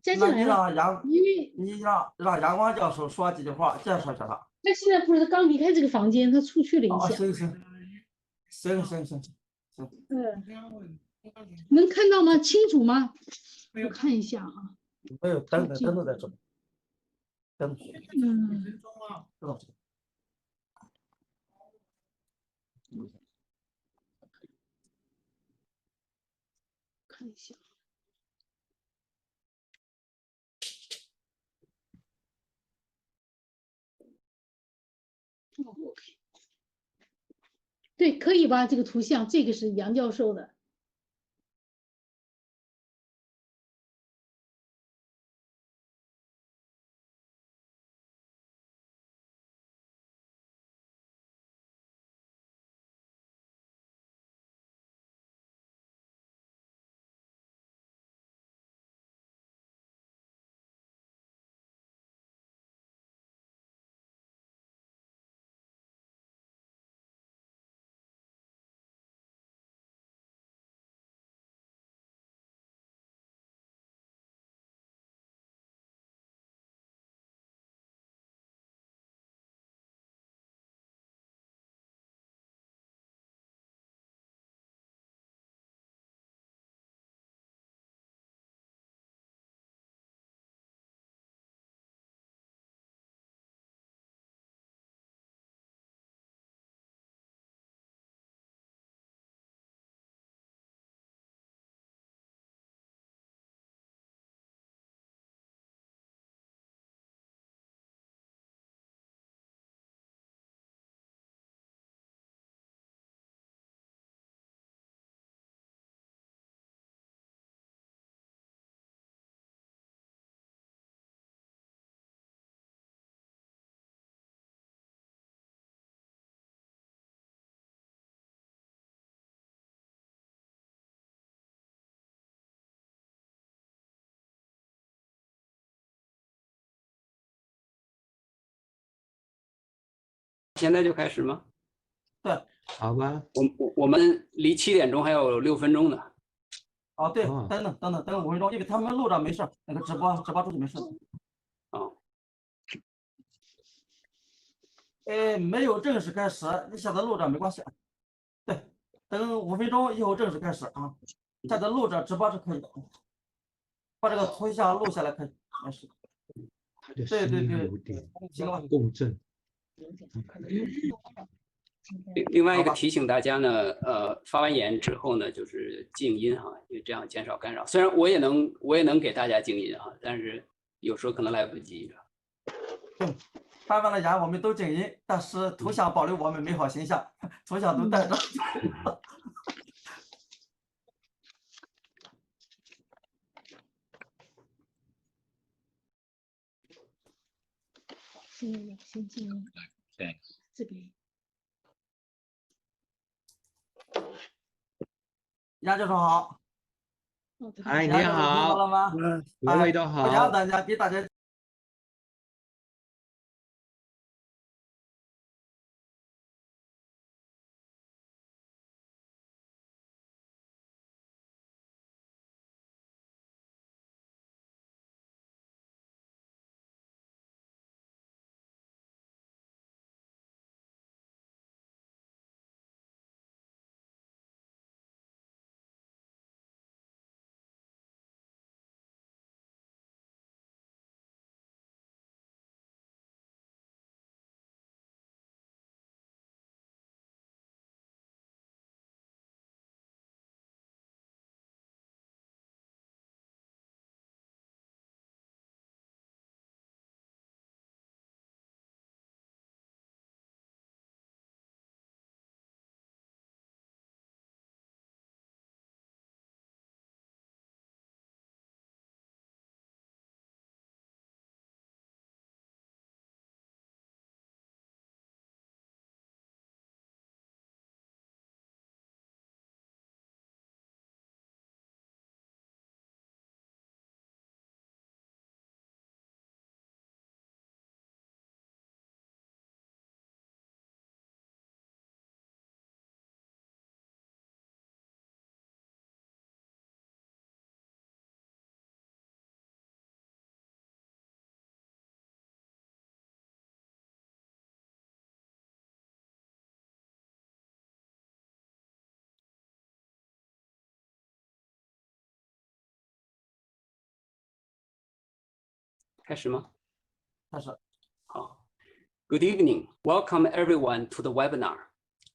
加进那你来了，因为你让阳光教授说几句话，介绍一下他。他现在不是刚离开这个房间，他出去了一哦，下。行。能看到吗？清楚吗？我看一下啊。没有灯都在这里，灯。看一下。OK， 对，可以吧？这个图像，这个是杨教授的。现在就开始吗？对，好吧。我们离7点钟还有6分钟呢。哦，对，等5分钟，因为他们录着没事，那个直播出去没事。哦。没有正式开始，你现在录着没关系。对，等5分钟以后正式开始啊。现在录着直播是可以的，把这个图像录下来可以，没事。对，有点共振。另外一个提醒大家呢，发完言之后呢，就是静音哈，因为这样减少干扰。虽然我也能给大家静音哈，但是有时候可能来不及。对，发完了言我们都静音，但是图像保留我们美好形象，图像都带着。先静音。对，这边。杨教授好。哎，你好。听到了吗？各位都好。我让大家给大家。开始吗？开始。好。Good evening. Welcome everyone to the webinar.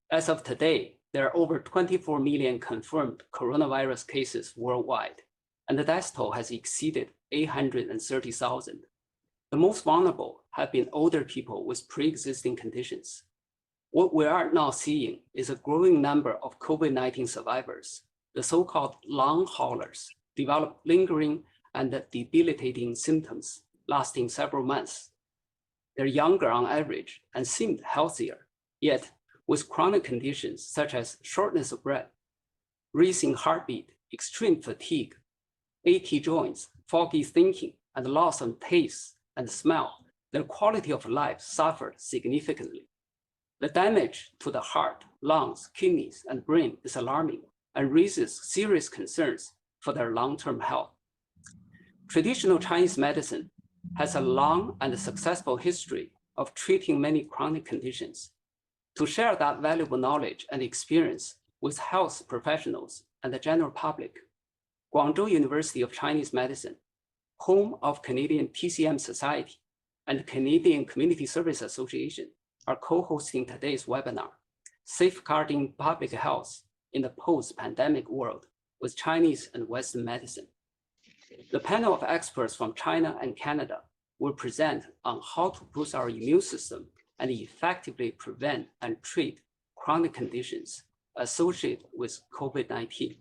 As of today, there are over 24 million confirmed coronavirus cases worldwide, and the death toll has exceeded 830,000. The most vulnerable have been older people with pre-existing conditions. What we are now seeing is a growing number of COVID-19 survivors, the so-called long haulers, develop lingering and debilitating symptoms lasting several months. They're younger on average and seemed healthier, yet with chronic conditions such as shortness of breath, racing heartbeat, extreme fatigue, achy joints, foggy thinking, and loss of taste and smell, their quality of life suffered significantly. The damage to the heart, lungs, kidneys, and brain is alarming and raises serious concerns for their long-term health. Traditional Chinese medicine has a long and successful history of treating many chronic conditions. To share that valuable knowledge and experience with health professionals and the general public, Guangzhou University of Chinese Medicine, home of Canadian TCM Society and Canadian Community Service Association, are co-hosting today's webinar, Safeguarding Public Health in the Post-Pandemic World with Chinese and Western Medicine. The panel of experts from China and Canada will present on how to boost our immune system and effectively prevent and treat chronic conditions associated with COVID-19.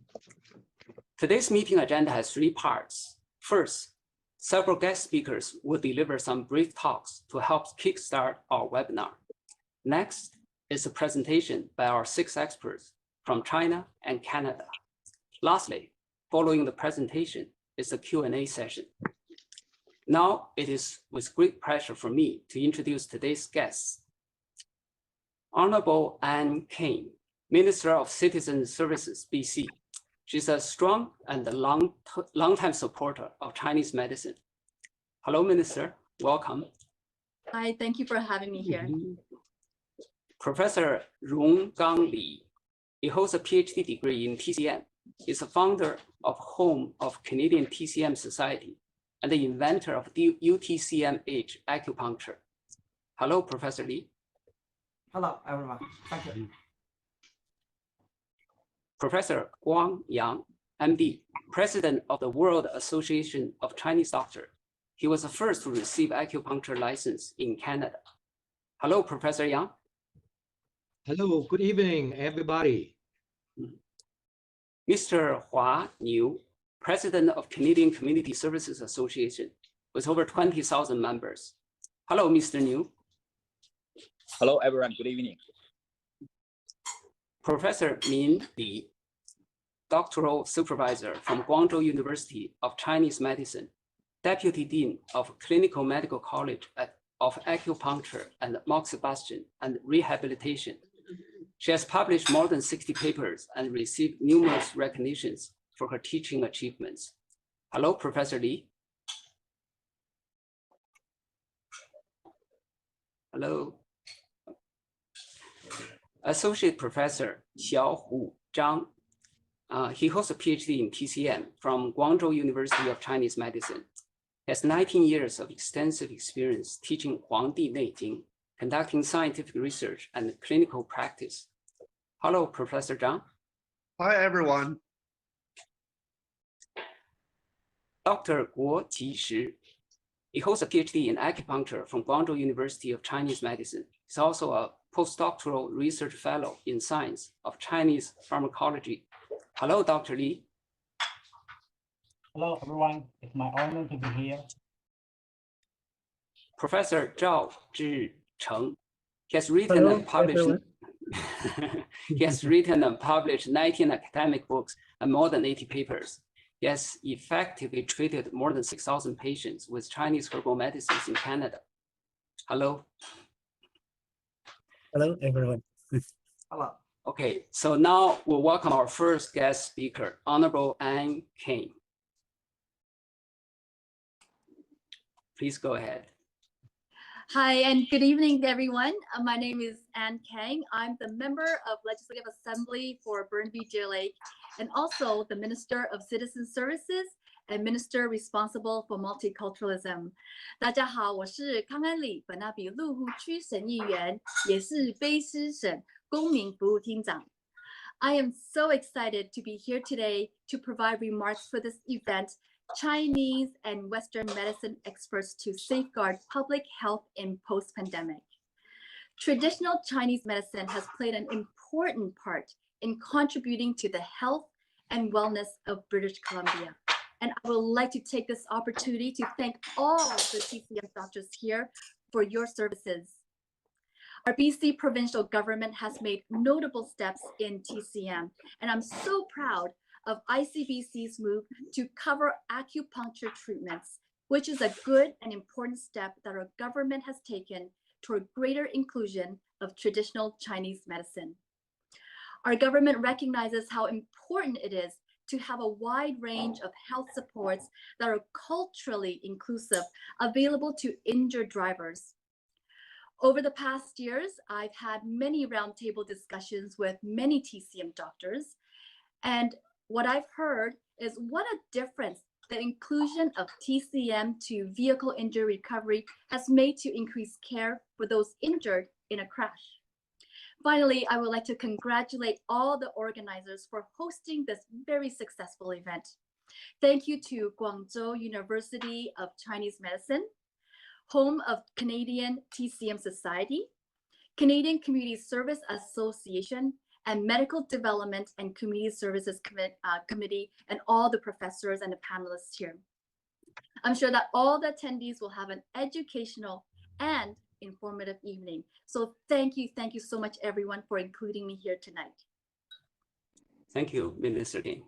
Today's meeting agenda has 3 parts. First, several guest speakers will deliver some brief talks to help kickstart our webinar. Next is a presentation by our 6 experts from China and Canada. Lastly, following the presentation is a Q&A session. Now it is with great pleasure for me to introduce today's guests. Honorable Anne Kane, Minister of Citizen Services, BC. She's a strong and long-time supporter of Chinese medicine. Hello, Minister. Welcome. Hi, thank you for having me here. Professor Ronggang Li. He holds a PhD degree in TCM. He's the founder of Home of Canadian TCM Society and the inventor of the UTCMH acupuncture. Hello, Professor Li. Hello, everyone. Thank you. Professor Guang Yang, MD, President of the World Association of Chinese Doctors. He was the first to receive acupuncture license in Canada. Hello, Professor Yang. Hello, good evening, everybody. Mr. Hua Niu, President of Canadian Community Services Association, with over 20,000 members. Hello, Mr. Niu. Hello, everyone. Good evening. Professor Min Li, Doctoral Supervisor from Guangzhou University of Chinese Medicine, Deputy Dean of Clinical Medical College of Acupuncture and Moxibustion and Rehabilitation. She has published more than 60 papers and received numerous recognitions for her teaching achievements. Hello, Professor Li. Hello. Associate Professor Xiaohu Zhang. He holds a PhD in TCM from Guangzhou University of Chinese Medicine. He has 19 years of extensive experience teaching Huangdi Neijing, conducting scientific research and clinical practice. Hello, Professor Zhang. Hi, everyone. Dr. Guo Jishi. He holds a PhD in acupuncture from Guangzhou University of Chinese Medicine. He's also a postdoctoral research fellow in science of Chinese pharmacology. Hello, Dr. Li. Hello, everyone. It's my honor to be here. Professor Zhao Zhicheng. He has written and published. He has written and published 19 academic books and more than 80 papers. He has effectively treated more than 6,000 patients with Chinese herbal medicines in Canada. Hello. Hello, everyone. Hello. Okay, so now we'll welcome our first guest speaker, Honorable Anne Kane. Please go ahead. Hi, and good evening, everyone. My name is Anne Kang. I'm the member of Legislative Assembly for Burnaby Deer Lake and also the Minister of Citizen Services and Minister responsible for multiculturalism. 大家好，我是康安里本纳比鹿湖区省议员，也是卑诗省公民服务厅长。I am so excited to be here today to provide remarks for this event, Chinese and Western medicine experts to safeguard public health in post-pandemic. Traditional Chinese medicine has played an important part in contributing to the health and wellness of British Columbia. And I would like to take this opportunity to thank all the TCM doctors here for your services. Our BC provincial government has made notable steps in TCM, and I'm so proud of ICBC's move to cover acupuncture treatments, which is a good and important step that our government has taken toward greater inclusion of traditional Chinese medicine. Our government recognizes how important it is to have a wide range of health supports that are culturally inclusive, available to injured drivers. Over the past years, I've had many roundtable discussions with many TCM doctors, and what I've heard is what a difference the inclusion of TCM to vehicle injury recovery has made to increase care for those injured in a crash. Finally, I would like to congratulate all the organizers for hosting this very successful event. Thank you to Guangzhou University of Chinese Medicine, home of Canadian TCM Society, Canadian Community Service Association, and Medical Development and Community Services Committee, and all the professors and the panelists here. I'm sure that all the attendees will have an educational and informative evening. So thank you so much, everyone, for including me here tonight. Thank you, Minister Lin.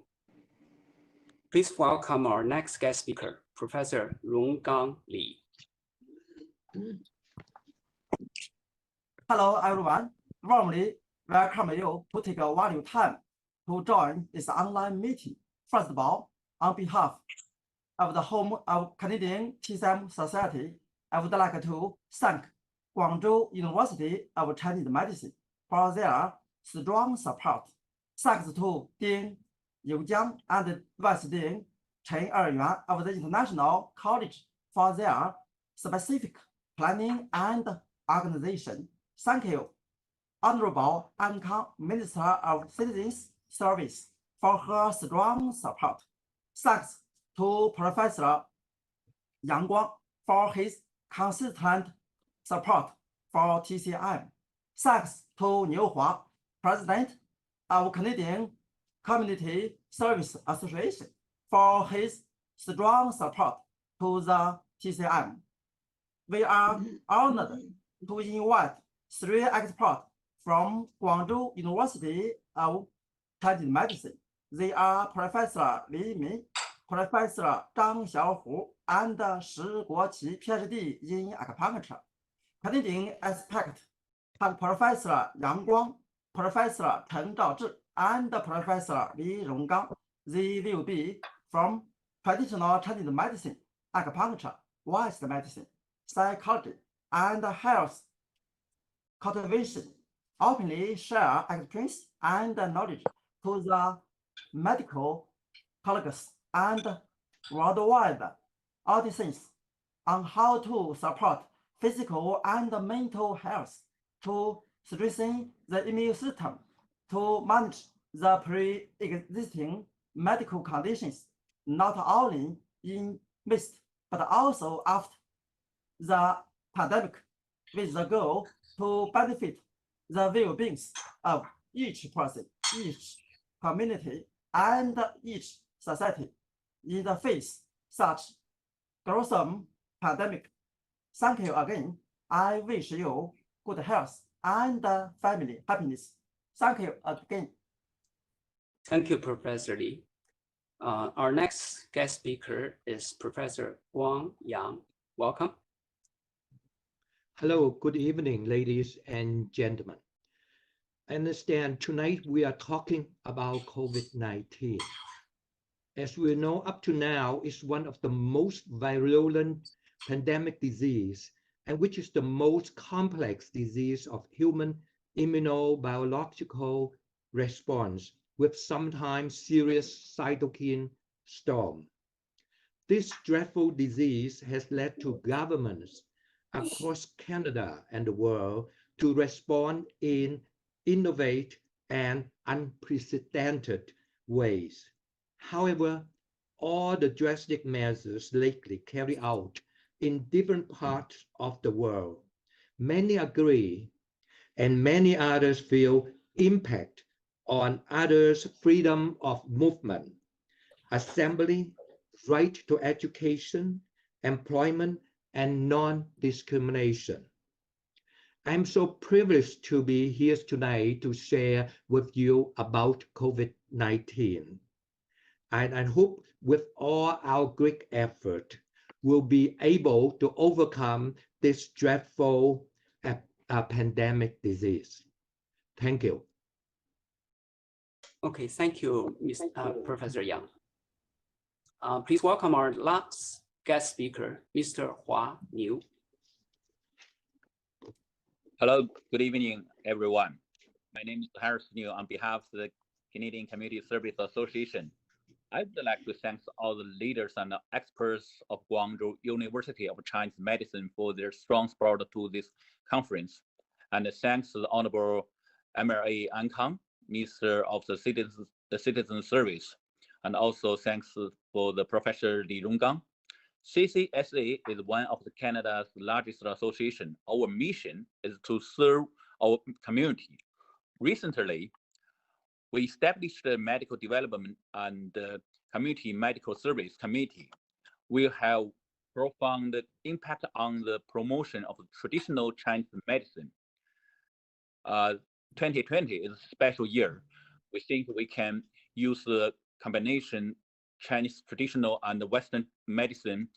Please welcome our next guest speaker, Professor Ronggang Li. Hello, everyone. Warmly welcome you to take a value time to join this online meeting. First of all, on behalf of the home of Canadian TCM Society, I would like to thank Guangzhou University of Chinese Medicine for their strong support. Thanks to Dean Yu Jiang and Vice Dean Chen Eryuan of the International College for their specific planning and organization. Thank you, Honorable Ankang, Minister of Citizens Service, for her strong support. Thanks to Professor Yang Guang for his consistent support for TCM. Thanks to Niu Hua, President of Canadian Community Service Association, for his strong support to the TCM. We are honored to invite 3 experts from Guangzhou University of Chinese Medicine. They are Professor Li Min, Professor Zhang Xiaohu, and Shi Guoqi, PhD in acupuncture. Canadian aspect have Professor Yang Guang, Professor Chen Zhaozhi, and Professor Li Ronggang. They will be from traditional Chinese medicine, acupuncture, Western medicine, psychology, and health cultivation, openly share experience and knowledge to the medical colleagues and worldwide audiences on how to support physical and mental health, to strengthen the immune system, to manage the pre-existing medical conditions, not only in midst, but also after the pandemic, with the goal to benefit the well-being of each person, each community, and each society in the face such gruesome pandemic. Thank you again. I wish you good health and family happiness. Thank you again. Thank you, Professor Li. Our next guest speaker is Professor Guang Yang. Welcome. Hello, good evening, ladies and gentlemen. I understand tonight we are talking about COVID-19. As we know, up to now, it's one of the most virulent pandemic disease, and which is the most complex disease of human immunobiological response, with sometimes serious cytokine storm. This dreadful disease has led to governments across Canada and the world to respond in innovative and unprecedented ways. However, all the drastic measures lately carried out in different parts of the world, many agree and many others feel impact on others' freedom of movement, assembly, right to education, employment, and non-discrimination. I'm so privileged to be here tonight to share with you about COVID-19. And I hope with all our great effort, we'll be able to overcome this dreadful pandemic disease. Thank you. Okay, thank you, Professor Yang. Please welcome our last guest speaker, Mr. Hua Niu. Hello, good evening, everyone. My name is Harris Niu on behalf of the Canadian Community Service Association. I would like to thank all the leaders and experts of Guangzhou University of Chinese Medicine for their strong support to this conference. And thanks to the Honorable MLA Ankang, Minister of the Citizen Service. And also thanks for the Professor Li Ronggang. CCSA is one of Canada's largest association. Our mission is to serve our community. Recently, we established the Medical Development and Community Medical Service Committee. We have profound impact on the promotion of traditional Chinese medicine. 2020 is a special year. We think we can use the combination Chinese traditional and Western medicine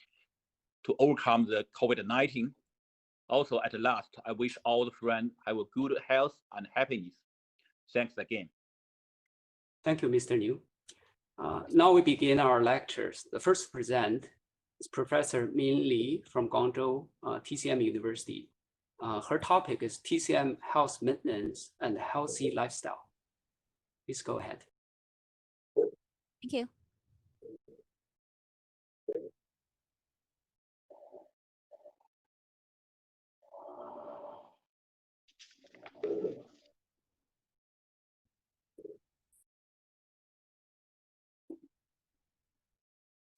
to overcome the COVID-19. Also, at last, I wish all the friends have a good health and happiness. Thanks again. Thank you, Mr. Niu. Now we begin our lectures. The first to present is Professor Min Li from Guangzhou TCM University. Her topic is TCM health maintenance and healthy lifestyle. Please go ahead. Thank you.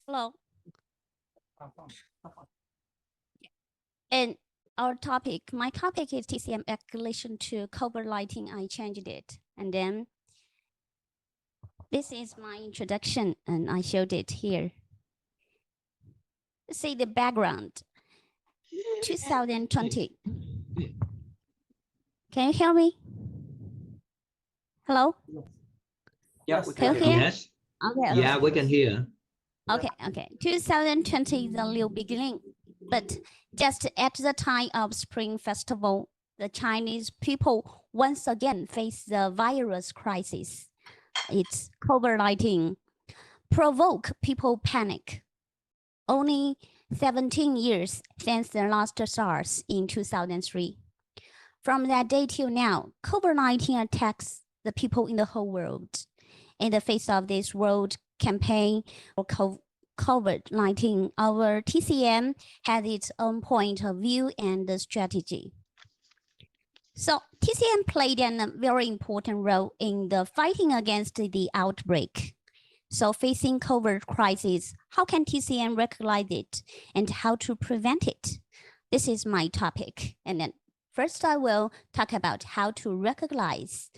Hello. And our topic, my topic is TCM relation to COVID-19. I changed it. And then this is my introduction and I showed it here. See the background, 2020. Can you hear me? Hello? Yeah, we can Can you hear. hear? Yes. Okay. Yeah, we can hear. Okay. 2020 is a new beginning, but just at the time of Spring Festival, the Chinese people once again face the virus crisis. It's COVID-19 provoke people panic. Only 17 years since the last SARS in 2003. From that day till now, COVID-19 attacks the people in the whole world. In the face of this world campaign for COVID-19, our TCM has its own point of view and strategy. So TCM played a very important role in the fighting against the outbreak. So facing COVID crisis, how can TCM recognize it and how to prevent it? This is my topic. And then first I will talk about how to recognize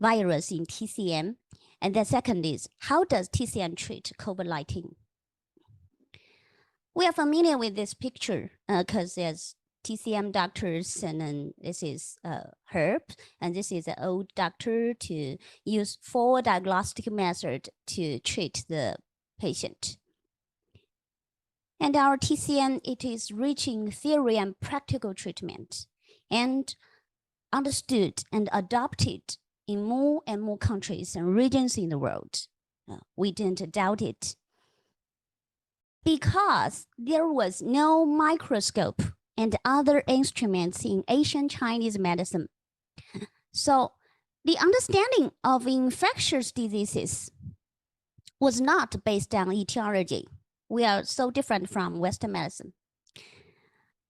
virus in TCM. And the second is, how does TCM treat COVID-19? We are familiar with this picture because there's TCM doctors, and then this is Herb, and this is an old doctor to use 4 diagnostic methods to treat the patient. And our TCM, it is reaching theory and practical treatment and understood and adopted in more and more countries and regions in the world. We didn't doubt it. Because there was no microscope and other instruments in Asian Chinese medicine. So the understanding of infectious diseases was not based on etiology. we are so different from Western medicine.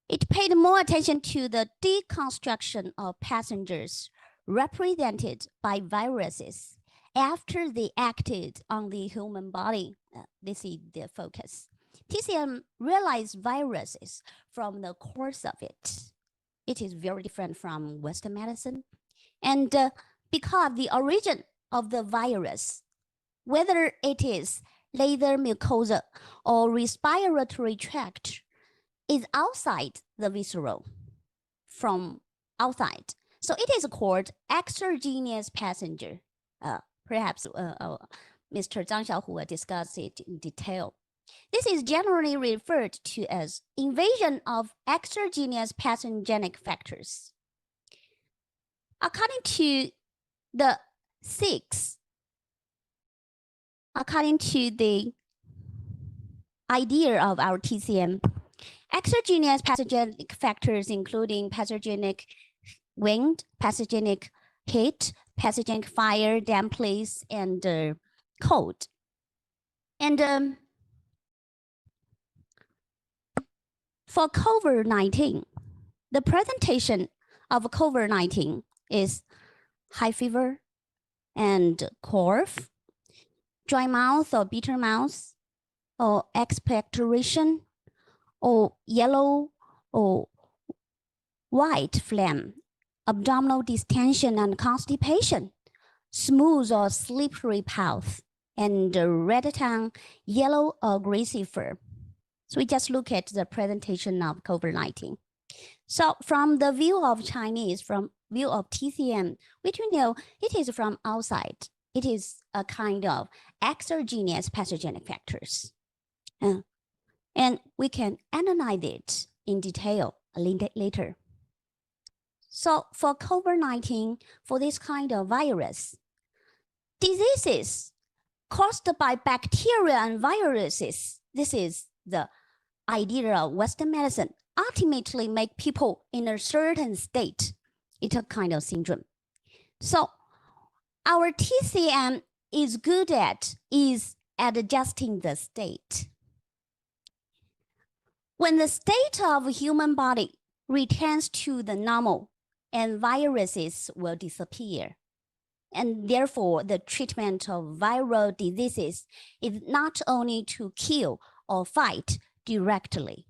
It paid more attention to the deconstruction of passengers represented by viruses after they acted on the human body. This is the focus. TCM realized viruses from the course of it. It is very different from Western medicine. And because the origin of the virus, whether it is laser mucosa or respiratory tract, is outside the visceral, from outside. So it is called exogenous passenger. Perhaps Mr. Zhang Xiaohu will discuss it in detail. This is generally referred to as invasion of exogenous pathogenic factors. According to the idea of our TCM, exogenous pathogenic factors including pathogenic wind, pathogenic heat, pathogenic fire, damp place, and cold. And for COVID-19, the presentation of COVID-19 is high fever and cough, dry mouth or bitter mouth, or expectoration, or yellow or white phlegm, abdominal distension and constipation, smooth or slippery mouth, and red tongue, yellow or greasy fur. So we just look at the presentation of COVID-19. So from the view of Chinese, from view of TCM, which we know it is from outside. It is a kind of exogenous pathogenic factors. And we can analyze it in detail later. So for COVID-19, for this kind of virus, diseases caused by bacteria and viruses, this is the idea of Western medicine, ultimately make people in a certain state. It's a kind of syndrome. So our TCM is good at adjusting the state. When the state of human body returns to the normal, and viruses will disappear. And therefore, the treatment of viral diseases is not only to kill or fight directly.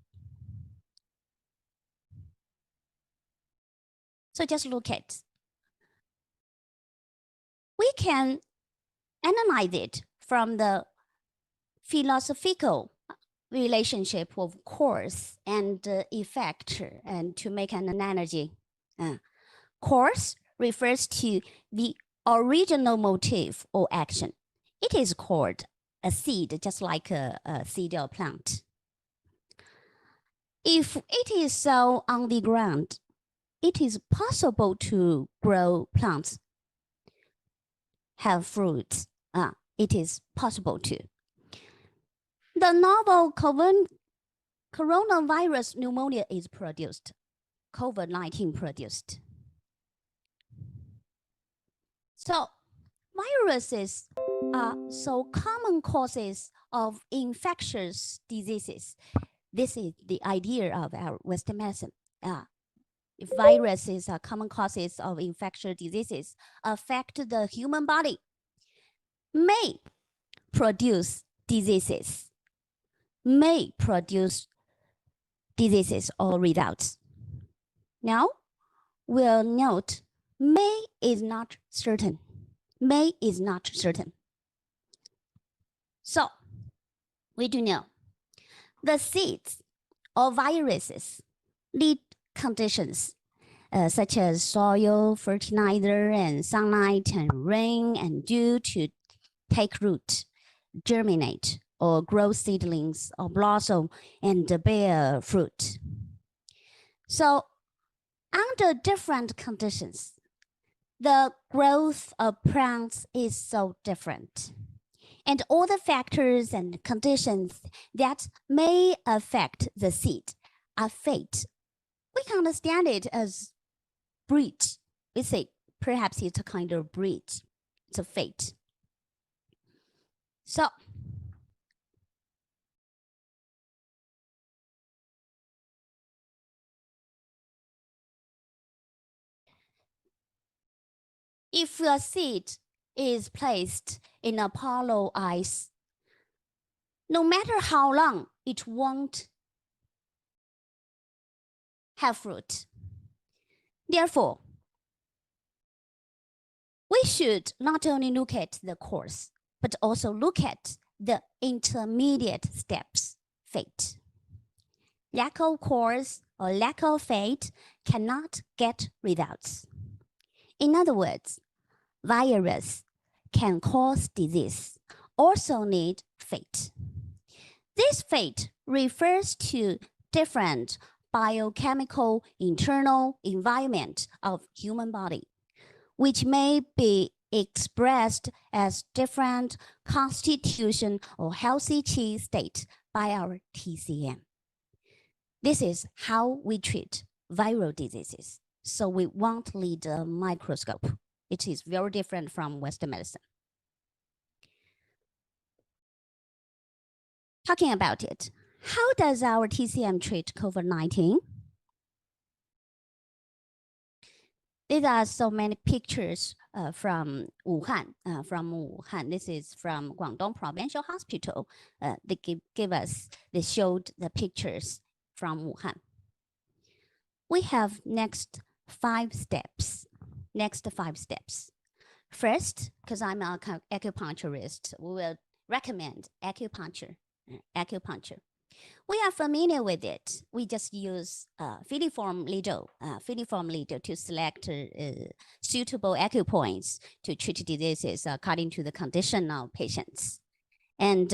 So just look at. We can analyze it from the philosophical relationship of cause and effect, and to make an analogy. Cause refers to the original motive or action. It is called a seed, just like a seed or plant. If it is sown on the ground, it is possible to grow plants, have fruits. It is possible to. The novel coronavirus pneumonia is produced, COVID-19 produced. So viruses are so common causes of infectious diseases. This is the idea of our Western medicine. If viruses are common causes of infectious diseases, affect the human body, may produce diseases or results. Now, we'll note may is not certain. May is not certain. So, we do know the seeds or viruses lead conditions such as soil, fertilizer, and sunlight, and rain, and dew to take root, germinate, or grow seedlings, or blossom, and bear fruit. So, under different conditions, the growth of plants is so different. And all the factors and conditions that may affect the seed are fate. We can understand it as breach. We say perhaps it's a kind of breach. It's a fate. So If a seed is placed in Apollo ice, no matter how long, it won't have fruit. Therefore, we should not only look at the course, but also look at the intermediate steps, fate. Lack of course or lack of fate cannot get results. In other words, virus can cause disease, also need fate. This fate refers to different biochemical internal environment of human body, which may be expressed as different constitution or healthy chi state by our TCM. This is how we treat viral diseases. So we won't need a microscope. It is very different from Western medicine. Talking about it, how does our TCM treat COVID-19? These are so many pictures from Wuhan. This is from Guangdong Provincial Hospital. They showed the pictures from Wuhan. We have next five steps. First, because I'm an acupuncturist, we will recommend acupuncture. We are familiar with it. We just use filiform needle to select suitable acupoints to treat diseases according to the condition of patients. And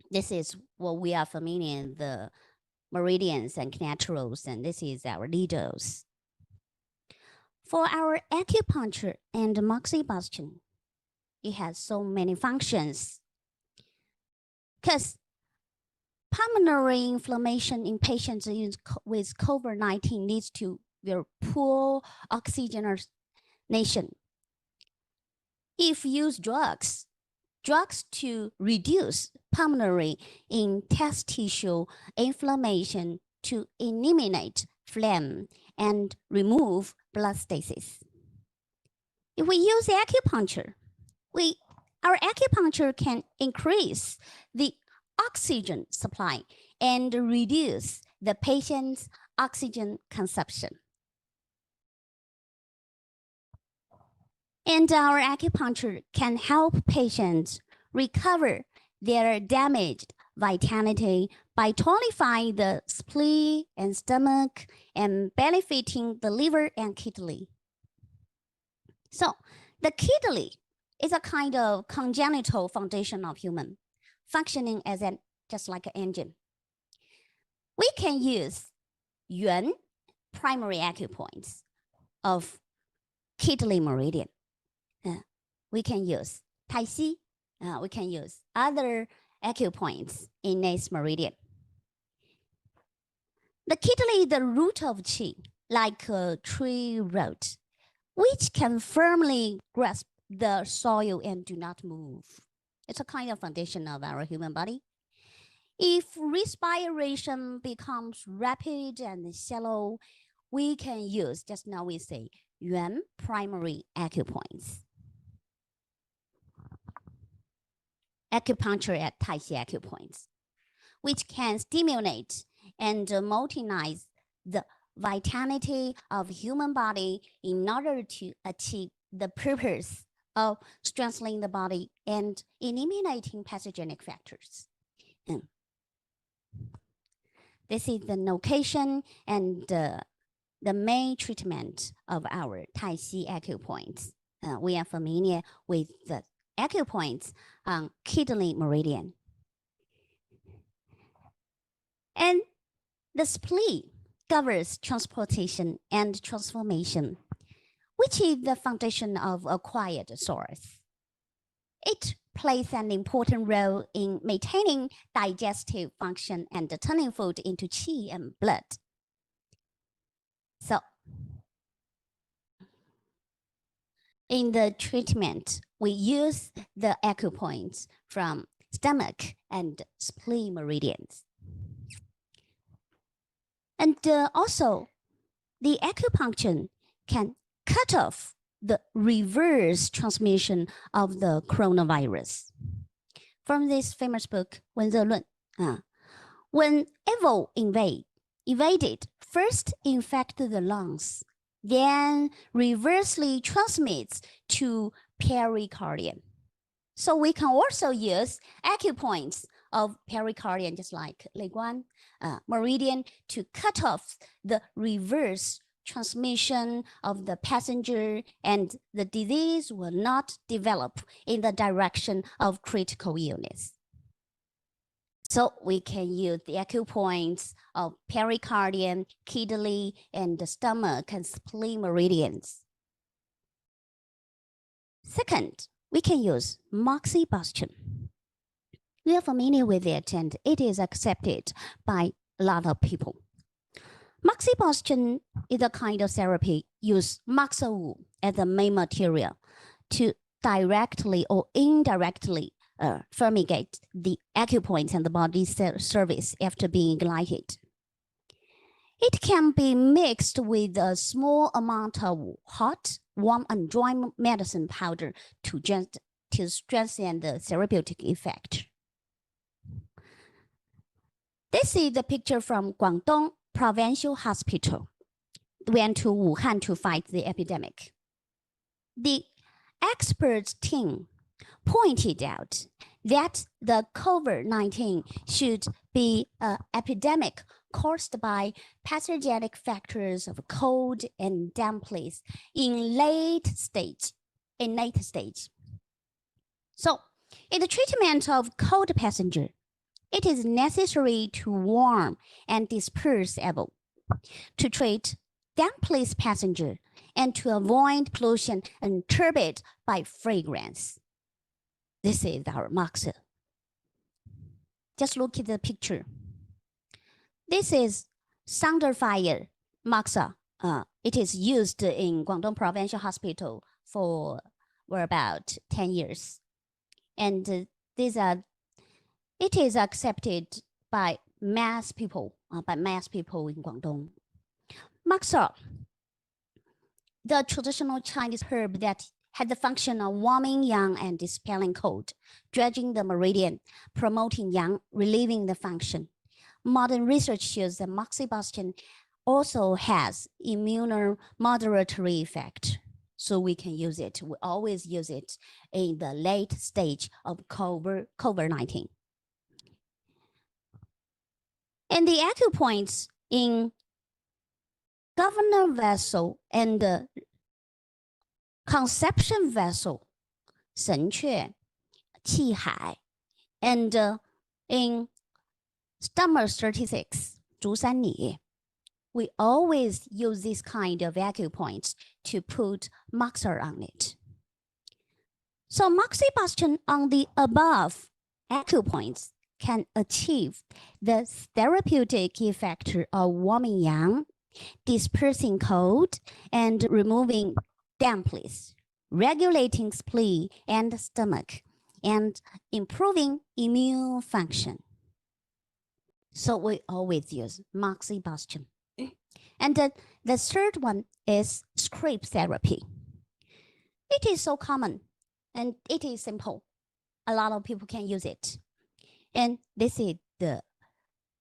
this is what we are familiar in the meridians and naturals, and this is our needles. For our acupuncture and moxibustion, it has so many functions. Because pulmonary inflammation in patients with COVID-19 leads to very poor oxygenation. If you use drugs to reduce pulmonary interstitial inflammation to eliminate phlegm and remove blood stasis. If we use acupuncture, our acupuncture can increase the oxygen supply and reduce the patient's oxygen consumption. And our acupuncture can help patients recover their damaged vitality by tonifying the spleen and stomach and benefiting the liver and kidney. So the kidney is a kind of congenital foundation of human, functioning as just like an engine. We can use yuan primary acupoints of kidney meridian. We can use Tai Chi. We can use other acupoints in this meridian. The kidney is the root of qi, like a tree root, which can firmly grasp the soil and do not move. It's a kind of foundation of our human body. If respiration becomes rapid and shallow, we can use, just now we say, yuan primary acupoints. Acupuncture at Tai Chi acupoints, which can stimulate and modernize the vitality of human body in order to achieve the purpose of strengthening the body and eliminating pathogenic factors. This is the location and the main treatment of our Tai Chi acupoints. We are familiar with the acupoints on kidney meridian. And the spleen governs transportation and transformation, which is the foundation of acquired source. It plays an important role in maintaining digestive function and turning food into qi and blood. So, in the treatment, we use the acupoints from stomach and spleen meridians. And also, the acupuncture can cut off the reverse transmission of the coronavirus. From this famous book, 文则论, when evil invaded, first infect the lungs, then reversely transmits to pericardium. So we can also use acupoints of pericardium, just like Leguan, meridian, to cut off the reverse transmission of the passenger, and the disease will not develop in the direction of critical illness. So we can use the acupoints of pericardium, kidney, and the stomach and spleen meridians. Second, we can use moxibustion. We are familiar with it, and it is accepted by a lot of people. Moxibustion is a kind of therapy use moxa wool as the main material to directly or indirectly fumigate the acupoints and the body surface after being ignited. It can be mixed with a small amount of hot, warm, and dry medicine powder to strengthen the therapeutic effect. This is the picture from Guangdong Provincial Hospital. Went to Wuhan to fight the epidemic. The expert team pointed out that the COVID-19 should be an epidemic caused by pathogenic factors of cold and dampness in late stage. So in the treatment of cold passenger, it is necessary to warm and disperse evil, to treat dampness passenger, and to avoid pollution and turbid by fragrance. This is our moxa. Just look at the picture. This is Thunder Fire moxa. It is used in Guangdong Provincial Hospital for about 10 years. And it is accepted by mass people in Guangdong. Moxa, the traditional Chinese herb that had the function of warming yang and dispelling cold, dredging the meridian, promoting yang, relieving the function. Modern research shows that moxibustion also has immunomodulatory effect. So we can use it. We always use it in the late stage of COVID-19. And the acupoints in governor vessel and the conception vessel, 神阙, 气海, and in stomach 36, 足三里, we always use this kind of acupoints to put moxa on it. So moxibustion on the above acupoints can achieve the therapeutic effect of warming yang, dispersing cold, and removing dampness, regulating spleen and stomach, and improving immune function. So we always use moxibustion. And the third one is scrape therapy. It is so common and it is simple. A lot of people can use it. And this is the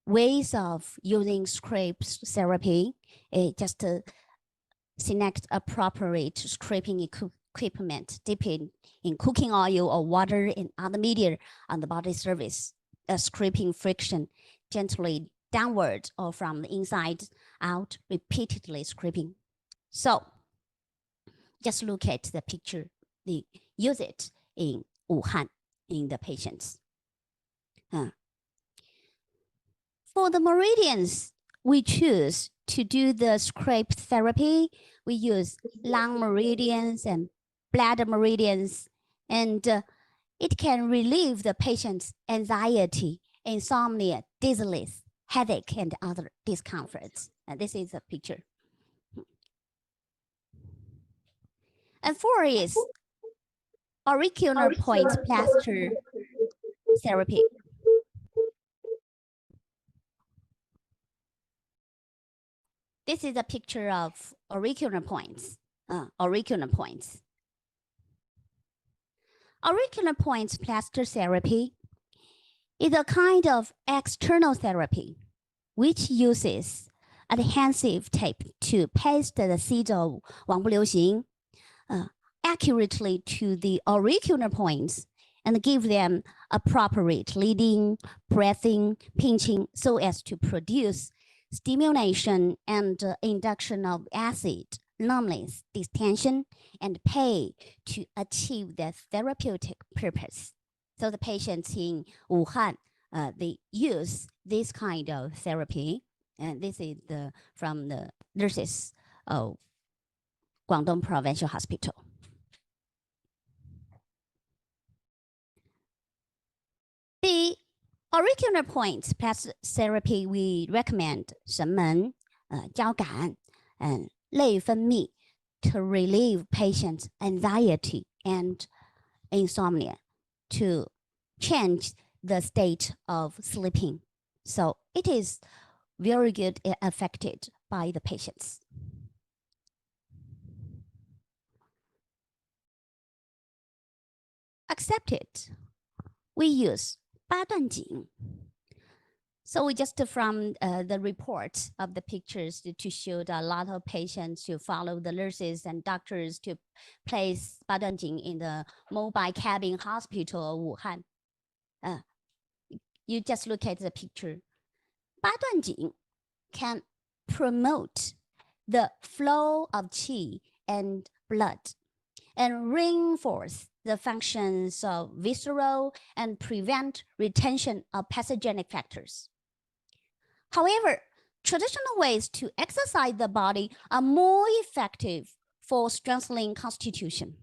ways of using scrape therapy. Just select appropriate scraping equipment, dipping in cooking oil or water and other media on the body surface, scraping friction gently downward or from the inside out, repeatedly scraping. So just look at the picture. They use it in Wuhan in the patients. For the meridians, we choose to do the scrape therapy. We use lung meridians and bladder meridians, and it can relieve the patient's anxiety, insomnia, dizziness, headache, and other discomforts. And this is a picture. And 4 is auricular point plaster therapy. This is a picture of auricular points. auricular points. Auricular points plaster therapy is a kind of external therapy which uses adhesive tape to paste the seeds of 王不留行 accurately to the auricular points and give them appropriate leading, breathing, pinching so as to produce stimulation and induction of acid, numbness, distension, and pain to achieve the therapeutic purpose. So the patients in Wuhan, they use this kind of therapy, and this is from the nurses of Guangdong Provincial Hospital. The auricular points plus therapy we recommend 神门、交感 and 类分泌 to relieve patients' anxiety and insomnia, to change the state of sleeping. So it is very good affected by the patients. Accepted. We use 八段锦. So we just from the report of the pictures to show a lot of patients to follow the nurses and doctors to place 八段锦 in the mobile cabin hospital of Wuhan. You just look at the picture. 八段锦 can promote the flow of qi and blood and reinforce the functions of visceral and prevent retention of pathogenic factors. However, traditional ways to exercise the body are more effective for strengthening constitution.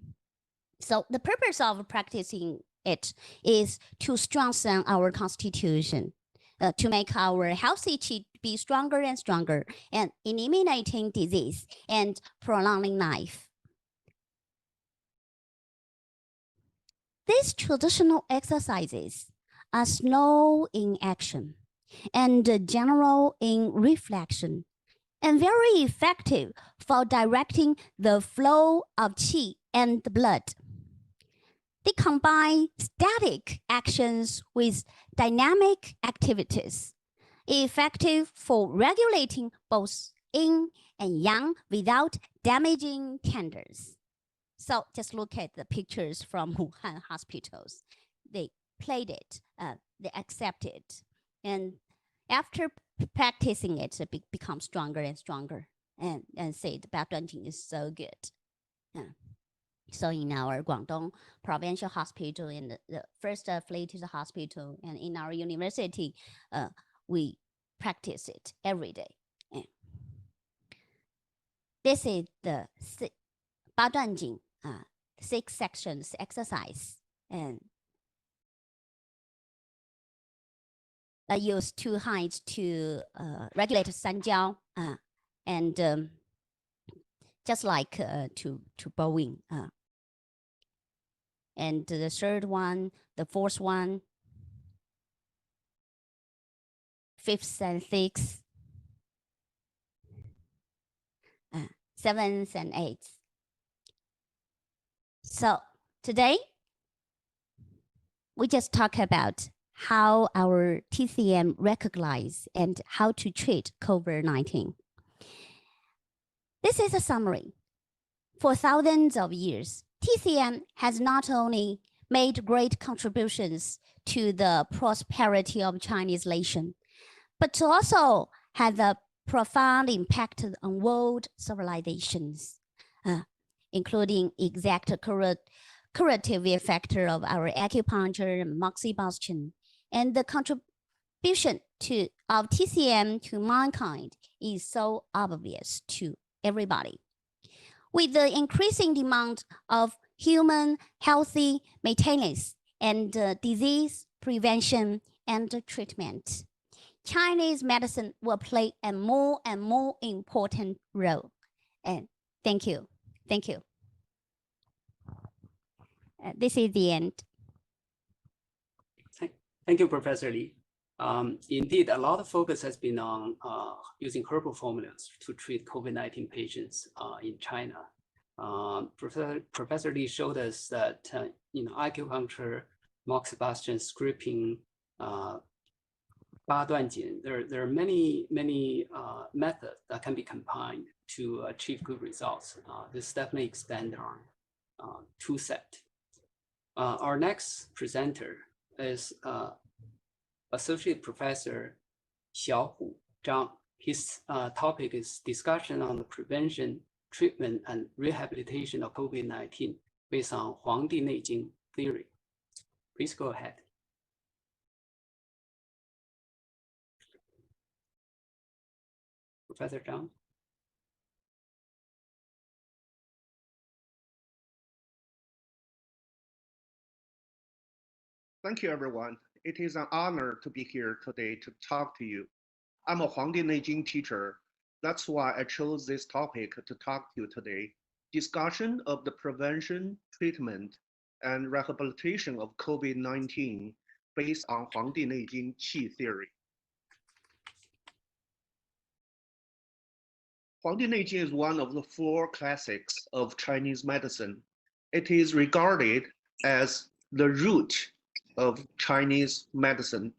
So the purpose of practicing it is to strengthen our constitution, to make our healthy qi be stronger and stronger, and eliminating disease and prolonging life. These traditional exercises are slow in action and general in reflection, and very effective for directing the flow of qi and the blood. They combine static actions with dynamic activities, effective for regulating both yin and yang without damaging tendons. So just look at the pictures from Wuhan hospitals. They played it, they accept it. And after practicing it, it becomes stronger and stronger, and say the 八段锦 is so good. So in our Guangdong Provincial Hospital, in the first affiliated hospital, and in our university, we practice it every day. This is the 八段锦 6 sections exercise, and I use 2 hands to regulate 三焦 and just like to bowing. And the third one, the fourth one, 5th and 6th, 7th and 8th. So today, we just talk about how our TCM recognize and how to treat COVID-19. This is a summary. For thousands of years, TCM has not only made great contributions to the prosperity of Chinese nation, but also has a profound impact on world civilizations, including exact curative effect of our acupuncture and moxibustion, and the contribution of TCM to mankind is so obvious to everybody. With the increasing demand of human healthy maintenance and disease prevention and treatment, Chinese medicine will play a more and more important role. And thank you. Thank you. This is the end. Thank you, Professor Li. Indeed, a lot of focus has been on using herbal formulas to treat COVID-19 patients in China. Professor Lee showed us that acupuncture, moxibustion, stripping, 八段锦, there are many methods that can be combined to achieve good results. This definitely expand our tool set. Our next presenter is Associate Professor Xiaohu Zhang. His topic is discussion on the prevention, treatment, and rehabilitation of COVID-19 based on 黄帝内经 theory. Please go ahead. Professor Zhang. Thank you, everyone. It is an honor to be here today to talk to you. I'm a 黄帝内经 teacher. That's why I chose this topic to talk to you today. Discussion of the prevention, treatment, and rehabilitation of COVID-19 based on 黄帝内经 qi theory. 黄帝内经 is one of the 4 classics of Chinese medicine. It is regarded as the root of Chinese medicine.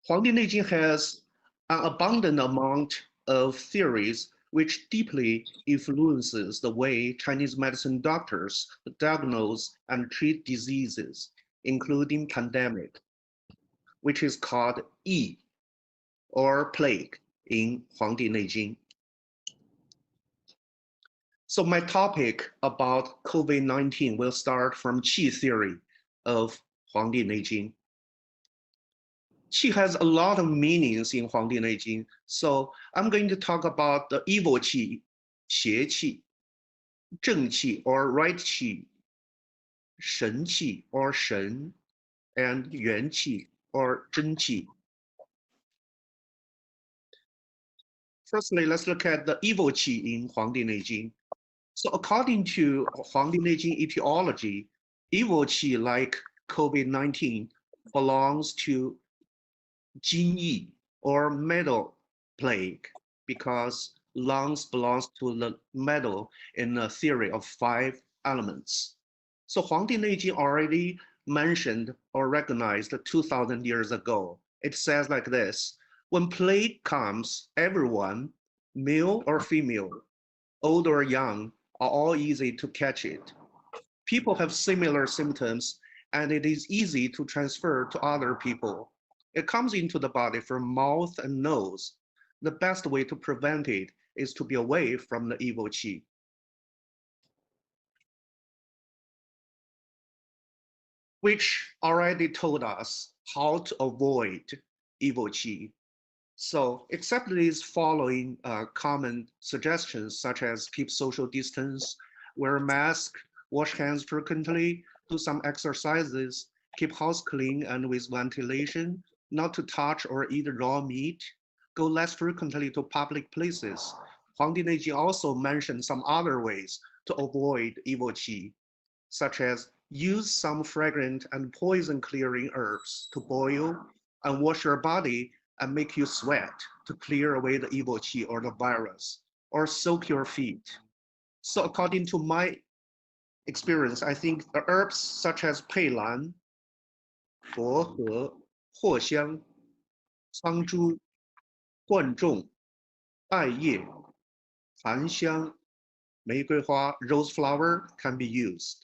黄帝内经 has an abundant amount of theories which deeply influences the way Chinese medicine doctors diagnose and treat diseases, including pandemic, which is called Yi or plague in 黄帝内经. So my topic about COVID-19 will start from qi theory of 黄帝内经. Qi has a lot of meanings in 黄帝内经, so I'm going to talk about the evil qi, 邪气, 正气 or right qi, 神气 or 神, and 元气 or 真气. Firstly, let's look at the evil qi in 黄帝内经. So according to 黄帝内经 etiology, evil qi like COVID-19 belongs to Jinyi or metal plague because lungs belongs to the metal in the theory of 5 elements. So 黄帝内经 already mentioned or recognized 2,000 years ago. It says like this: when plague comes, everyone, male or female, old or young, are all easy to catch it. People have similar symptoms, and it is easy to transfer to other people. It comes into the body from mouth and nose. The best way to prevent it is to be away from the evil qi. Which already told us how to avoid evil qi. So except these following common suggestions, such as keep social distance, wear a mask, wash hands frequently, do some exercises, keep house clean and with ventilation, not to touch or eat raw meat, go less frequently to public places. 黄帝内经 also mentioned some other ways to avoid evil qi, such as use some fragrant and poison clearing herbs to boil and wash your body and make you sweat to clear away the evil qi or the virus, or soak your feet. So according to my experience, I think the herbs such as 佩兰, 薄荷, 藿香, 苍术, 贯众, 艾叶, 檀香, 玫瑰花, rose flower can be used.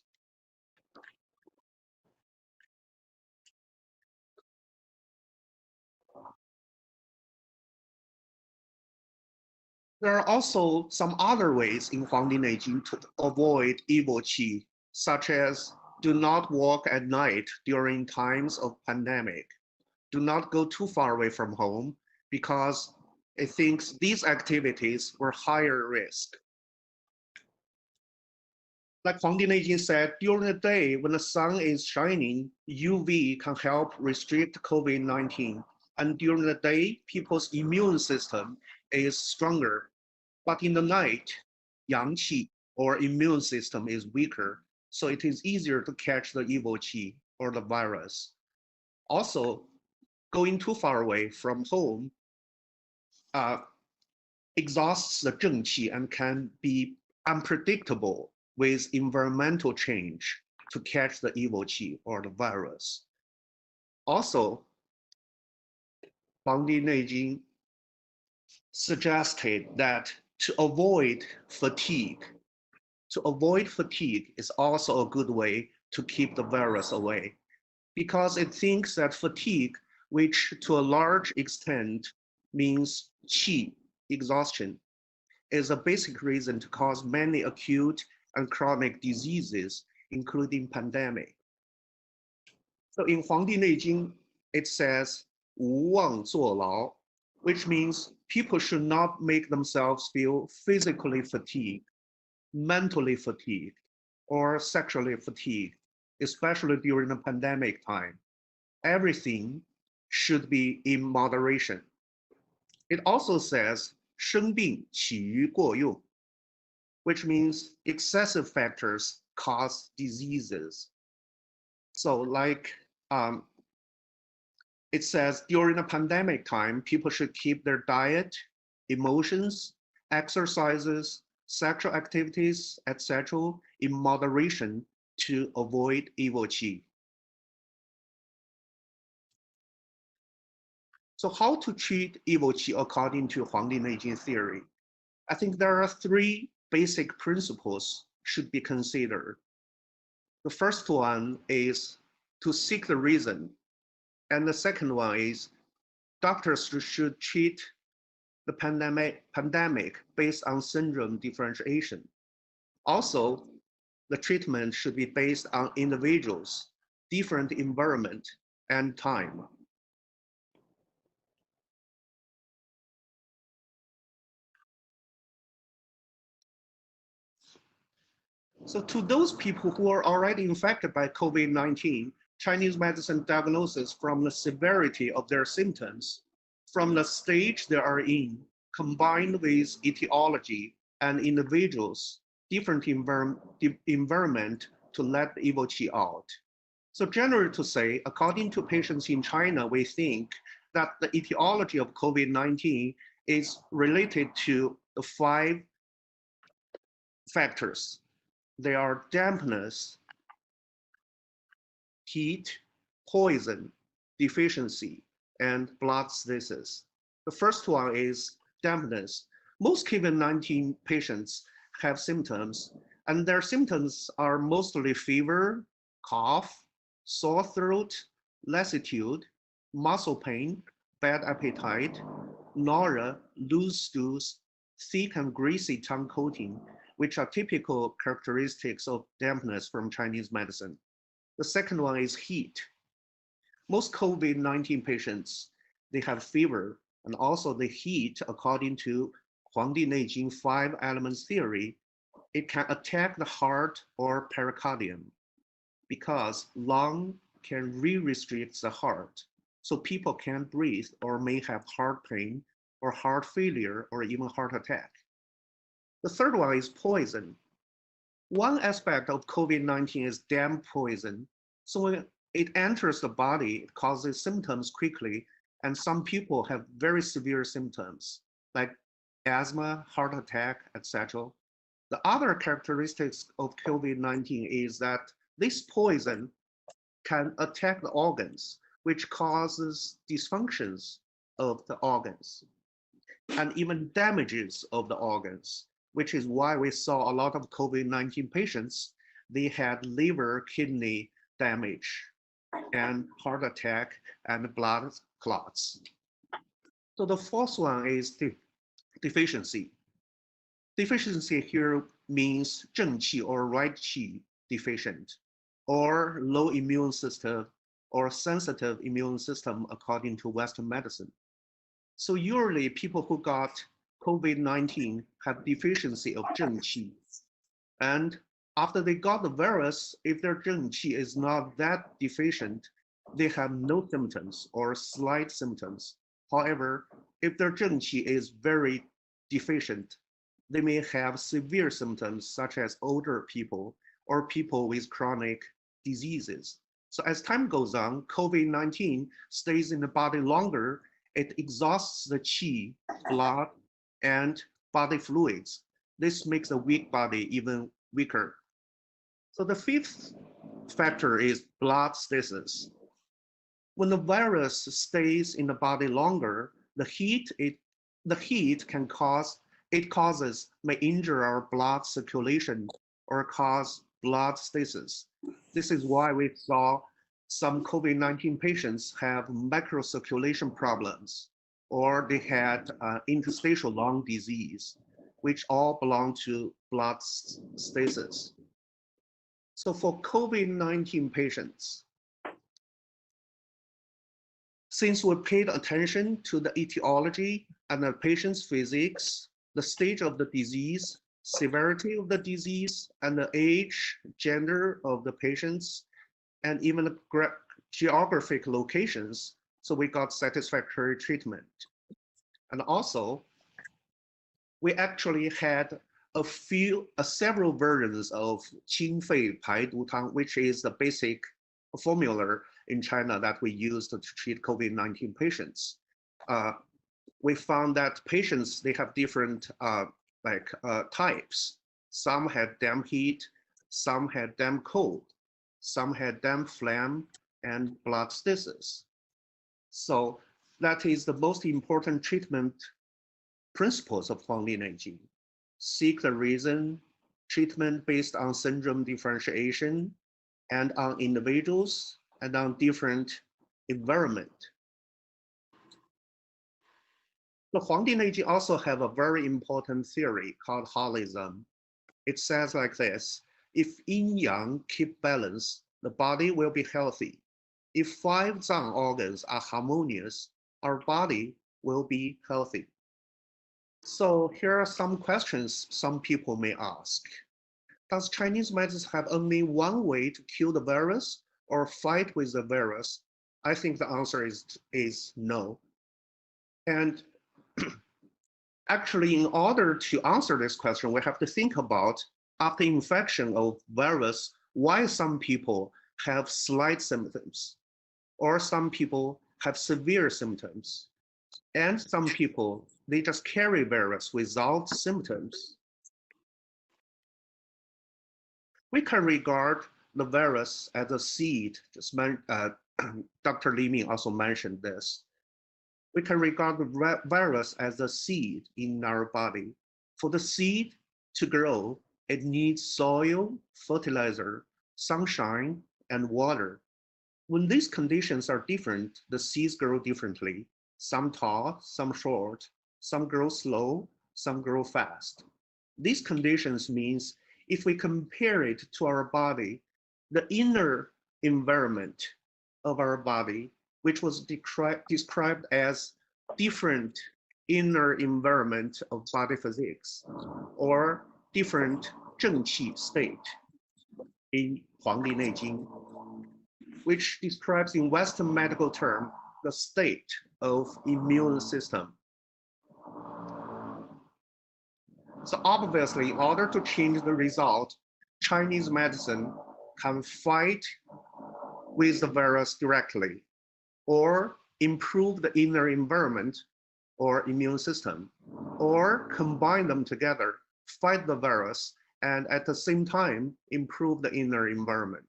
There are also some other ways in 黄帝内经 to avoid evil qi, such as do not walk at night during times of pandemic. Do not go too far away from home because it thinks these activities were higher risk. Like 黄帝内经 said, during the day when the sun is shining, UV can help restrict COVID-19. And during the day, people's immune system is stronger. But in the night, yang qi or immune system is weaker, so it is easier to catch the evil qi or the virus. Also, going too far away from home exhausts the zheng qi and can be unpredictable with environmental change to catch the evil qi or the virus. Also, Huang Di Neijing suggested that to avoid fatigue is also a good way to keep the virus away, because it thinks that fatigue, which to a large extent means qi, exhaustion, is a basic reason to cause many acute and chronic diseases, including pandemic. So in Huang Di Neijing, it says, 无妄坐牢, which means people should not make themselves feel physically fatigued, mentally fatigued, or sexually fatigued, especially during the pandemic time. Everything should be in moderation. It also says, 生病起于过用, which means excessive factors cause diseases. So like it says during the pandemic time, people should keep their diet, emotions, exercises, sexual activities, etc. in moderation to avoid evil qi. So how to treat evil qi according to Huang Di Neijing theory? I think there are three basic principles should be considered. The first one is to seek the reason. And the second one is doctors should treat the pandemic based on syndrome differentiation. Also, the treatment should be based on individuals, different environment, and time. So to those people who are already infected by COVID-19, Chinese medicine diagnosis from the severity of their symptoms, from the stage they are in, combined with etiology and individuals, different environment to let the evil qi out. So generally to say, according to patients in China, we think that the etiology of COVID-19 is related to the 5 factors. They are dampness, heat, poison, deficiency, and blood stasis. The first one is dampness. Most COVID-19 patients have symptoms, and their symptoms are mostly fever, cough, sore throat, lassitude, muscle pain, bad appetite, nausea, loose stools, thick and greasy tongue coating, which are typical characteristics of dampness from Chinese medicine. The second one is heat. Most COVID-19 patients, they have fever, and also the heat, according to Huang Di Neijing 5 elements theory, it can attack the heart or pericardium because lung can restrict the heart. So people can't breathe or may have heart pain or heart failure or even heart attack. The third one is poison. One aspect of COVID-19 is damp poison. So when it enters the body, it causes symptoms quickly, and some people have very severe symptoms like asthma, heart attack, etc. The other characteristics of COVID-19 is that this poison can attack the organs, which causes dysfunctions of the organs and even damages of the organs, which is why we saw a lot of COVID-19 patients, they had liver, kidney damage and heart attack and blood clots. So the fourth one is deficiency. Deficiency here means 正气 or right qi deficient, or low immune system or sensitive immune system according to Western medicine. So usually people who got COVID-19 have deficiency of 正气. And after they got the virus, if their 正气 is not that deficient, they have no symptoms or slight symptoms. However, if their 正气 is very deficient, they may have severe symptoms such as older people or people with chronic diseases. So as time goes on, COVID-19 stays in the body longer. It exhausts the qi, blood, and body fluids. This makes a weak body even weaker. So the fifth factor is blood stasis. When the virus stays in the body longer, the heat may injure our blood circulation or cause blood stasis. This is why we saw some COVID-19 patients have microcirculation problems, or they had interstitial lung disease, which all belong to blood stasis. So for COVID-19 patients, since we paid attention to the etiology and the patient's physics, the stage of the disease, severity of the disease, and the age, gender of the patients, and even the geographic locations, so we got satisfactory treatment. And also, we actually had several versions of 清肺排毒汤, which is the basic formula in China that we used to treat COVID-19 patients. We found that patients, they have different types. Some had damp heat, some had damp cold, some had damp phlegm and blood stasis. So that is the most important treatment principles of Huangdi Neijing. Seek the reason, treatment based on syndrome differentiation, and on individuals, and on different environment. The Huangdi Neijing also have a very important theory called holism. It says like this: if yin-yang keep balance, the body will be healthy. If 5 zang organs are harmonious, our body will be healthy. So here are some questions some people may ask. Does Chinese medicine have only one way to kill the virus or fight with the virus? I think the answer is no. And actually, in order to answer this question, we have to think about, after infection of virus, why some people have slight symptoms, or some people have severe symptoms, and some people, they just carry virus without symptoms. We can regard the virus as a seed. Dr. Li Ming also mentioned this. We can regard the virus as a seed in our body. For the seed to grow, it needs soil, fertilizer, sunshine, and water. When these conditions are different, the seeds grow differently. Some tall, some short, some grow slow, some grow fast. These conditions means if we compare it to our body, the inner environment of our body, which was described as different inner environment of body physics, or different 正气 state in Huangdi Neijing, which describes in Western medical term, the state of immune system. So obviously, in order to change the result, Chinese medicine can fight with the virus directly, or improve the inner environment or immune system, or combine them together, fight the virus, and at the same time, improve the inner environment.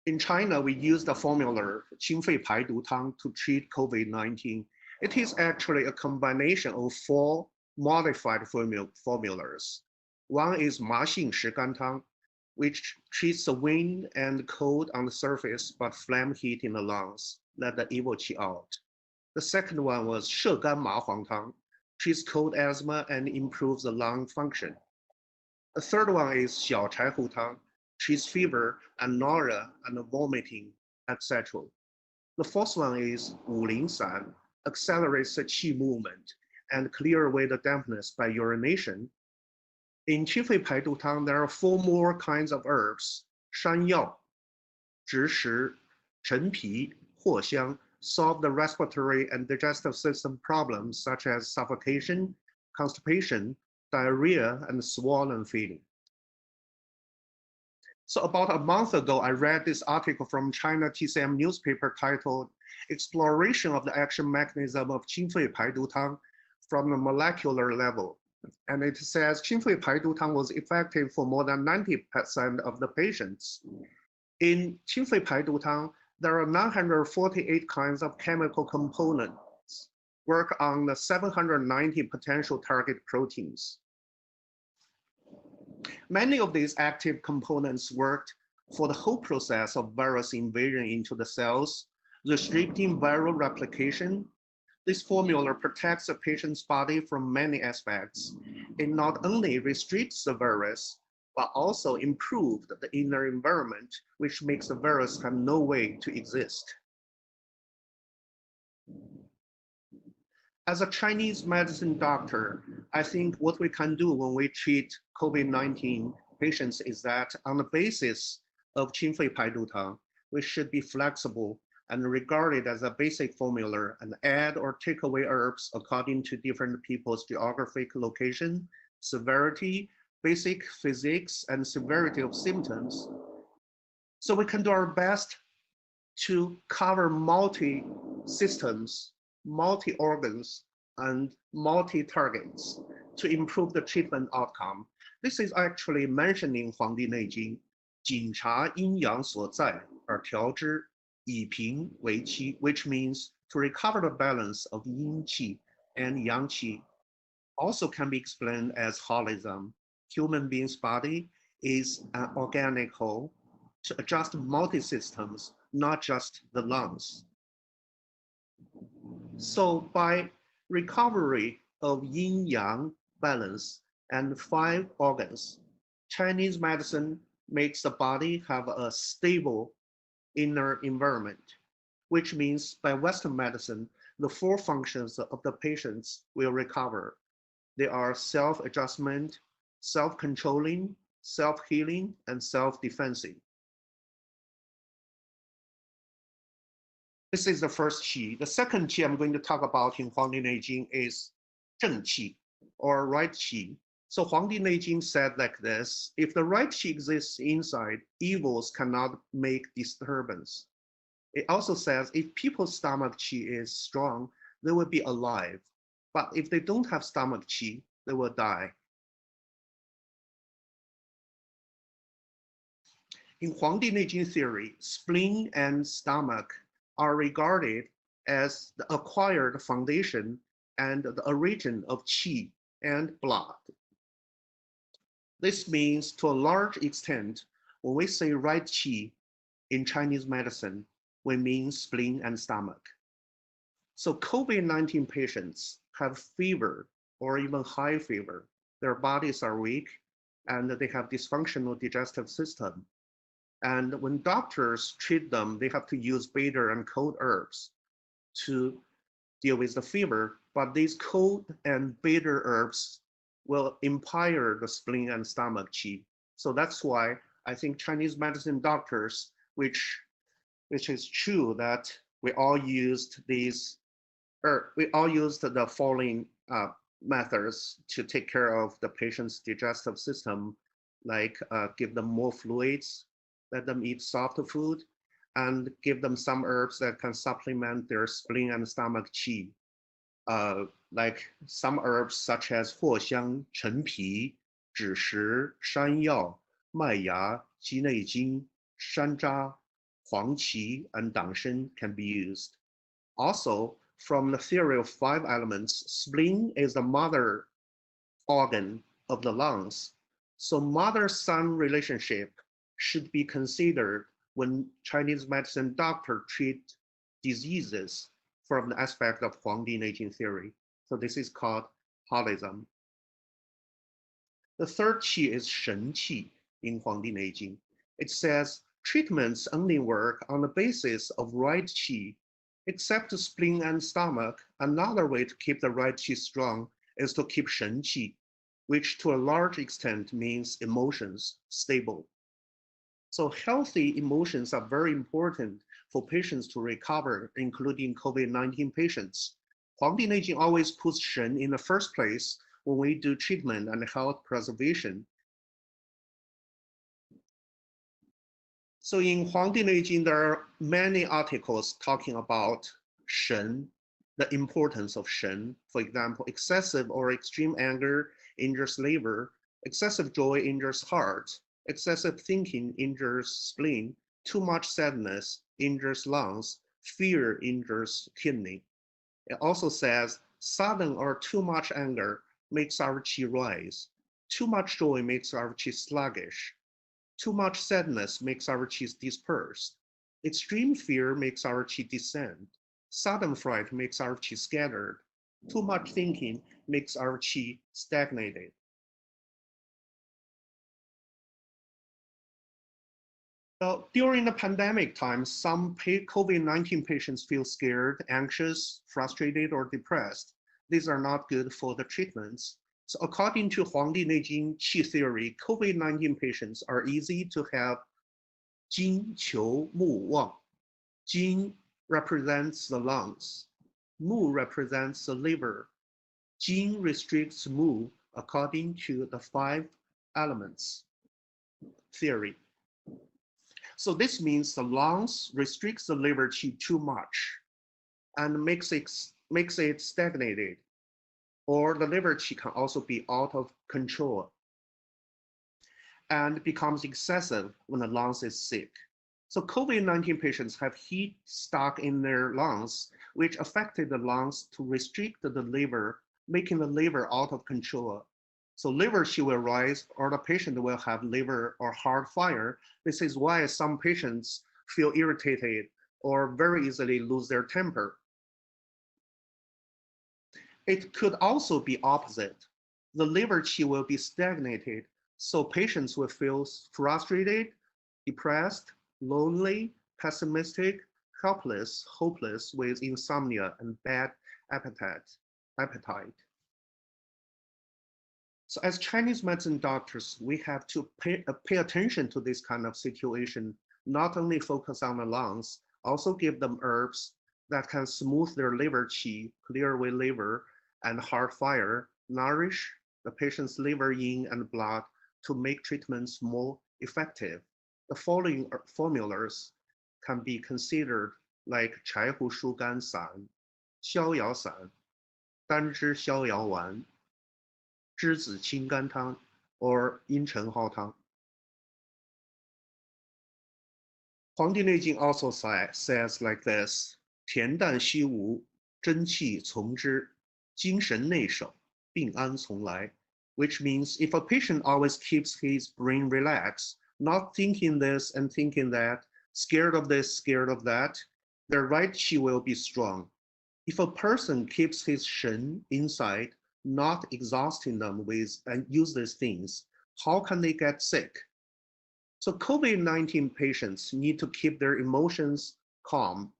In China, we use the formula 清肺排毒汤 to treat COVID-19. It is actually a combination of 4 modified formulas. One is 麻杏石甘汤, which treats the wind and cold on the surface, but phlegm heat in the lungs, let the evil qi out. The second one was 射干麻黄汤, treats cold asthma and improves the lung function. The third one is 小柴胡汤, treats fever and nausea and vomiting, etc. The fourth one is 五苓散, accelerates the qi movement and clear away the dampness by urination. In 清肺排毒汤, there are 4 more kinds of herbs: 山药, 枳实, 陈皮, 藿香, solve the respiratory and digestive system problems such as suffocation, constipation, diarrhea, and swollen feeling. So about a month ago, I read this article from China TCM newspaper titled Exploration of the Action Mechanism of Qinfei Paidu Tang from the Molecular Level. And it says Qinfei Paidu Tang was effective for more than 90% of the patients. In Qinfei Paidu Tang, there are 948 kinds of chemical components, work on the 790 potential target proteins. Many of these active components worked for the whole process of virus invasion into the cells, restricting viral replication. This formula protects the patient's body from many aspects. It not only restricts the virus, but also improved the inner environment, which makes the virus have no way to exist. As a Chinese medicine doctor, I think what we can do when we treat COVID-19 patients is that on the basis of Qinfei Paidu Tang, we should be flexible and regard it as a basic formula and add or take away herbs according to different people's geographic location, severity, basic physics, and severity of symptoms. So we can do our best to cover multi-systems, multi-organs, and multi-targets to improve the treatment outcome. This is actually mentioning 黄帝内经 检查阴阳所在而调之 以平为期, which means to recover the balance of yin qi and yang qi. Also can be explained as holism. Human being's body is an organic whole to adjust multi-systems, not just the lungs. So by recovery of yin-yang balance and 5 organs, Chinese medicine makes the body have a stable inner environment, which means by Western medicine, the 4 functions of the patients will recover. They are self-adjustment, self-controlling, self-healing, and self-defensive. This is the first qi. The second qi I'm going to talk about in 黄帝内经 is 正 qi, or right qi. So 黄帝内经 said like this: if the right qi exists inside, evils cannot make disturbance. It also says if people's stomach qi is strong, they will be alive. But if they don't have stomach qi, they will die. In 黄帝内经 theory, spleen and stomach are regarded as the acquired foundation and the origin of qi and blood. This means to a large extent, when we say right qi in Chinese medicine, we mean spleen and stomach. So COVID-19 patients have fever or even high fever. Their bodies are weak and they have dysfunctional digestive system. And when doctors treat them, they have to use bitter and cold herbs to deal with the fever. But these cold and bitter herbs will impair the spleen and stomach qi. So that's why I think Chinese medicine doctors, which is true that we all used these, we all used the following methods to take care of the patient's digestive system, like give them more fluids, let them eat soft food, and give them some herbs that can supplement their spleen and stomach qi. Like some herbs such as 藿香、陈皮、枳实、山药、麦芽、鸡内金、山楂、黄芪, and 党参 can be used. Also, from the theory of 5 elements, spleen is the mother organ of the lungs. So mother-son relationship should be considered when Chinese medicine doctor treat diseases from the aspect of 黄帝内经 theory. So this is called holism. The third qi is 神 qi in 黄帝内经. It says treatments only work on the basis of right qi, except the spleen and stomach. Another way to keep the right qi strong is to keep 神 qi, which to a large extent means emotions stable. So healthy emotions are very important for patients to recover, including COVID-19 patients. 黄帝内经 always puts 神 in the first place when we do treatment and health preservation. So in Huangdi Neijing, there are many articles talking about Shen, the importance of Shen. For example, excessive or extreme anger injures liver, excessive joy injures heart, excessive thinking injures spleen, too much sadness injures lungs, fear injures kidney. It also says sudden or too much anger makes our qi rise, too much joy makes our qi sluggish, too much sadness makes our qi dispersed, extreme fear makes our qi descend, sudden fright makes our qi scattered, too much thinking makes our qi stagnated. Well, during the pandemic time, some COVID-19 patients feel scared, anxious, frustrated, or depressed. These are not good for the treatments. So according to Huangdi Neijing Qi theory, COVID-19 patients are easy to have Jin, Qiu, Mu, Wang. Jin represents the lungs. Mu represents the liver. Jin restricts Mu according to the 5 elements theory. So this means the lungs restricts the liver qi too much and makes it stagnated, or the liver qi can also be out of control and becomes excessive when the lungs is sick. So COVID-19 patients have heat stuck in their lungs, which affected the lungs to restrict the liver, making the liver out of control. So liver qi will rise, or the patient will have liver or heart fire. This is why some patients feel irritated or very easily lose their temper. It could also be opposite. The liver qi will be stagnated, so patients will feel frustrated, depressed, lonely, pessimistic, helpless, hopeless, with insomnia and bad appetite. So as Chinese medicine doctors, we have to pay attention to this kind of situation, not only focus on the lungs, also give them herbs that can smooth their liver qi, clear away liver and heart fire, nourish the patient's liver yin and blood to make treatments more effective. The following formulas can be considered like 柴胡疏肝散、逍遥散、丹栀逍遥丸、栀子清肝汤 or 茵陈蒿汤. Huangdi Neijing also says like this: 恬淡虚无，真气从之，精神内守，病安从来. Which means if a patient always keeps his brain relaxed, not thinking this and thinking that, scared of this, scared of that, their right qi will be strong. If a person keeps his shen inside, not exhausting them with and use these things, how can they get sick? So COVID-19 patients need to keep their emotions calm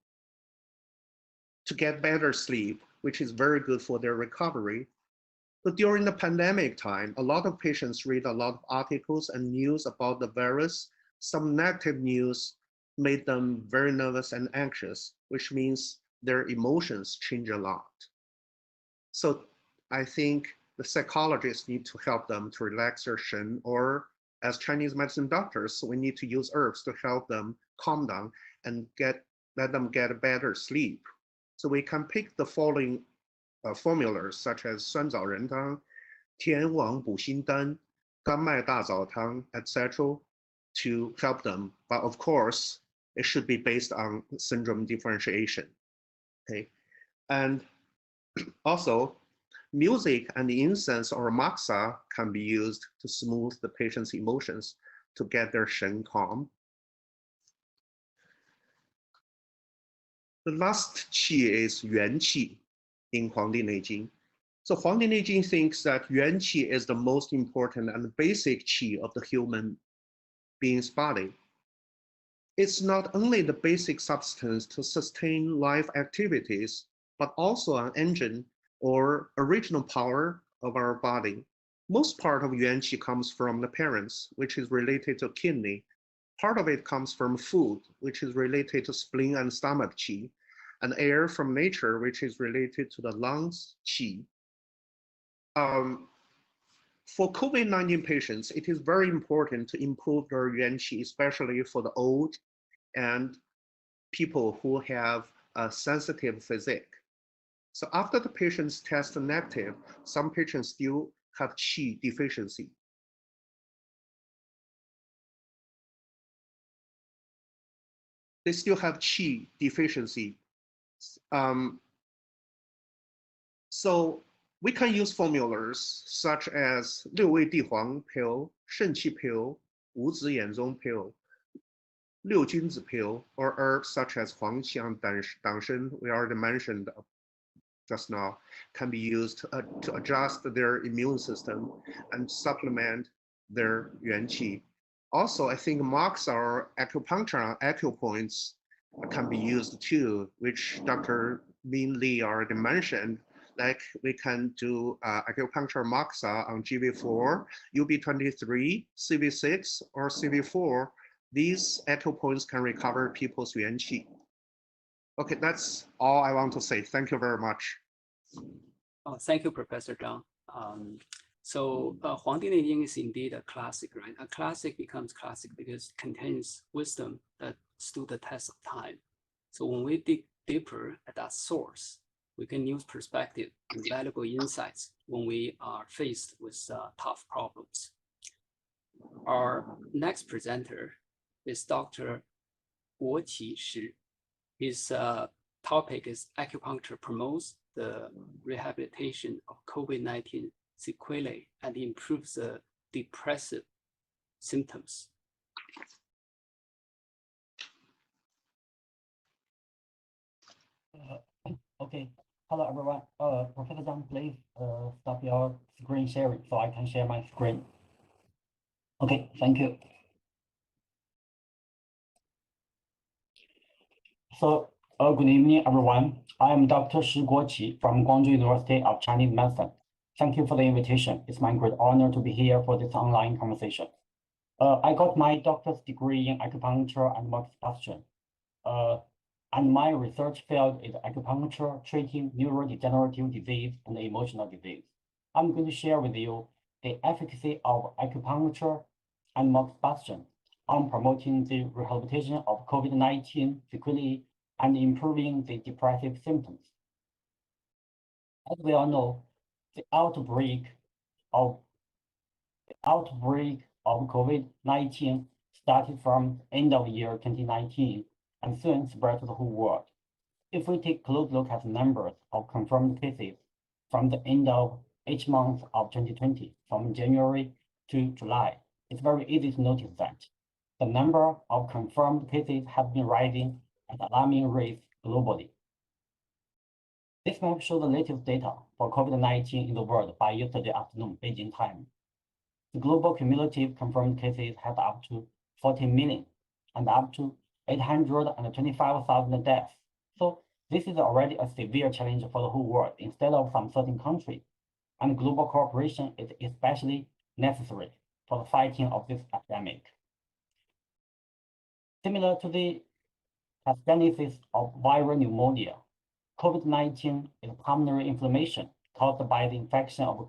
to get better sleep, which is very good for their recovery. But during the pandemic time, a lot of patients read a lot of articles and news about the virus. Some negative news made them very nervous and anxious, which means their emotions change a lot. So I think the psychologists need to help them to relax their shen, or as Chinese medicine doctors, we need to use herbs to help them calm down and let them get a better sleep. So we can pick the following formulas such as 酸枣仁汤、天王补心丹、甘麦大枣汤, etc. to help them. But of course, it should be based on syndrome differentiation. Okay, and also music and incense or moxa can be used to smooth the patient's emotions to get their shen calm. The last qi is yuan qi in Huangdi Neijing. So Huangdi Neijing thinks that yuan qi is the most important and basic qi of the human being's body. It's not only the basic substance to sustain life activities, but also an engine or original power of our body. Most part of yuan qi comes from the parents, which is related to kidney. Part of it comes from food, which is related to spleen and stomach qi, and air from nature, which is related to the lungs qi. for COVID-19 patients, it is very important to improve their yuan qi, especially for the old and people who have a sensitive physique. So after the patients test negative, some patients still have qi deficiency. They still have qi deficiency. So we can use formulas such as 六味地黄 pill, 肾气 pill, 五子衍宗 pill, 六君子 pill, or herbs such as 黄香, 党参, we already mentioned just now, can be used to adjust their immune system and supplement their yuan qi. Also, I think marks or acupuncture acupoints can be used too, which Dr. Min Li already mentioned. Like we can do acupuncture moxa on GV4, UB23, CV6, or CV4. These acupoints can recover people's yuan qi. Okay, that's all I want to say. Thank you very much. Oh, thank you, Professor Zhang. Huangdi Neijing is indeed a classic, right? A classic becomes classic because it contains wisdom that stood the test of time. So when we dig deeper at that source, we can use perspective and valuable insights when we are faced with tough problems. Our next presenter is Dr. Guoqi Shi. His topic is acupuncture promotes the rehabilitation of COVID-19 sequelae and improves the depressive symptoms. Okay. Hello, everyone. Professor Zhang, please stop your screen sharing so I can share my screen. Okay, thank you. So, good evening, everyone. I am Dr. Shi Guoqi from Guangzhou University of Chinese Medicine. Thank you for the invitation. It's my great honor to be here for this online conversation. I got my doctor's degree in acupuncture and moxibustion. And my research field is acupuncture treating neurodegenerative disease and emotional disease. I'm going to share with you the efficacy of acupuncture and moxibustion on promoting the rehabilitation of COVID-19 sequelae and improving the depressive symptoms. As we all know, the outbreak of COVID-19 started from end of year 2019 and soon spread to the whole world. If we take a close look at the numbers of confirmed cases from the end of each month of 2020, from January to July, it's very easy to notice that the number of confirmed cases has been rising at alarming rates globally. This map shows the latest data for COVID-19 in the world by yesterday afternoon, Beijing time. The global cumulative confirmed cases have up to 40 million and up to 825,000 deaths. So this is already a severe challenge for the whole world instead of some certain countries. And global cooperation is especially necessary for the fighting of this epidemic. Similar to the pathogenesis of viral pneumonia, COVID-19 is pulmonary inflammation caused by the infection of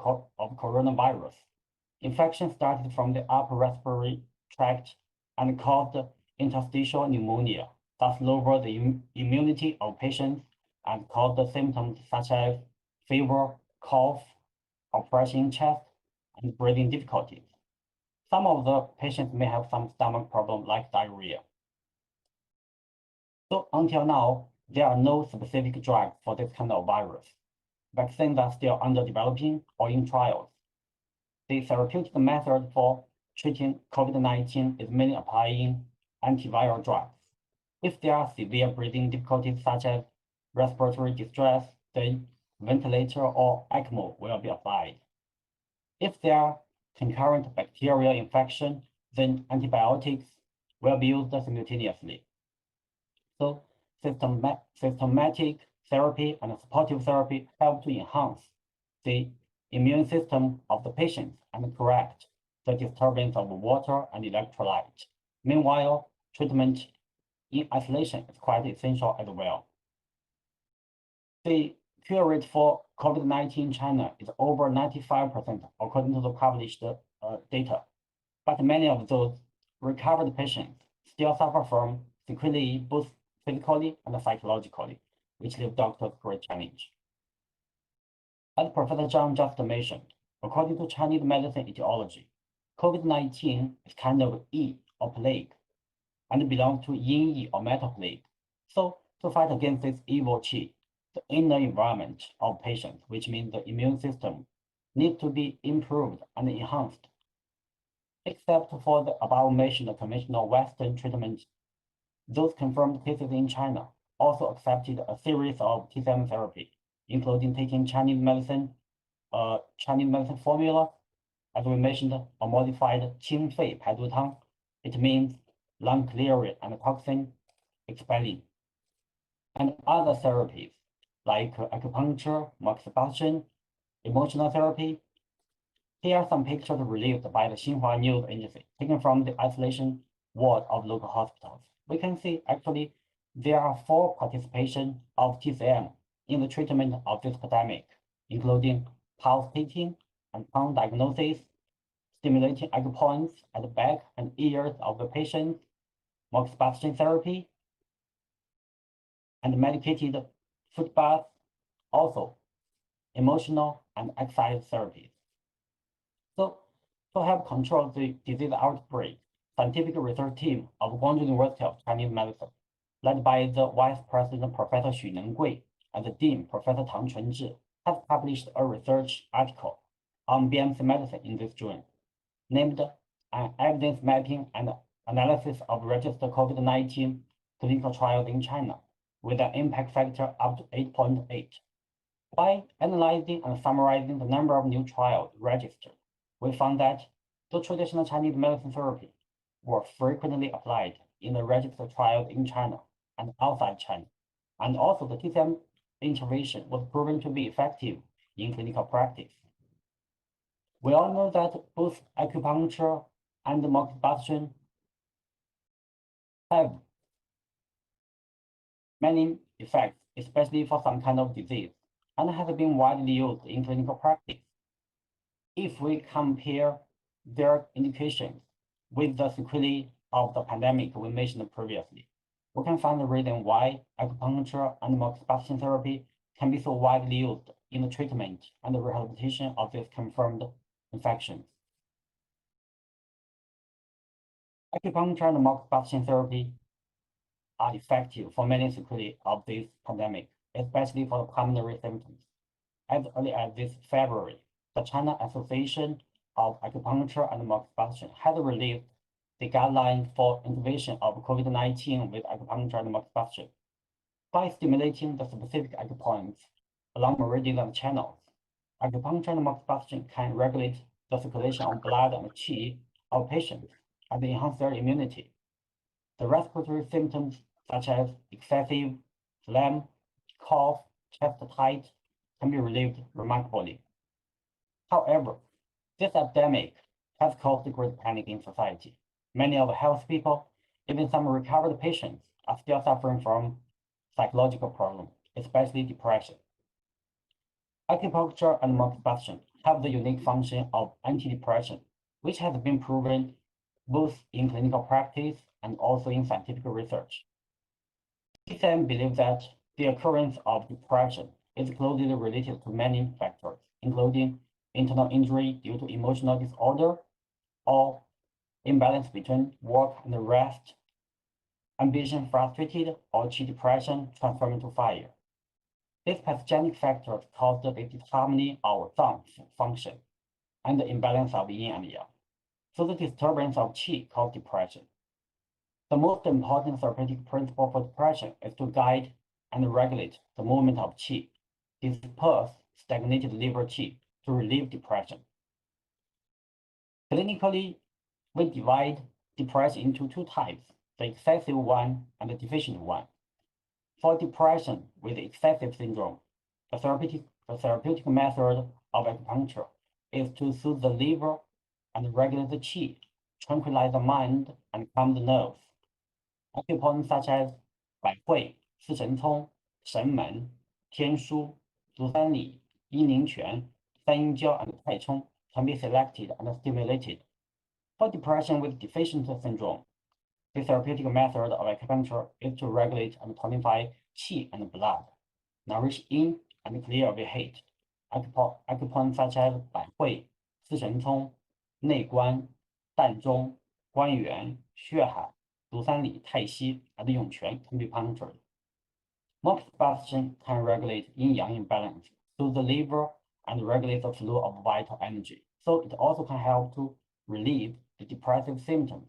coronavirus. Infection started from the upper respiratory tract and caused interstitial pneumonia, thus lower the immunity of patients and cause the symptoms such as fever, cough, oppression in chest, and breathing difficulties. Some of the patients may have some stomach problem like diarrhea. So until now, there are no specific drugs for this kind of virus. Vaccines are still under developing or in trials. The therapeutic method for treating COVID-19 is mainly applying antiviral drugs. If there are severe breathing difficulties such as respiratory distress, then ventilator or ECMO will be applied. If there are concurrent bacterial infection, then antibiotics will be used simultaneously. So systematic therapy and supportive therapy help to enhance the immune system of the patients and correct the disturbance of water and electrolyte. Meanwhile, treatment in isolation is quite essential as well. The cure rate for COVID-19 in China is over 95% according to the published data. But many of those recovered patients still suffer from sequelae both physically and psychologically, which leave doctors great challenge. As Professor Zhang just mentioned, according to Chinese medicine etiology, COVID-19 is kind of Yi or plague and belongs to Yin Yi or metal plague. So to fight against this evil qi, the inner environment of patients, which means the immune system, needs to be improved and enhanced. Except for the above-mentioned conventional Western treatment, those confirmed cases in China also accepted a series of TCM therapy, including taking Chinese medicine formula, as we mentioned, a modified Qing Fei Paidu Tang. It means lung clearing and toxin expelling, and other therapies like acupuncture, moxibustion, emotional therapy. Here are some pictures released by the Xinhua News Agency, taken from the isolation ward of local hospitals. We can see actually there are 4 participation of TCM in the treatment of this epidemic, including pulse taking and tongue diagnosis, stimulating acupoints at the back and ears of the patient, moxibustion therapy, and medicated foot bath, also emotional and exercise therapies. So to help control the disease outbreak, scientific research team of Guangzhou University of Chinese Medicine, led by the Vice President Professor Xu Nenggui and the Dean Professor Tang Chunzhi, has published a research article on BMC medicine in this June, named an evidence mapping and analysis of registered COVID-19 clinical trials in China with an impact factor up to 8.8. By analyzing and summarizing the number of new trials registered, we found that the traditional Chinese medicine therapy were frequently applied in the registered trials in China and outside China, and also the TCM intervention was proven to be effective in clinical practice. We all know that both acupuncture and moxibustion have many effects, especially for some kind of disease, and have been widely used in clinical practice. If we compare their indications with the sequelae of the pandemic we mentioned previously, we can find the reason why acupuncture and moxibustion therapy can be so widely used in the treatment and the rehabilitation of these confirmed infections. Acupuncture and moxibustion therapy are effective for many sequelae of this pandemic, especially for the pulmonary symptoms. As early as this February, the China Association of Acupuncture and Moxibustion has released the guideline for intervention of COVID-19 with acupuncture and moxibustion. By stimulating the specific acupoints along meridians and channels, acupuncture and moxibustion can regulate the circulation of blood and qi of patients and enhance their immunity. The respiratory symptoms such as excessive phlegm, cough, chest tight can be relieved remarkably. However, this epidemic has caused great panic in society. Many of the health people, even some recovered patients, are still suffering from psychological problems, especially depression. Acupuncture and moxibustion have the unique function of antidepressant, which has been proven both in clinical practice and also in scientific research. TCM believes that the occurrence of depression is closely related to many factors, including internal injury due to emotional disorder or imbalance between work and rest, ambition frustrated, or qi depression transforming to fire. These pathogenic factors cause the disharmony of zang function and the imbalance of yin and yang. So the disturbance of qi causes depression. The most important therapeutic principle for depression is to guide and regulate the movement of qi, disperse stagnated liver qi to relieve depression. Clinically, we divide depression into 2 types, the excessive one and the deficient one. For depression with excessive syndrome, the therapeutic method of acupuncture is to soothe the liver and regulate the qi, tranquilize the mind, and calm the nerves. Acupoints such as 百会、四神聪、神门、天枢、足三里、阴陵泉, 三阴交, and Taichung can be selected and stimulated. For depression with deficient syndrome, the therapeutic method of acupuncture is to regulate and tonify qi and blood, nourish yin and clear away hate. Acupoints such as 百会、四神聪、内关、膻中、关元、血海、足三里、太溪, and 涌泉 can be punctured. Moxibustion can regulate yin-yang imbalance through the liver and regulate the flow of vital energy. So it also can help to relieve the depressive symptoms.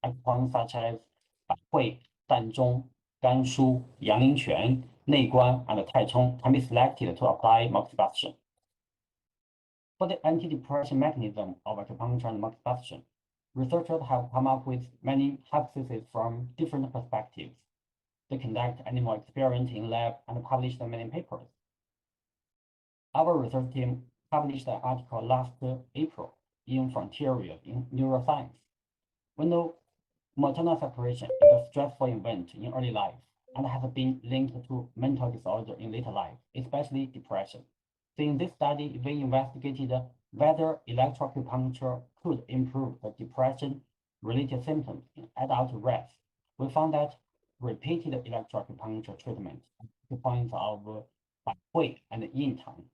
Acupoints such as 百会、膻中、甘舒、阳陵泉、内关, and Taichung can be selected to apply moxibustion. For the antidepressant mechanism of acupuncture and moxibustion, researchers have come up with many hypotheses from different perspectives. They conduct animal experiments in lab and publish them in papers. Our research team published an article last April in Frontier in Neuroscience. We know maternal separation is a stressful event in early life and has been linked to mental disorder in later life, especially depression. So in this study, we investigated whether electroacupuncture could improve the depression-related symptoms in adult rats. We found that repeated electroacupuncture treatment at the points of 百会 and yin tang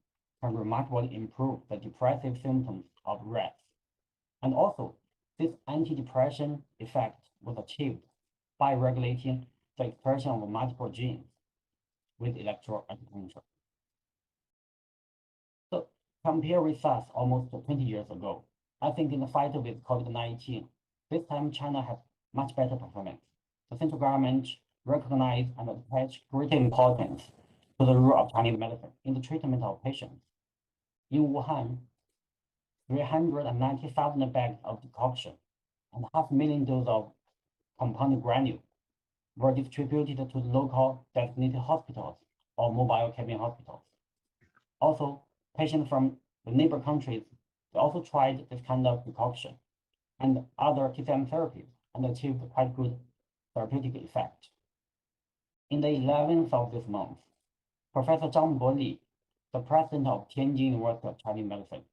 can remarkably improve the depressive symptoms of rats. And also, this antidepressant effect was achieved by regulating the expression of multiple genes with electroacupuncture. So compare with us almost 20 years ago, I think in the fight with COVID-19, this time China had much better performance. The central government recognized and attached great importance to the role of Chinese medicine in the treatment of patients. In Wuhan, 390,000 bags of decoction and 500,000 doses of compounded granule were distributed to the local designated hospitals or mobile cabin hospitals. Also, patients from the neighbor countries also tried this kind of decoction and other TCM therapies and achieved quite good therapeutic effect. In the 11th of this month, Professor Zhang Boli, the president of Tianjin University of Chinese Medicine,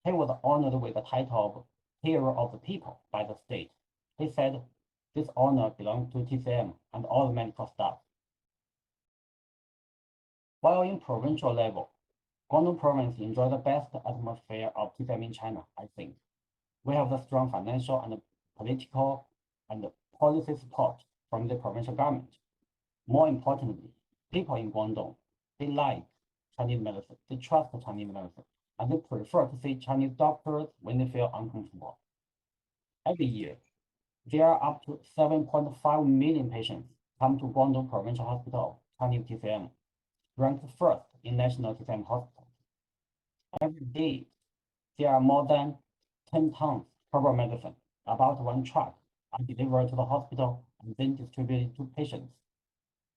he was honored with the title of Hero of the People by the state. He said this honor belongs to TCM and all the medical staff. While in provincial level, Guangdong province enjoys the best atmosphere of TCM in China, I think. We have the strong financial and political and policy support from the provincial government. More importantly, people in Guangdong, they like Chinese medicine, they trust Chinese medicine, and they prefer to see Chinese doctors when they feel uncomfortable. Every year, there are up to 7.5 million patients come to Guangdong Provincial Hospital, Chinese TCM, ranked first in national TCM hospitals. Every day, there are more than 10 tons herbal medicine, about 1 truck, are delivered to the hospital and then distributed to patients.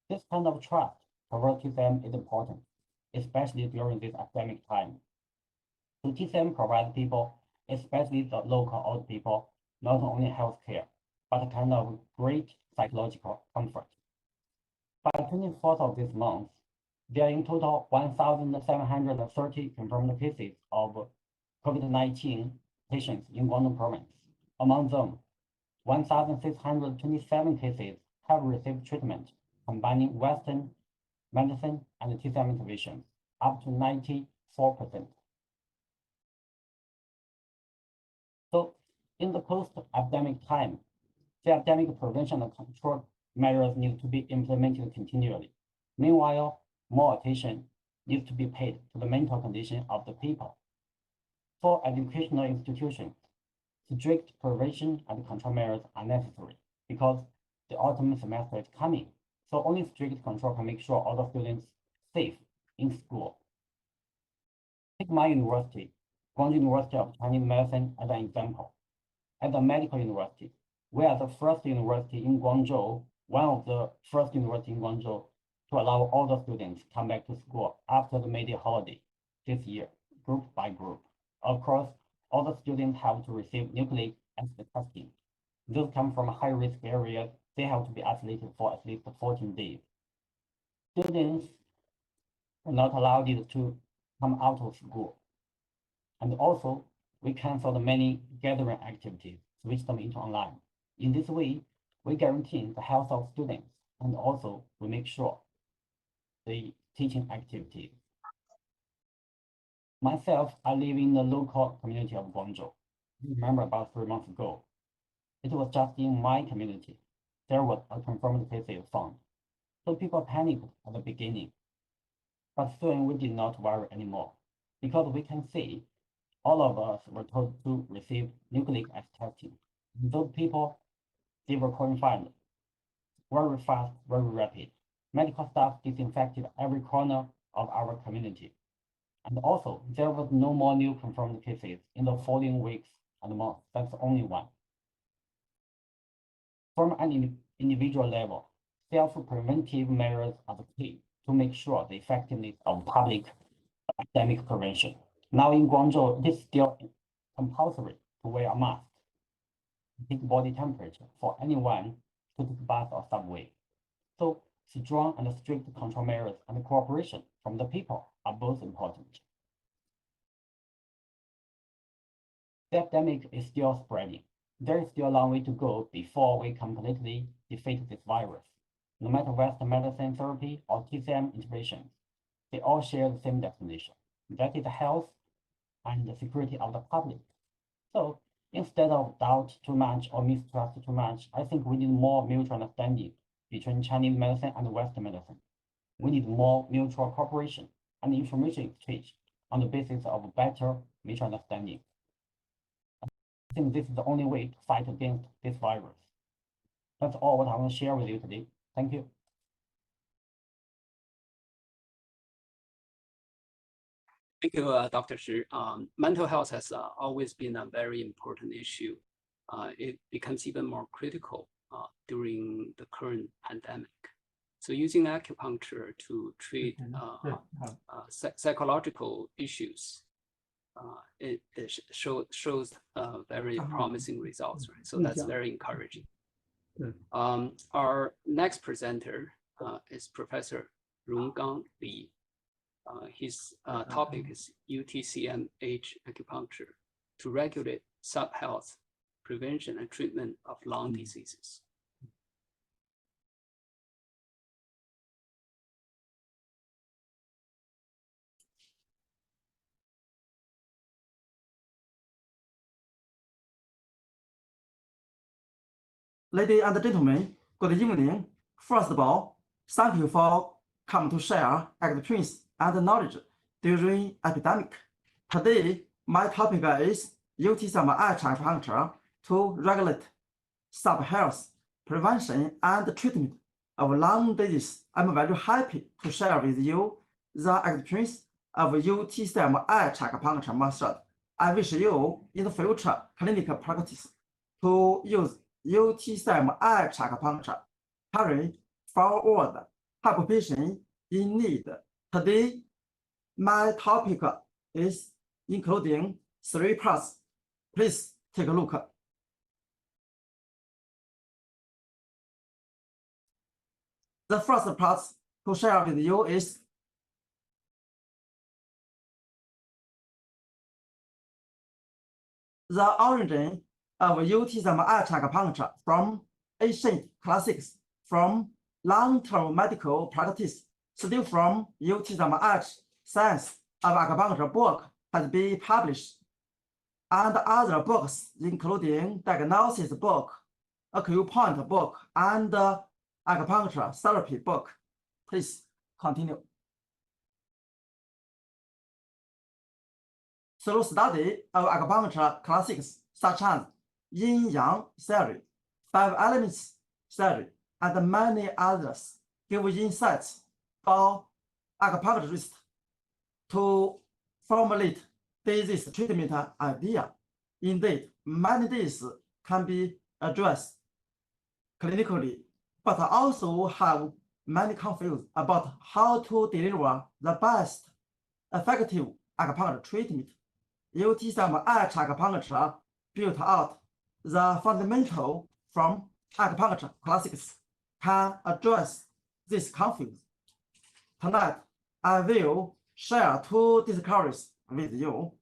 This kind of trust towards TCM is important, especially during this epidemic time. So TCM provides people, especially the local old people, not only healthcare, but a kind of great psychological comfort. By 24th of this month, there are in total 1,730 confirmed cases of COVID-19 patients in Guangdong province. Among them, 1,627 cases have received treatment combining Western medicine and TCM intervention, up to 94%. So in the post-epidemic time, the epidemic prevention and control measures need to be implemented continually. Meanwhile, more attention needs to be paid to the mental condition of the people. For educational institutions, strict prevention and control measures are necessary because the autumn semester is coming. So only strict control can make sure all the students safe in school. Take my university, Guangzhou University of Chinese Medicine, as an example. As a medical university, we are the first university in Guangzhou, one of the first universities in Guangzhou, to allow all the students come back to school after the May Day holiday this year, group by group. Of course, all the students have to receive nucleic acid testing. Those come from high-risk areas. They have to be isolated for at least 14 days. Students were not allowed to come out of school. And also, we canceled many gathering activities, switched them into online. In this way, we guarantee the health of students, and also we make sure the teaching activities. Myself, I live in the local community of Guangzhou. Remember about 3 months ago, it was just in my community. There was a confirmed case found. So people panicked at the beginning. But soon we did not worry anymore because we can see all of us were told to receive nucleic acid testing. Those people, they were confined very fast, very rapid. Medical staff disinfected every corner of our community. And also, there was no more new confirmed cases in the following weeks and months. That's only one. From an individual level, self-preventive measures are the key to make sure the effectiveness of public epidemic prevention. Now in Guangzhou, it is still compulsory to wear a mask, take body temperature for anyone to take bus or subway. So strong and strict control measures and cooperation from the people are both important. The epidemic is still spreading. There is still a long way to go before we completely defeat this virus. No matter Western medicine therapy or TCM interventions, they all share the same destination. That is the health and the security of the public. So instead of doubt too much or mistrust too much, I think we need more mutual understanding between Chinese medicine and Western medicine. We need more mutual cooperation and information exchange on the basis of better mutual understanding. I think this is the only way to fight against this virus. That's all what I want to share with you today. Thank you. Thank you, Dr. Shi. Mental health has always been a very important issue. It becomes even more critical during the current pandemic. So using acupuncture to treat psychological issues, it shows very promising results, right? So that's very encouraging. Our next presenter is Professor Ronggang Li. His topic is UTCM acupuncture to regulate sub-health, prevention and treatment of lung diseases. Ladies and gentlemen, good evening. First of all, thank you for coming to share experience and knowledge during epidemic. Today, my topic is UTCM acupuncture to regulate sub-health, prevention and treatment of lung disease. I'm very happy to share with you the experience of UTCM acupuncture method. I wish you in the future clinical practice to use UTCM acupuncture carry forward help patients in need. Today, my topic is including 3 parts. Please take a look. The first part to share with you is the origin of UTCM acupuncture from ancient classics, from long-term medical practice, still from UTCM Science of Acupuncture book has been published, and other books including diagnosis book, acupoint book, and acupuncture therapy book. Please continue. Through study of acupuncture classics such as yin-yang theory, 5 elements theory, and many others, give insights for acupuncturists to formulate disease treatment idea. Indeed, many diseases can be addressed clinically, but also have many confusion about how to deliver the best effective acupuncture treatment. UTCM acupuncture built out the fundamental from acupuncture classics can address this confusion. Tonight, I will share two discoveries with you.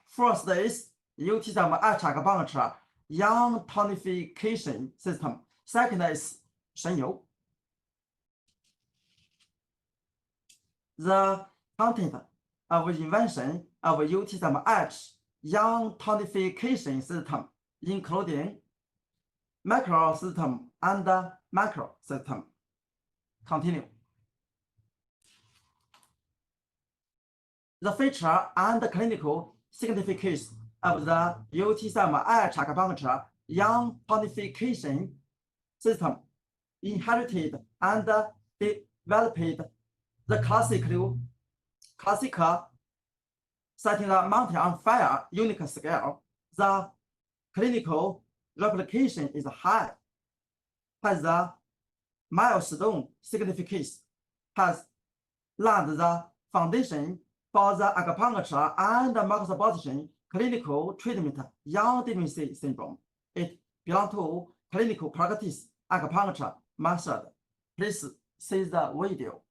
First is GZUCM acupuncture young tonification system. Second is 神游. The content of invention of GZUCM young tonification system, including macro system and macro system. Continue. The feature and clinical significance of the GZUCM acupuncture young tonification system inherited and developed the classical setting the mountain on fire unique scale. The clinical replication is high, has the milestone significance, has laid the foundation for the acupuncture and microposition clinical treatment young dementia syndrome. It belongs to clinical practice acupuncture method. Please see the video.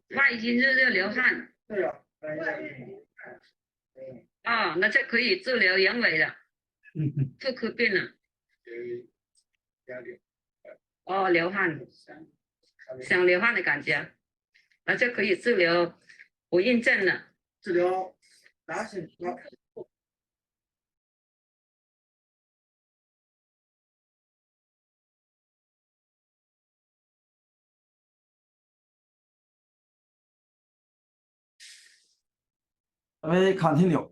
他已经热热流汗。对呀。啊，那就可以治疗阳痿了，妇科病了。哦，流汗，想流汗的感觉，那就可以治疗不孕症了。治疗男性We continue.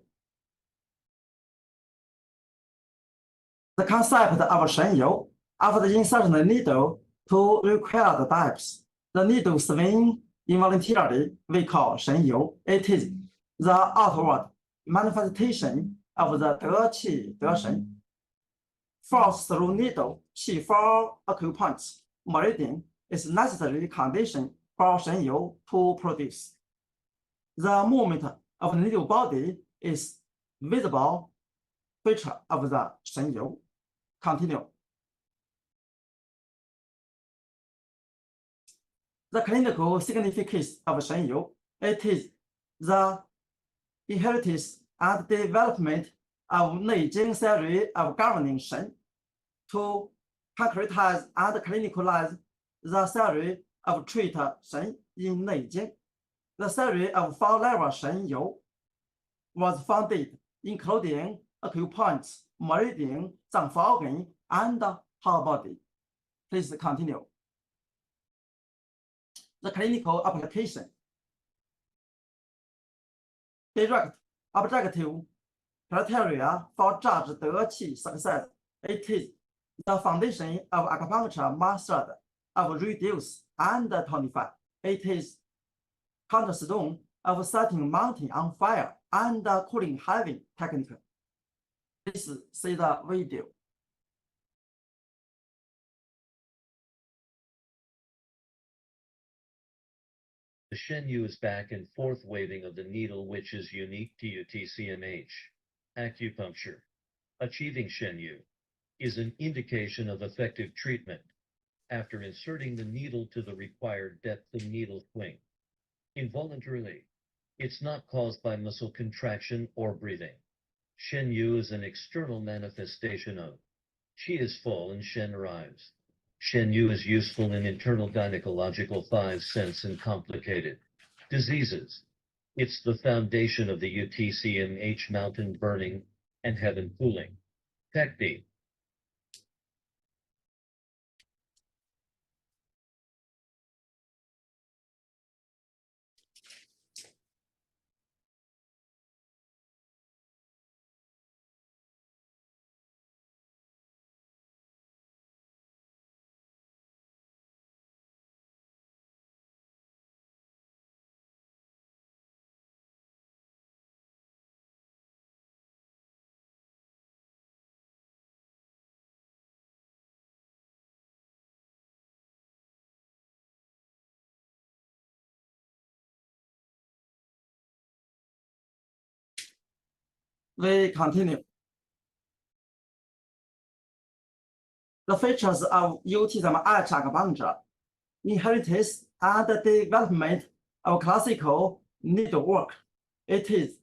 The concept of 神游 after the insertion of the needle to required depths. The needle swing involuntarily we call 神游. It is the outward manifestation of the 得气得神. Force through needle, qi for acupuncture, meridian is necessary condition for 神游 to produce. The movement of the needle body is visible feature of the 神游. Continue. The clinical significance of 神游, it is the inheritance and development of 内经 theory of governing 神 to concretize and clinicalize the theory of treat 神 in 内经. The theory of 4-level 神游 was founded, including acupuncture, meridian, 脏腑 organ, and whole body. Please continue. The clinical application. direct objective criteria for judge the qi success. It is the foundation of acupuncture method of reduce and tonify. It is cornerstone of setting mountain on fire and cooling heavy technique. Please see the video. The Shen Yu's back and forth waving of the needle, which is unique to TCMH. Acupuncture. Achieving Shen Yu is an indication of effective treatment after inserting the needle to the required depth of needle swing. Involuntarily, it's not caused by muscle contraction or breathing. Shen Yu is an external manifestation of Qi is full and Shen arrives. Shen Yu is useful in internal gynecological 5 sense and complicated diseases. It's the foundation of the UTCMH mountain burning and heaven cooling technique. We continue. The features of UTCM acupuncture, inheritance and development of classical needlework. It is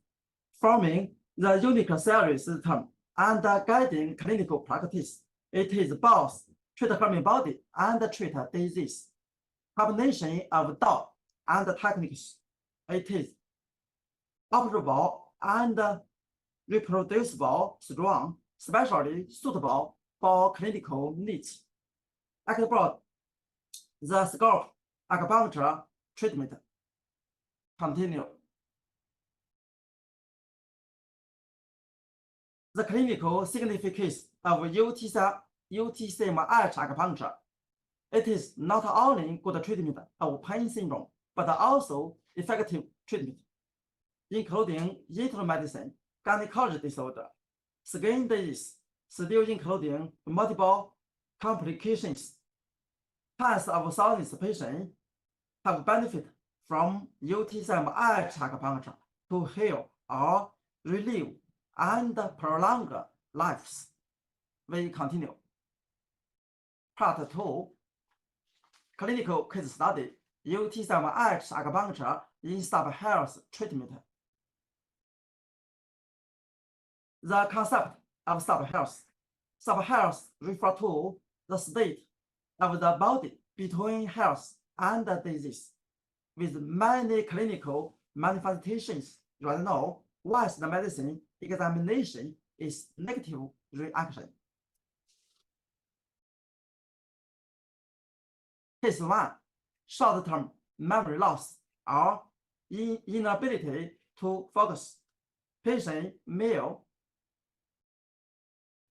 forming the unique series system and guiding clinical practice. It is both treat harming body and treat disease. Combination of Dao and techniques. It is operable and reproducible, strong, especially suitable for clinical needs. Explored the scope acupuncture treatment. Continue. The clinical significance of UTCM acupuncture. It is not only good treatment of pain syndrome, but also effective treatment, including internal medicine, gynecological disorder, skin disease, still including multiple complications. Tens of thousands of patients have benefited from UTCM acupuncture to heal or relieve and prolong lives. We continue. Part 2. Clinical case study. UTCM acupuncture in sub-health treatment. The concept of sub-health. Sub-health refers to the state of the body between health and disease, with many clinical manifestations. Right now, Western medicine examination is negative reaction. Case 1, short-term memory loss or inability to focus. Patient male,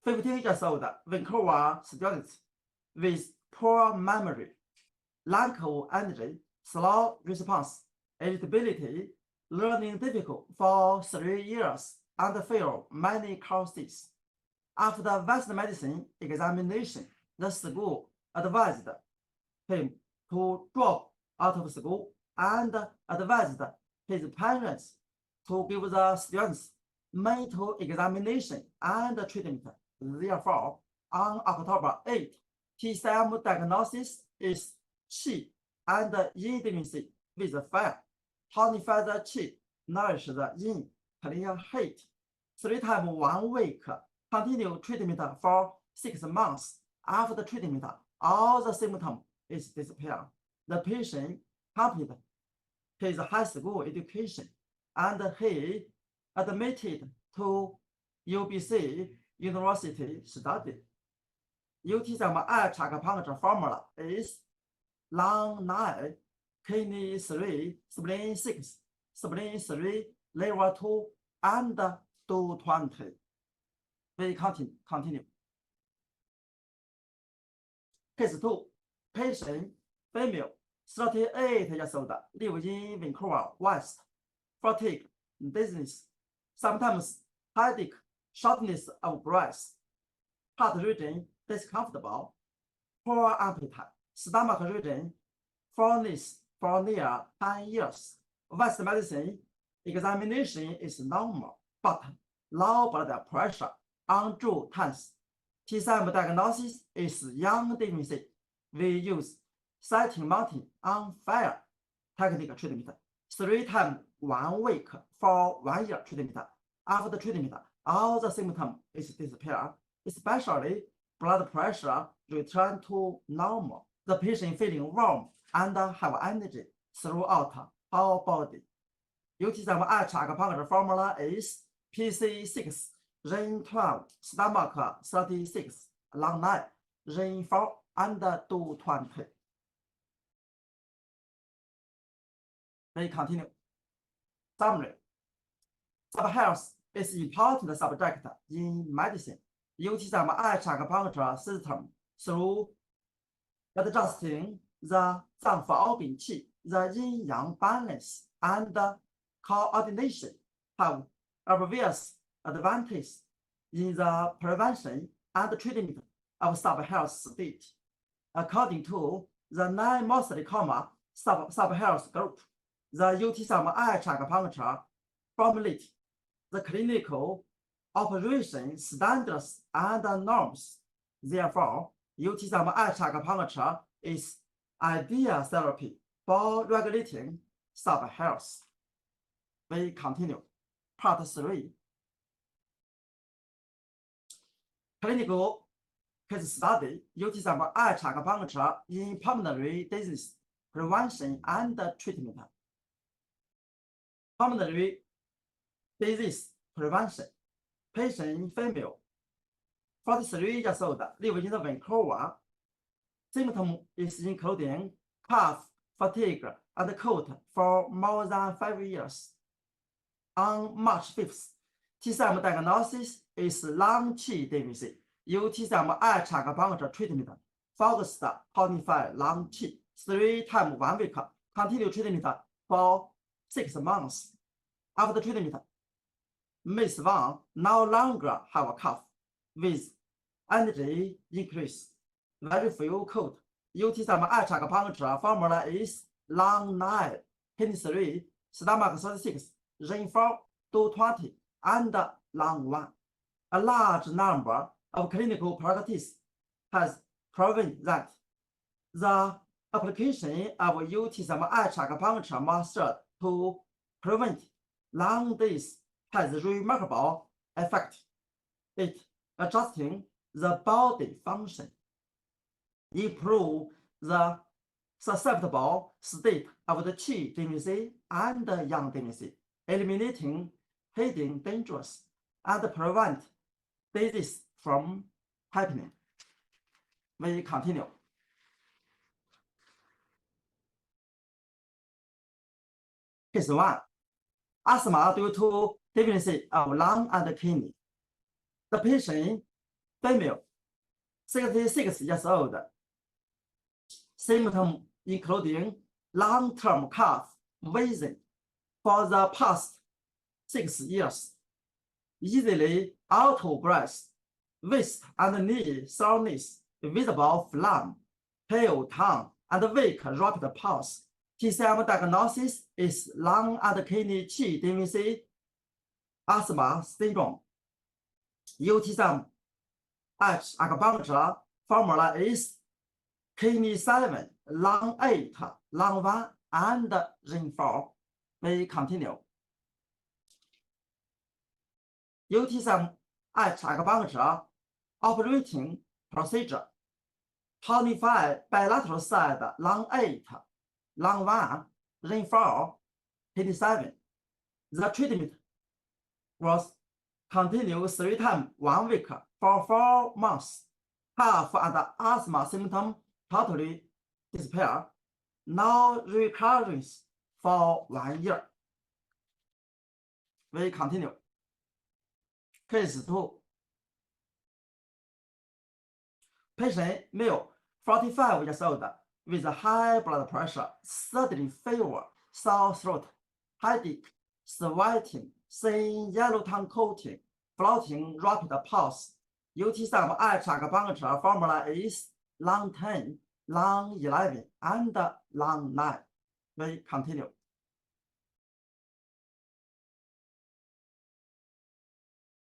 15 years old, Vancouver student with poor memory, lack of energy, slow response, irritability, learning difficult for 3 years, and fail many courses. After the Western medicine examination, the school advised him to drop out of school and advised his parents to give the students mental examination and treatment. Therefore, on October 8, TCM diagnosis is Qi and intimacy with fire. Tonify the Qi, nourish the yin, clear heat. 3 times 1 week. Continue treatment for 6 months. After treatment, all the symptoms is disappear. The patient completed his high school education and he admitted to UBC University study. UTCM acupuncture formula is lung 9, kidney 3, spleen 6, spleen 3, level 2 and do 20. We continue. Case 2, patient, female, 38 years old, live in Vancouver West, fatigue, dizziness, sometimes headache, shortness of breath, heart region discomfortable, poor appetite, stomach region, fullness for near 10 years. West medicine examination is normal, but low blood pressure on June 10th. TCM diagnosis is young deficiency. We use setting mountain on fire technique treatment 3 times 1 week for 1 year treatment. After treatment, all the symptoms is disappear, especially blood pressure return to normal. The patient feeling warm and have energy throughout whole body. UTCM acupuncture formula is PC6, Ren 12, stomach 36, lung 9, Ren 4, and do 20. We continue. Summary. Sub-health is important subject in medicine. UTCM acupuncture system through adjusting the 脏腑凹禀气, the yin-yang balance and coordination have obvious advantages in the prevention and treatment of sub-health state. According to the 9 mostly common sub-health group, the UTCM acupuncture formulate the clinical operation standards and norms. Therefore, UTCM acupuncture is ideal therapy for regulating sub-health. We continue. Part 3. Clinical case study, UTCM acupuncture in pulmonary disease prevention and treatment. Pulmonary disease prevention. Patient female, 43 years old, live in Vancouver. Symptom is including cough, fatigue, and cold for more than 5 years. On March 5th, TCM diagnosis is lung qi deficiency. UTCM acupuncture treatment focused 25 lung qi, 3 times 1 week. Continue treatment for 6 months. After treatment, Miss Wang no longer have a cough, with energy increase, very few cold. UTCM acupuncture formula is lung 9, kidney 3, stomach 36, Ren 4, do 20, and lung 1. A large number of clinical practice has proven that the application of UTCM acupuncture method to prevent lung disease has remarkable effect. It adjusting the body function, improve the susceptible state of the qi deficiency and yang deficiency, eliminating hidden dangers, and prevent disease from happening. We continue. Case 1. Asthma due to deficiency of lung and kidney. The patient, female, 66 years old. Symptoms including long-term cough, wheezing for the past 6 years, easily out of breath, waist and knee soreness, visible phlegm, pale tongue, and weak rapid pulse. TCM diagnosis is lung and kidney qi deficiency asthma syndrome. UTCM acupuncture formula is kidney 7, lung 8, lung 1, and Ren 4. We continue. UTCM acupuncture operating procedure. 25 bilateral side, lung 8, lung 1, Ren 4, kidney 7. The treatment was continued 3 times 1 week for 4 months. Cough and asthma symptoms totally disappear. No recurrence for 1 year. 为 continue。Case 2。Patient male, 45 years old, with high blood pressure, sudden fever, sore throat, headache, sweating, thin yellow tongue coating, floating rapid pulse. UTSM H acupuncture formula is long 10, long 11, and long 9. We continue.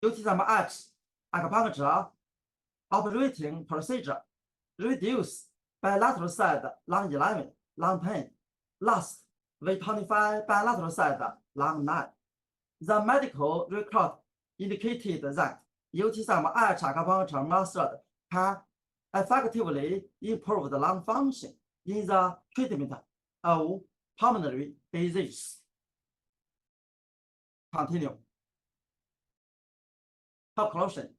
UTSM H acupuncture operating procedure. Reduce bilateral side long 11, long 10, last V25 bilateral side long 9. The medical record indicated that UTSM H acupuncture method can effectively improve the lung function in the treatment of pulmonary disease. Continue. Conclusion.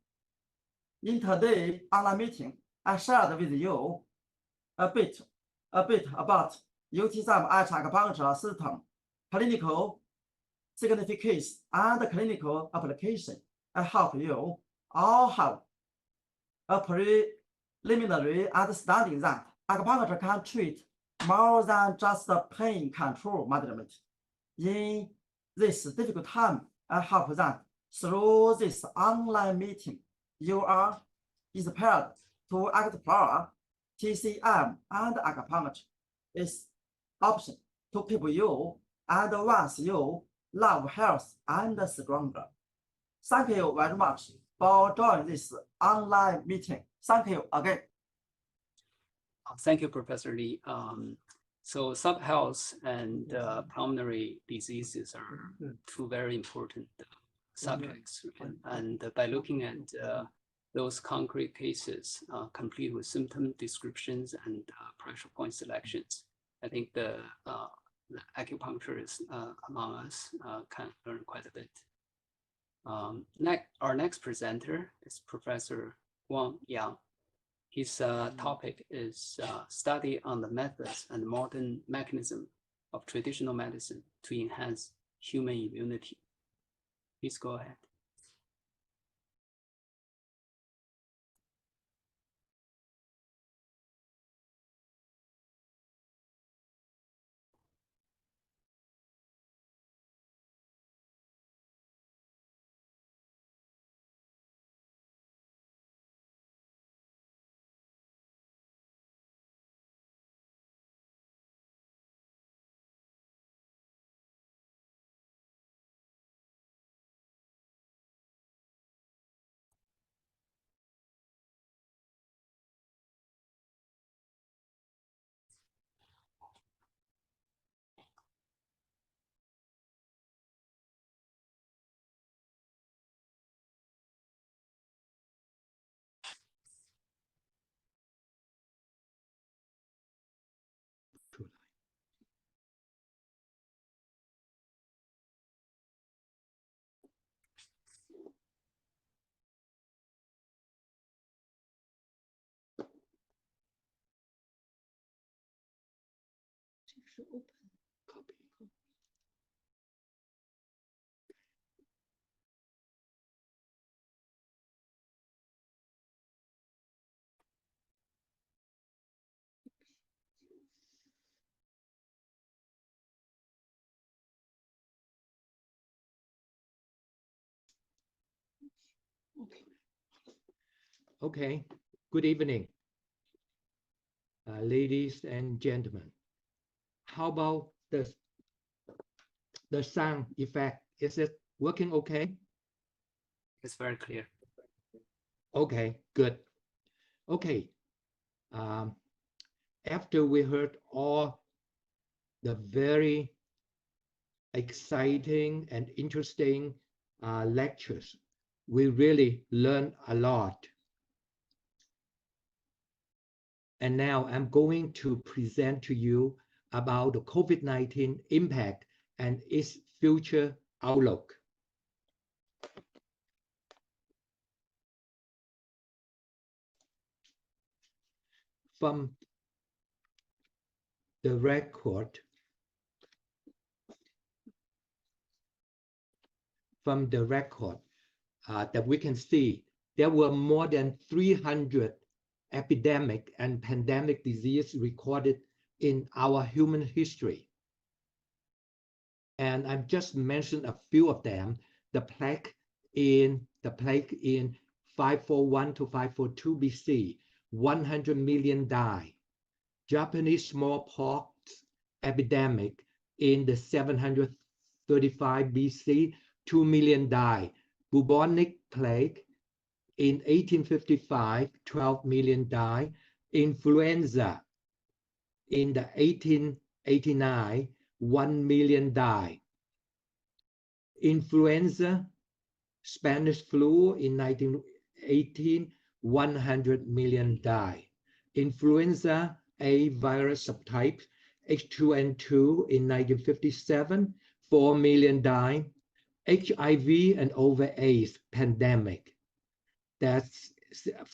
In today's online meeting, I shared with you a bit about UTSM H acupuncture system, clinical significance, and clinical application. I hope you all have a preliminary understanding that acupuncture can treat more than just pain control management. In this difficult time, I hope that through this online meeting, you are inspired to explore TCM and acupuncture is option to keep you and once you love health and stronger. Thank you very much for joining this online meeting. Thank you again. Thank you, Professor Lee. So sub-health and pulmonary diseases are two very important subjects. And by looking at those concrete cases, complete with symptom descriptions and pressure point selections, I think the acupuncturists among us can learn quite a bit. Our next presenter is Professor Guangzhou. His topic is study on the methods and modern mechanism of traditional medicine to enhance human immunity. Please go ahead. Okay, good evening, ladies and gentlemen. How about the sound effect? Is it working okay? It's very clear. Okay, good. Okay, after we heard all the very exciting and interesting lectures, we really learned a lot. And now I'm going to present to you about the COVID-19 impact and its future outlook. From the record, from the record that we can see, there were more than 300 epidemic and pandemic disease recorded in our human history. And I've just mentioned a few of them. The plague in 541 to 542 BC, 100 million died. Japanese smallpox epidemic in the 735 BC, 2 million died. Bubonic plague in 1855, 12 million died. Influenza in the 1889, 1 million died. Influenza, Spanish flu in 1918, 100 million died. Influenza A virus subtype, H2N2 in 1957, 4 million died. HIV and AIDS pandemic, that's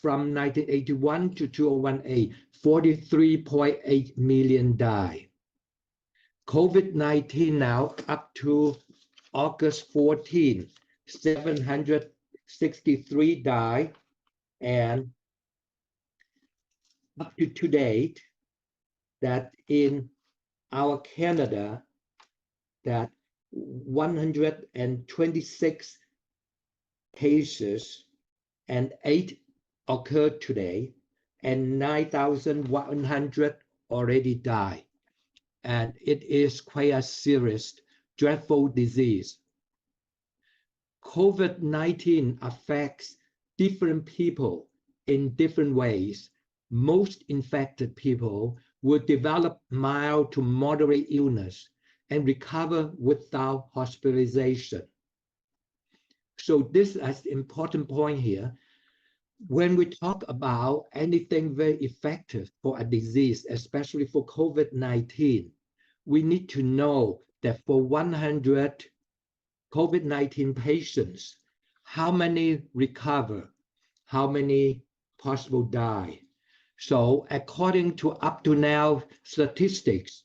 from 1981 to 2018, 43.8 million died. COVID-19 now up to August 14, 763 died, and up to date, that in our Canada, that 126 cases and 8 occurred today, and 9,100 already died. And it is quite a serious, dreadful disease. COVID-19 affects different people in different ways. Most infected people will develop mild to moderate illness and recover without hospitalization. So this is an important point here. When we talk about anything very effective for a disease, especially for COVID-19, we need to know that for 100 COVID-19 patients, how many recover, how many possible die. So according to up to now statistics,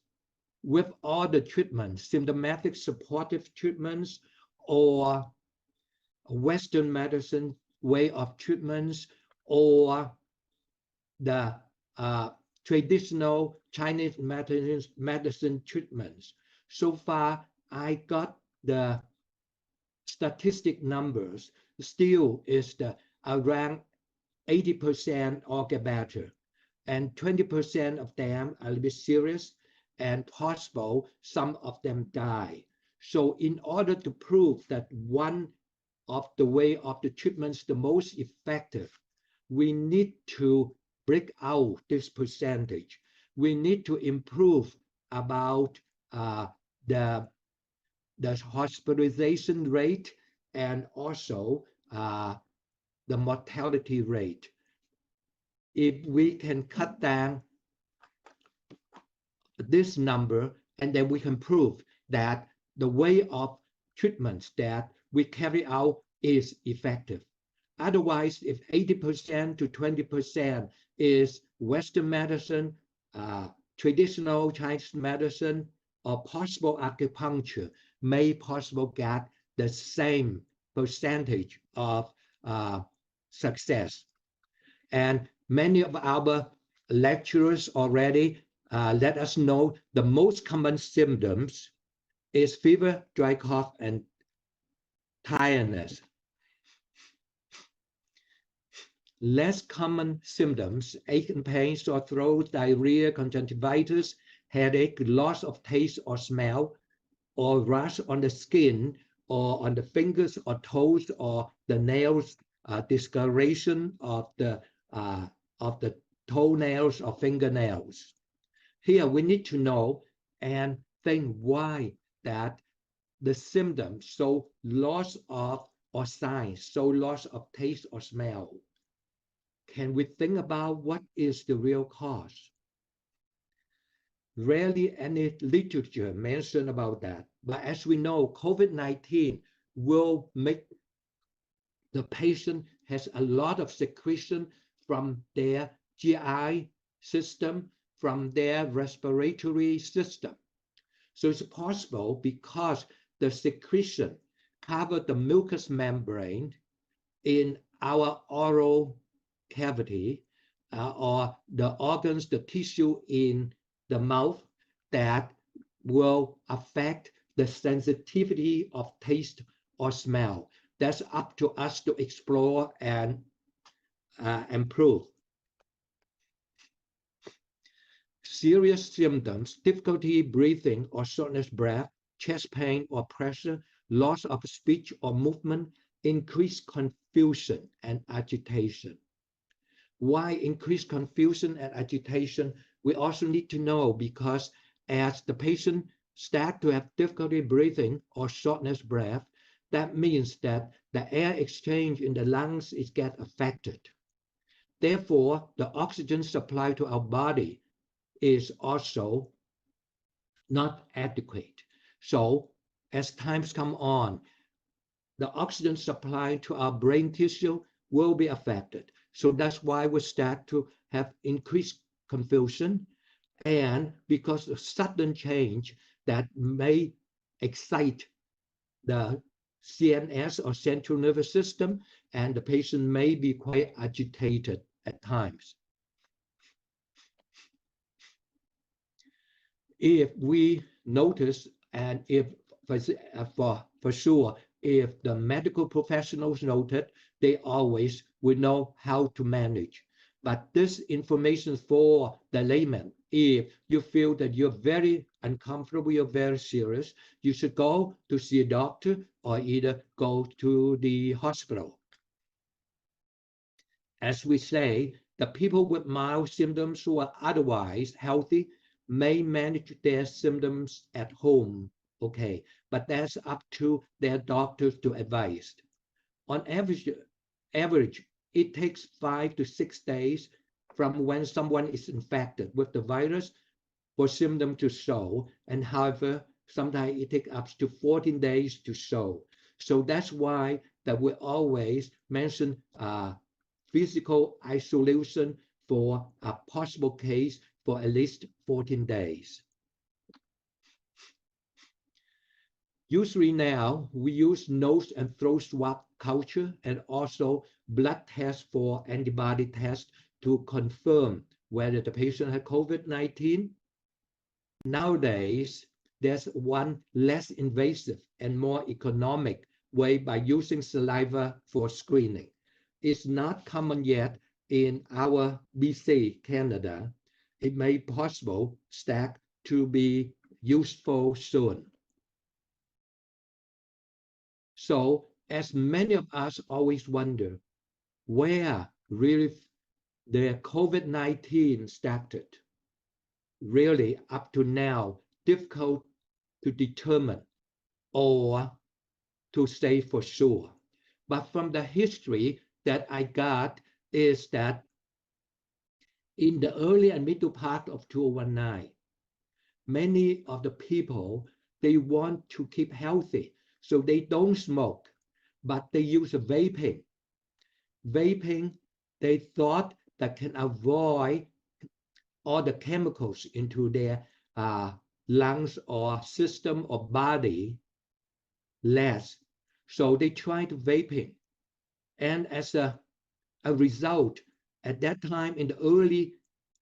with all the treatments, symptomatic supportive treatments or Western medicine way of treatments or the traditional Chinese medicine treatments. So far, I got the statistic numbers, still is the around 80% all get better, and 20% of them are a little bit serious, and possible some of them die. So in order to prove that one of the way of the treatments the most effective, we need to break out this percentage. We need to improve about the hospitalization rate and also the mortality rate. If we can cut down this number, and then we can prove that the way of treatments that we carry out is effective. Otherwise, if 80% to 20% is Western medicine, traditional Chinese medicine, or possible acupuncture, may possible get the same percentage of success. And many of our lecturers already let us know the most common symptoms is fever, dry cough, and tiredness. Less common symptoms, ache and pain, sore throat, diarrhea, conjunctivitis, headache, loss of taste or smell, or rash on the skin, or on the fingers or toes or the nails, discoloration of the toenails or fingernails. Here we need to know and think why that the symptoms, so loss of or signs, so loss of taste or smell. Can we think about what is the real cause? Rarely any literature mentioned about that, but as we know, COVID-19 will make the patient has a lot of secretion from their GI system, from their respiratory system. So it's possible because the secretion cover the mucous membrane in our oral cavity or the organs, the tissue in the mouth that will affect the sensitivity of taste or smell. That's up to us to explore and improve. Serious symptoms, difficulty breathing or shortness of breath, chest pain or pressure, loss of speech or movement, increased confusion and agitation. Why increased confusion and agitation? We also need to know because as the patient starts to have difficulty breathing or shortness of breath, that means that the air exchange in the lungs is get affected. Therefore, the oxygen supply to our body is also not adequate. So as times come on, the oxygen supply to our brain tissue will be affected. So that's why we start to have increased confusion, and because of sudden change that may excite the CNS or central nervous system, and the patient may be quite agitated at times. If we notice, and if for sure, if the medical professionals noted, they always will know how to manage. But this information for the layman, if you feel that you're very uncomfortable, you're very serious, you should go to see a doctor or either go to the hospital. As we say, the people with mild symptoms who are otherwise healthy may manage their symptoms at home, okay, but that's up to their doctors to advise. On average, it takes 5 to 6 days from when someone is infected with the virus for symptoms to show, and however, sometimes it takes up to 14 days to show. So that's why that we always mention physical isolation for a possible case for at least 14 days. Usually now, we use nose and throat swab culture and also blood test for antibody test to confirm whether the patient had COVID-19. Nowadays, there's one less invasive and more economic way by using saliva for screening. It's not common yet in our BC, Canada. It may be possible to be useful soon. So, as many of us always wonder, where really the COVID-19 started, really up to now, difficult to determine or to say for sure. But from the history that I got is that in the early and middle part of 2019, many of the people, they want to keep healthy, so they don't smoke, but they use vaping. Vaping, they thought that can avoid all the chemicals into their lungs or system or body less. So they tried vaping. And as a result, at that time in the early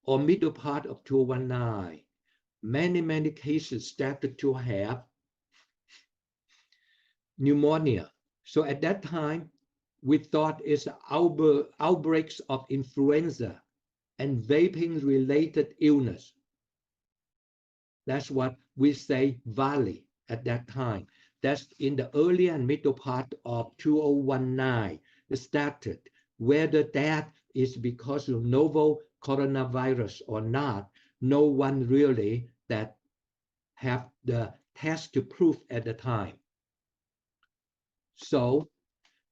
or middle part of 2019, many cases started to have pneumonia. So at that time, we thought it's outbreaks of influenza and vaping-related illness. That's what we say valley at that time. That's in the early and middle part of 2019. It started. Whether that is because of novel coronavirus or not, no one really that have the test to prove at the time. So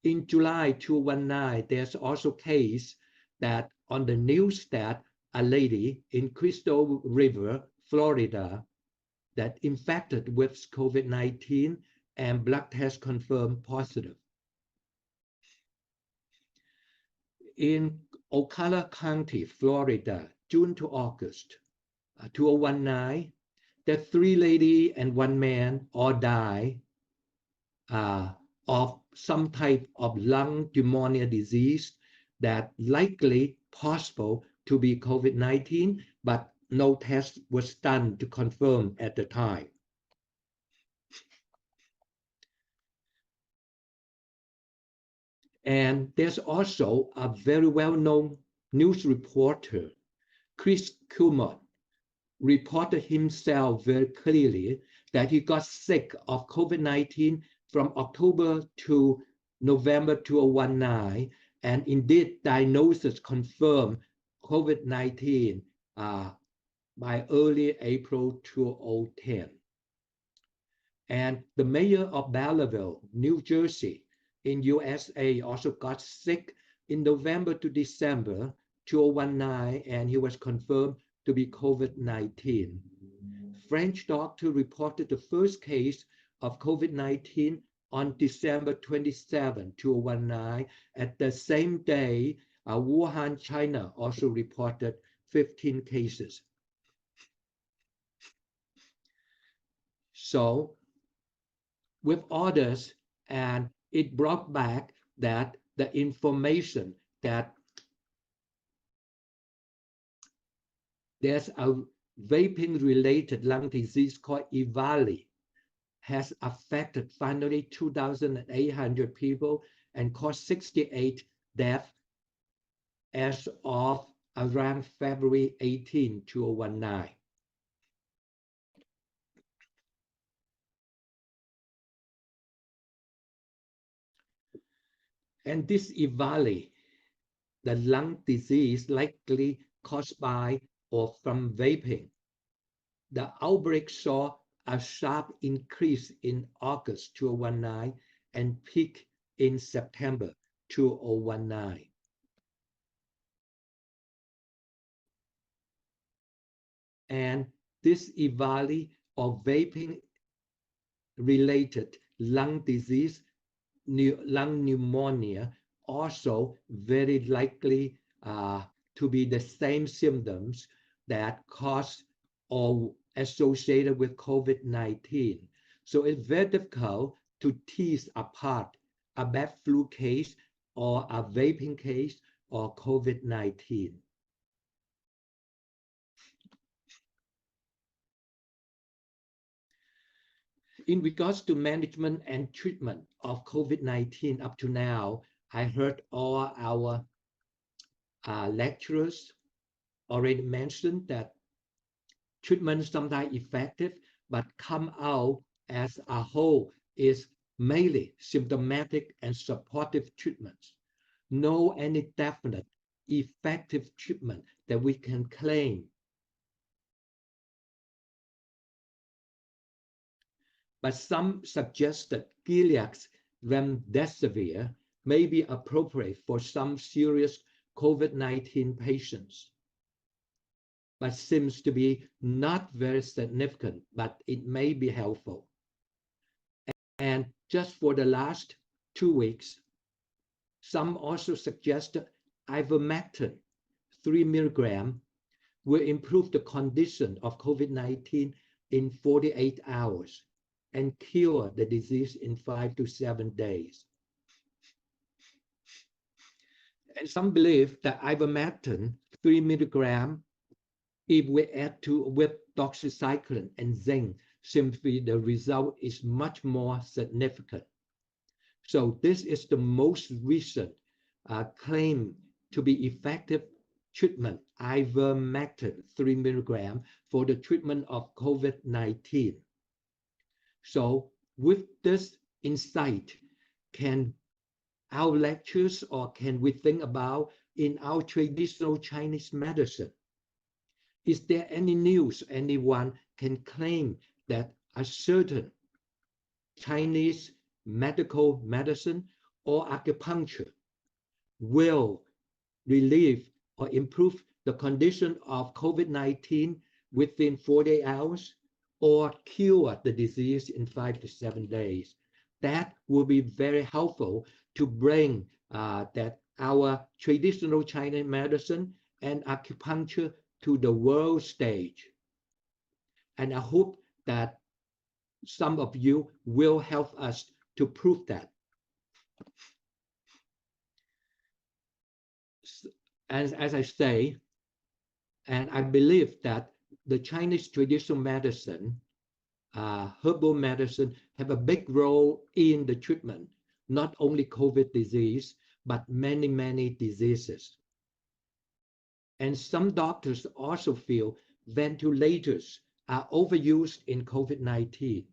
in July 2019, there's also a case that on the news that a lady in Crystal River, Florida, that infected with COVID-19 and blood test confirmed positive. In Ocala County, Florida, June to August 2019, the 3 ladies and 1 man all died of some type of lung pneumonia disease that likely possible to be COVID-19, but no test was done to confirm at the time. And there's also a very well-known news reporter, Chris Kumar, reported himself very clearly that he got sick of COVID-19 from October to November 2019, and indeed diagnosis confirmed COVID-19 by early April 2010. And the mayor of Belleville, New Jersey, in USA also got sick in November to December 2019, and he was confirmed to be COVID-19. French doctor reported the first case of COVID-19 on December 27, 2019. At the same day, Wuhan, China also reported 15 cases. So with others, and it brought back that the information that there's a vaping-related lung disease called EVALI has affected finally 2,800 people and caused 68 deaths as of around February 18, 2019. And this EVALI, the lung disease likely caused by or from vaping, the outbreak saw a sharp increase in August 2019 and peak in September 2019. And this EVALI or vaping related lung disease, lung pneumonia, also very likely to be the same symptoms that cause or associated with COVID-19. So it's very difficult to tease apart a bad flu case or a vaping case or COVID-19. In regards to management and treatment of COVID-19 up to now, I heard all our lecturers already mentioned that treatment is sometimes effective, but come out as a whole is mainly symptomatic and supportive treatments. No any definite effective treatment that we can claim. But some suggest that Gilead's remdesivir may be appropriate for some serious COVID-19 patients, but seems to be not very significant, but it may be helpful. And just for the last 2 weeks, some also suggest ivermectin 3 milligram will improve the condition of COVID-19 in 48 hours and cure the disease in 5 to 7 days. And some believe that ivermectin 3 milligram, if we add with doxycycline and zinc, simply the result is much more significant. So this is the most recent claim to be effective treatment, ivermectin 3 milligram for the treatment of COVID-19. So with this insight, can our lectures or can we think about in our traditional Chinese medicine? Is there any news anyone can claim that a certain Chinese medical medicine or acupuncture will relieve or improve the condition of COVID-19 within 48 hours or cure the disease in 5 to 7 days? That will be very helpful to bring that our traditional Chinese medicine and acupuncture to the world stage. And I hope that some of you will help us to prove that. As I say, and I believe that the Chinese traditional medicine, herbal medicine, have a big role in the treatment, not only COVID disease, but many, many diseases. And some doctors also feel ventilators are overused in COVID-19.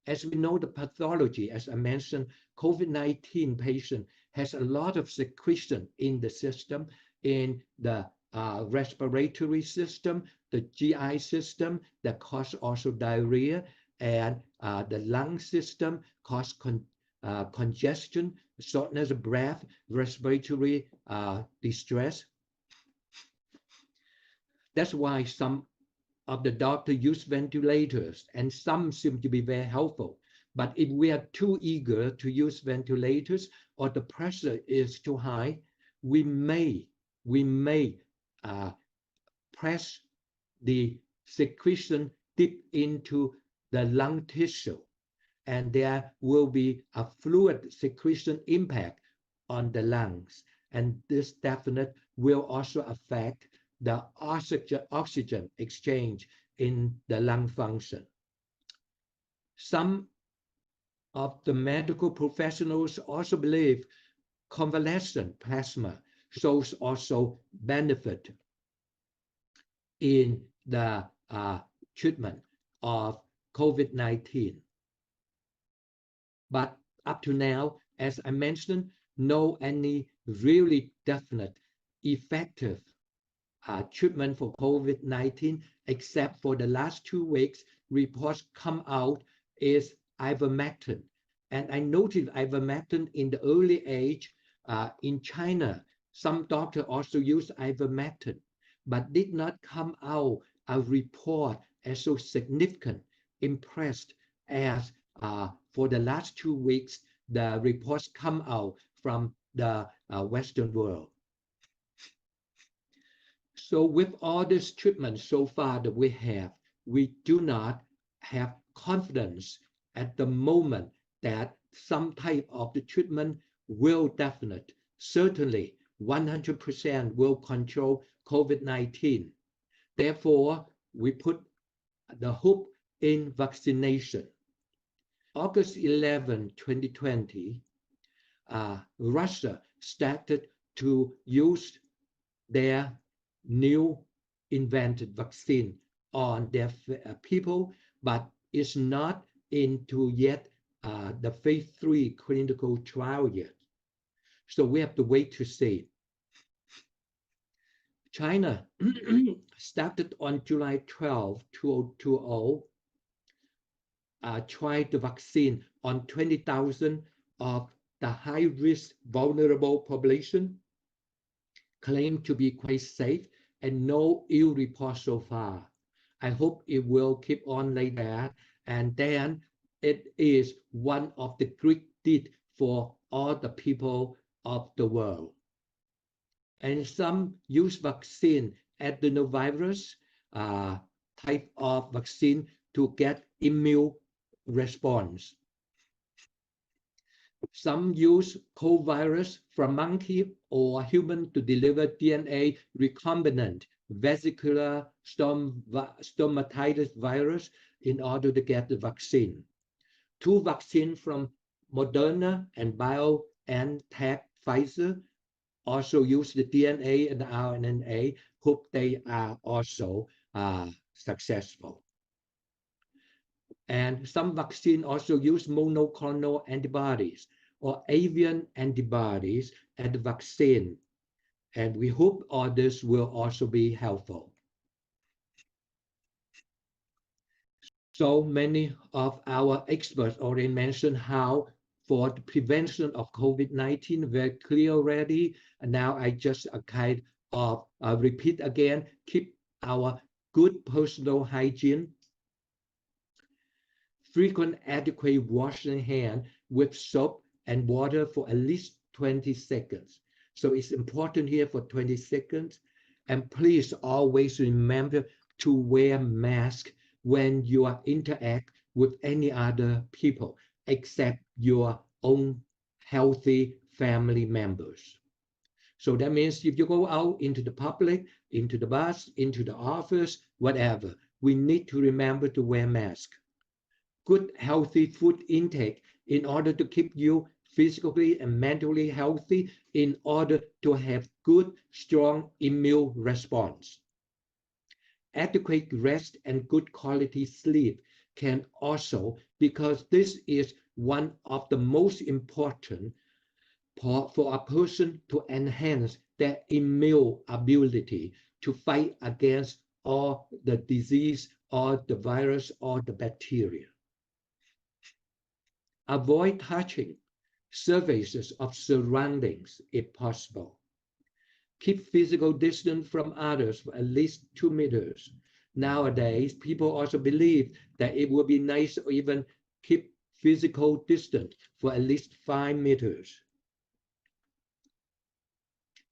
As we know the pathology, as I mentioned, COVID-19 patient has a lot of secretion in the system, in the respiratory system, the GI system that cause also diarrhea, and the lung system cause congestion, shortness of breath, respiratory distress. That's why some of the doctors use ventilators, and some seem to be very helpful. But if we are too eager to use ventilators or the pressure is too high, we may press the secretion deep into the lung tissue, and there will be a fluid secretion impact on the lungs, and this definitely will also affect the oxygen exchange in the lung function. Some of the medical professionals also believe convalescent plasma shows also benefit in the treatment of COVID-19. But up to now, as I mentioned, no any really definite effective treatment for COVID-19, except for the last 2 weeks, reports come out is ivermectin. And I noted ivermectin in the early age in China. Some doctors also use ivermectin, but did not come out a report as so significant, impressed as for the last 2 weeks, the reports come out from the Western world. So with all this treatment so far that we do not have confidence at the moment that some type of the treatment will definitely, certainly 100% will control COVID-19. Therefore, we put the hope in vaccination. August 11, 2020, Russia started to use their new invented vaccine on their people, but it's not into yet the phase 3 clinical trial yet. So we have to wait to see. China started on July 12, 2020, tried the vaccine on 20,000 of the high-risk vulnerable population, claimed to be quite safe, and no ill report so far. I hope it will keep on like that, and then it is one of the great deeds for all the people of the world. And some use vaccine, adenovirus type of vaccine, to get immune response. Some use co-virus from monkey or human to deliver DNA recombinant vesicular stomatitis virus in order to get the vaccine. 2 vaccines from Moderna and BioNTech Pfizer also use the DNA and the RNA. Hope they are also successful. And some vaccine also use monoclonal antibodies or avian antibodies as the vaccine. And we hope all this will also be helpful. So many of our experts already mentioned how for the prevention of COVID-19, very clear already. And now I just kind of repeat again, keep our good personal hygiene, frequent adequate washing hand with soap and water for at least 20 seconds. So it's important here for 20 seconds. And please always remember to wear mask when you interact with any other people except your own healthy family members. So that means if you go out into the public, into the bus, into the office, whatever, we need to remember to wear mask. Good, healthy food intake in order to keep you physically and mentally healthy, in order to have good, strong immune response. Adequate rest and good quality sleep can also, because this is one of the most important for a person to enhance their immune ability to fight against all the disease or the virus or the bacteria. Avoid touching surfaces of surroundings if possible. Keep physical distance from others for at least 2 meters. Nowadays, people also believe that it would be nice to even keep physical distance for at least 5 meters.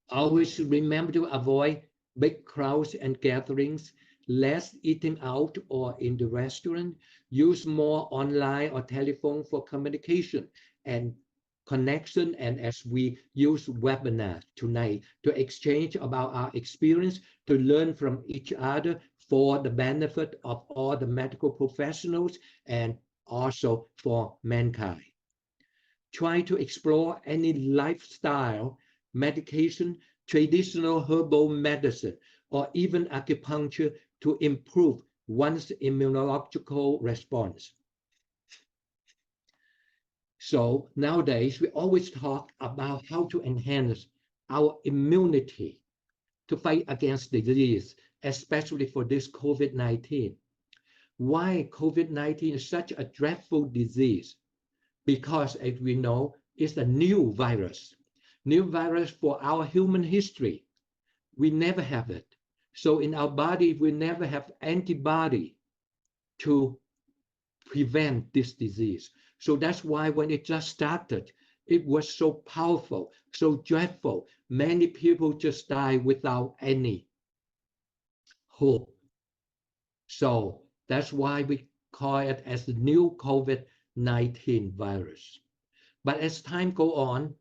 Always remember to avoid big crowds and gatherings, less eating out or in the restaurant, use more online or telephone for communication and connection, and as we use webinar tonight to exchange about our experience, to learn from each other for the benefit of all the medical professionals and also for mankind. Try to explore any lifestyle, medication, traditional herbal medicine, or even acupuncture to improve one's immunological response. So nowadays, we always talk about how to enhance our immunity to fight against disease, especially for this COVID-19. Why COVID-19 is such a dreadful disease? Because, as we know, it's a new virus for our human history. We never have it. So in our body, we never have antibody to prevent this disease. So that's why when it just started, it was so powerful, so dreadful. Many people just die without any hope. So that's why we call it as the new COVID-19 virus. But as time goes on,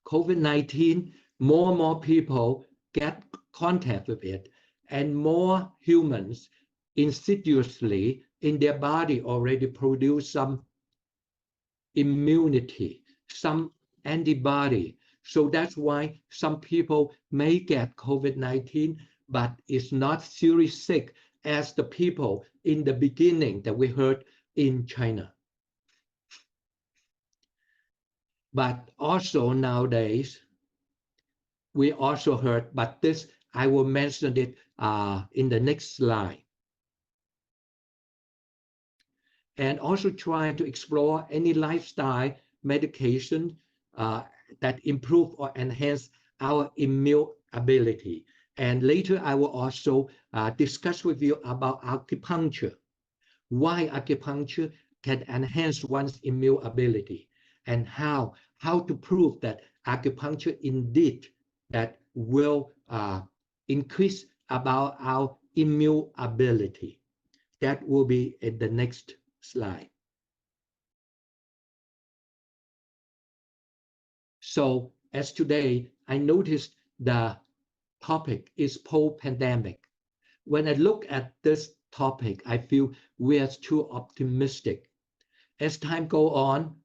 COVID-19, more and more people get contact with it, and more humans insidiously in their body already produce some immunity, some antibody. So that's why some people may get COVID-19, but it's not seriously sick as the people in the beginning that we heard in China. But also nowadays, we also heard, but this, I will mention it in the next slide. And also trying to explore any lifestyle medication that improve or enhance our immune ability. And later I will also discuss with you about acupuncture, why acupuncture can enhance one's immune ability, and how to prove that acupuncture indeed that will increase about our immune ability. That will be in the next slide. So as today, I noticed the topic is post-pandemic. When I look at this topic, I feel we are too optimistic. As time goes on,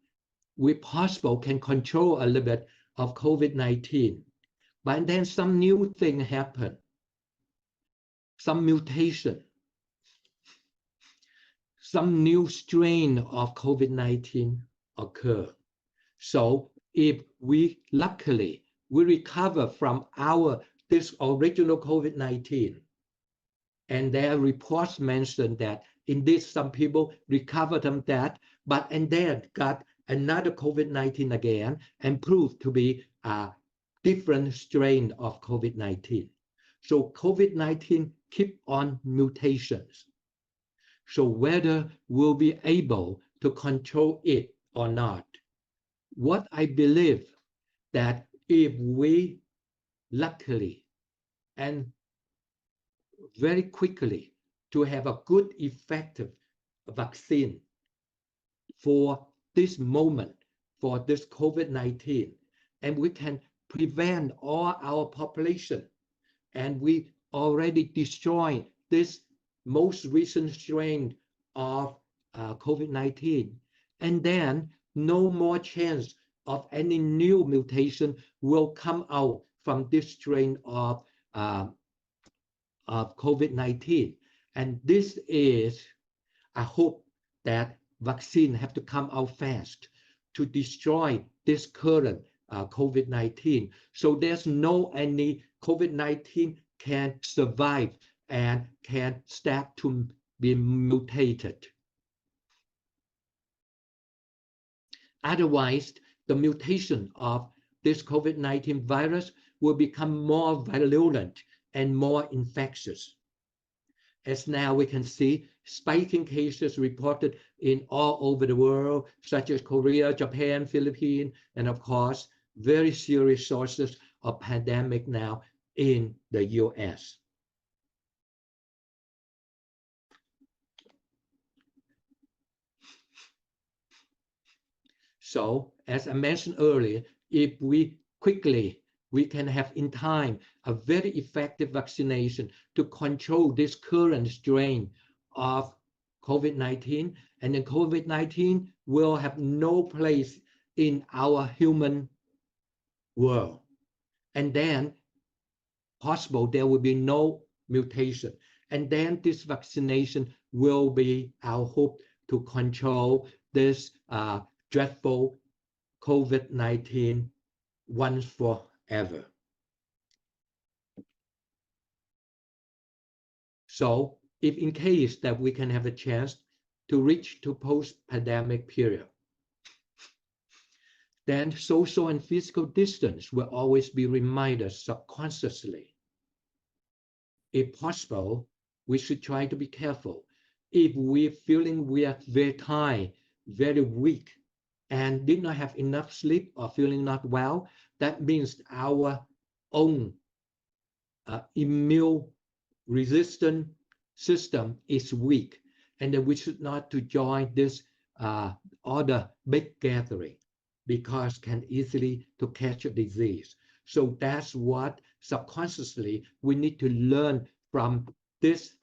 we possible can control a little bit of COVID-19, but then some new thing happen, some mutation, some new strain of COVID-19 occur. So if we luckily we recover from this original COVID-19, and there are reports mentioned that indeed some people recovered from that, and then got another COVID-19 again and proved to be a different strain of COVID-19. So COVID-19 keep on mutations. So whether we'll be able to control it or not, what I believe that if we luckily and very quickly to have a good effective vaccine for this moment, for this COVID-19, and we can prevent all our population. And we already destroyed this most recent strain of COVID-19. And then no more chance of any new mutation will come out from this strain of COVID-19. And this is, I hope that vaccine have to come out fast to destroy this current COVID-19. So there's no any COVID-19 can survive and can start to be mutated. Otherwise, the mutation of this COVID-19 virus will become more virulent and more infectious. As now we can see, spiking cases reported in all over the world, such as Korea, Japan, Philippines, and of course, very serious sources of pandemic now in the US. So, as I mentioned earlier, if we can have in time a very effective vaccination to control this current strain of COVID-19, and then COVID-19 will have no place in our human world. And then possible there will be no mutation. And then this vaccination will be our hope to control this dreadful COVID-19 once forever. So if in case that we can have a chance to reach to post-pandemic period, then social and physical distance will always be reminded subconsciously. If possible, we should try to be careful. If we're feeling we are very tired, very weak, and did not have enough sleep or feeling not well, that means our own immune resistant system is weak, and then we should not to join this other big gathering because can easily to catch a disease. So that's what subconsciously we need to learn from this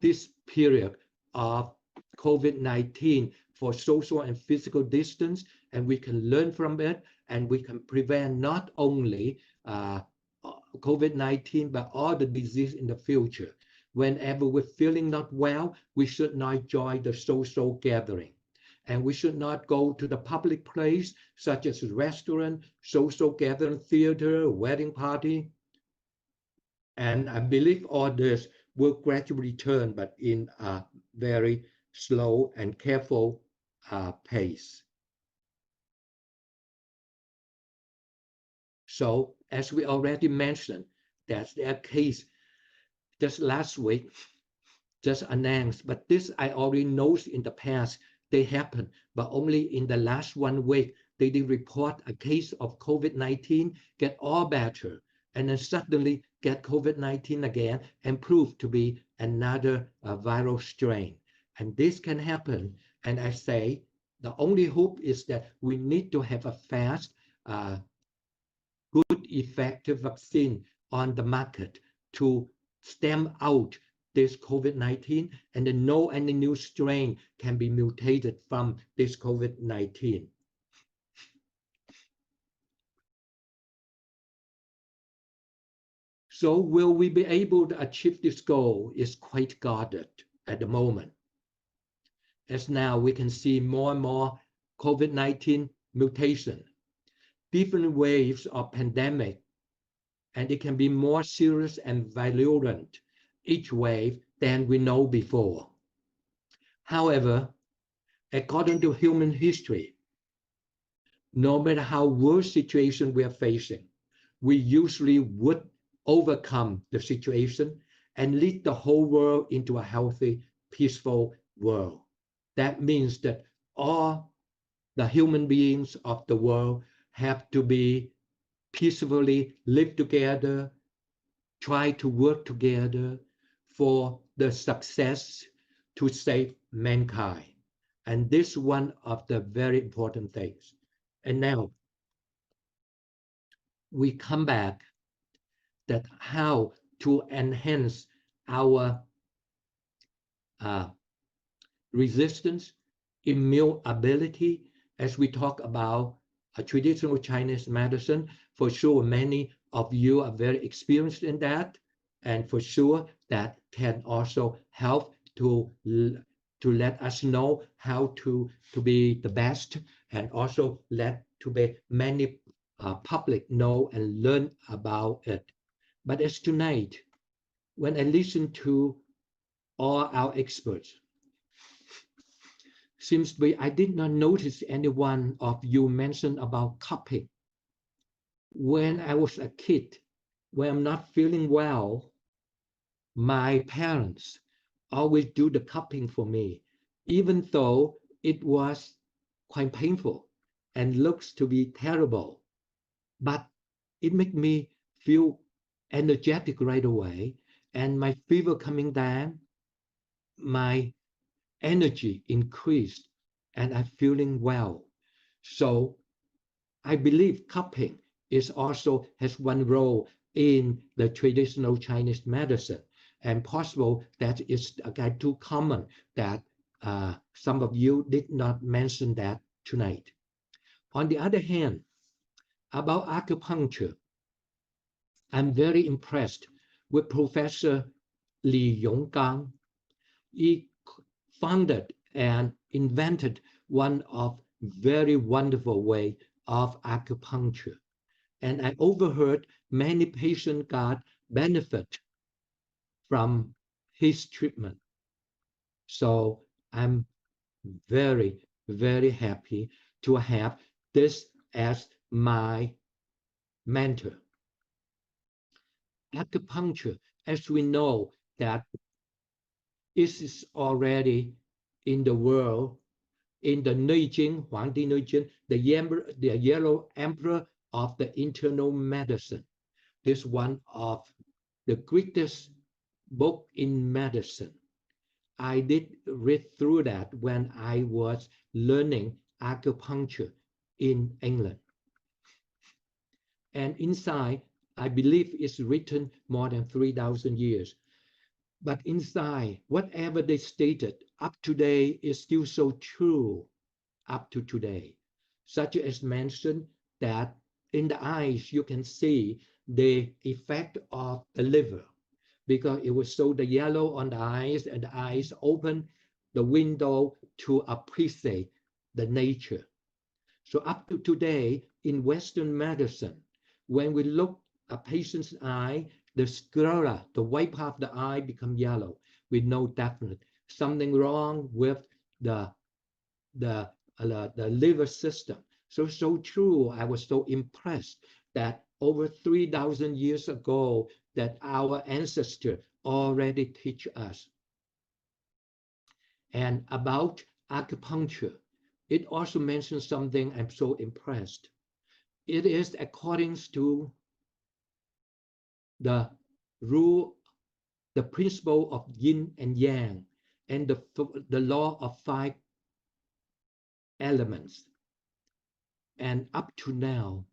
this period of COVID-19 for social and physical distance, and we can learn from it, and we can prevent not only COVID-19 but all the disease in the future. Whenever we're feeling not well, we should not join the social gathering, and we should not go to the public place such as a restaurant, social gathering, theater, wedding party. And I believe all this will gradually return, but in a very slow and careful pace. So as we already mentioned, that's their case just last week, just announced, but this I already know in the past, they happened, but only in the last 1 week, they did report a case of COVID-19, get all better, and then suddenly get COVID-19 again and prove to be another viral strain. And this can happen. And I say, the only hope is that we need to have a fast, good, effective vaccine on the market to stem out this COVID-19, and then no any new strain can be mutated from this COVID-19. So will we be able to achieve this goal is quite guarded at the moment. As now we can see more and more COVID-19 mutation, different waves of pandemic, and it can be more serious and virulent each wave than we know before. However, according to human history, no matter how worse situation we are facing, we usually would overcome the situation and lead the whole world into a healthy, peaceful world. That means that all the human beings of the world have to be peacefully live together, try to work together for the success to save mankind. And this is one of the very important things. And now we come back that how to enhance our resistance, immune ability, as we talk about traditional Chinese medicine. For sure, many of you are very experienced in that, and for sure that can also help to let us know how to be the best, and also let to be many public know and learn about it. But as tonight, when I listen to all our experts, seems to be I did not notice any one of you mention about cupping. When I was a kid, when I'm not feeling well, my parents always do the cupping for me, even though it was quite painful and looks to be terrible. But it made me feel energetic right away, and my fever coming down, my energy increased, and I'm feeling well. So I believe cupping is also has one role in the traditional Chinese medicine, and possible that is again too common that some of you did not mention that tonight. On the other hand, about acupuncture, I'm very impressed with Professor Li Yonggang. He founded and invented one of very wonderful way of acupuncture. And I overheard many patients got benefit from his treatment. So I'm very, very happy to have this as my mentor. Acupuncture, as we know, that it is already in the world, in the Neijing, Huangdi Neijing, the yellow emperor of the internal medicine. This one of the greatest book in medicine. I did read through that when I was learning acupuncture in England. And inside, I believe it's written more than 3,000 years. But inside, whatever they stated up to today is still so true up to today. Such as mentioned that in the eyes, you can see the effect of the liver, because it was so the yellow on the eyes, and the eyes open the window to appreciate the nature. So up to today, in Western medicine, when we look a patient's eye, the sclera, the white part of the eye become yellow. We know definitely something wrong with the liver system. So true. I was so impressed that over 3,000 years ago that our ancestors already teach us. And about acupuncture, it also mentions something I'm so impressed. It is according to the rule, the principle of yin and yang, and the law of 5 elements. And up to now,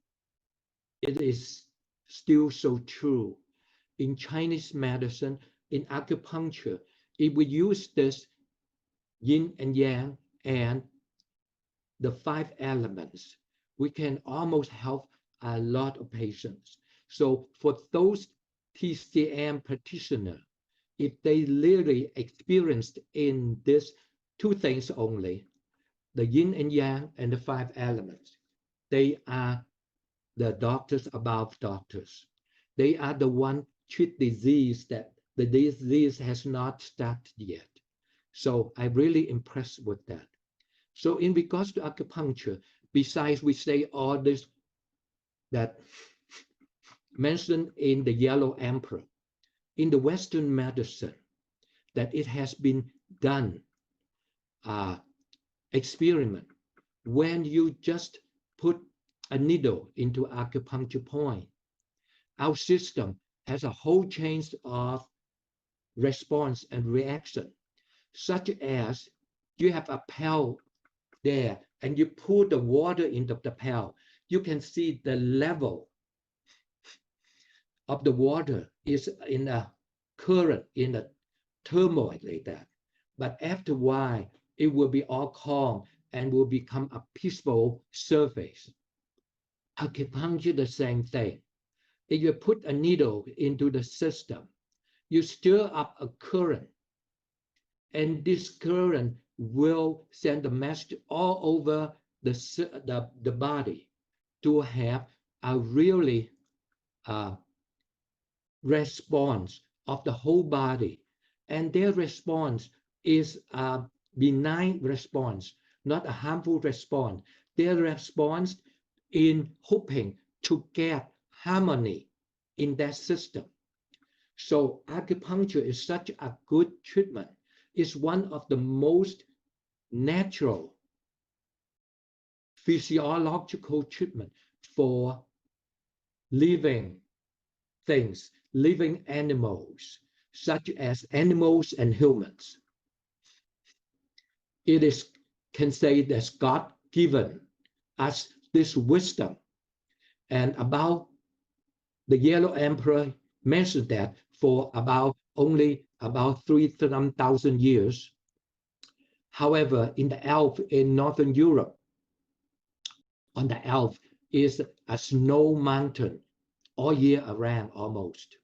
it is still so true. In Chinese medicine, in acupuncture, if we use this yin and yang and the 5 elements, we can almost help a lot of patients. So for those TCM practitioners, if they really experienced in this 2 things only, the yin and yang and the 5 elements, they are the doctors above doctors. They are the one treat disease that the disease has not started yet. So I'm really impressed with that. So in regards to acupuncture, besides we say all this that mentioned in the Yellow Emperor, in the Western medicine, that it has been done experiment when you just put a needle into acupuncture point. Our system has a whole chain of response and reaction, such as you have a there and you pour the water into the pail, you can see the level of the water is in a current, in a turmoil like that. But after a while, it will be all calm and will become a peaceful surface. Acupuncture, the same thing. If you put a needle into the system, you stir up a current, and this current will send a message all over the body to have a really response of the whole body. And their response is a benign response, not a harmful response. Their response in hoping to get harmony in that system. So acupuncture is such a good treatment. It's one of the most natural physiological treatment for living things, living animals, such as animals and humans. It is, can say that God given us this wisdom. And about the Yellow Emperor mentioned that for only about 3,000 years. However, in the Alps in Northern Europe, on the Alps is a snow mountain all year around almost.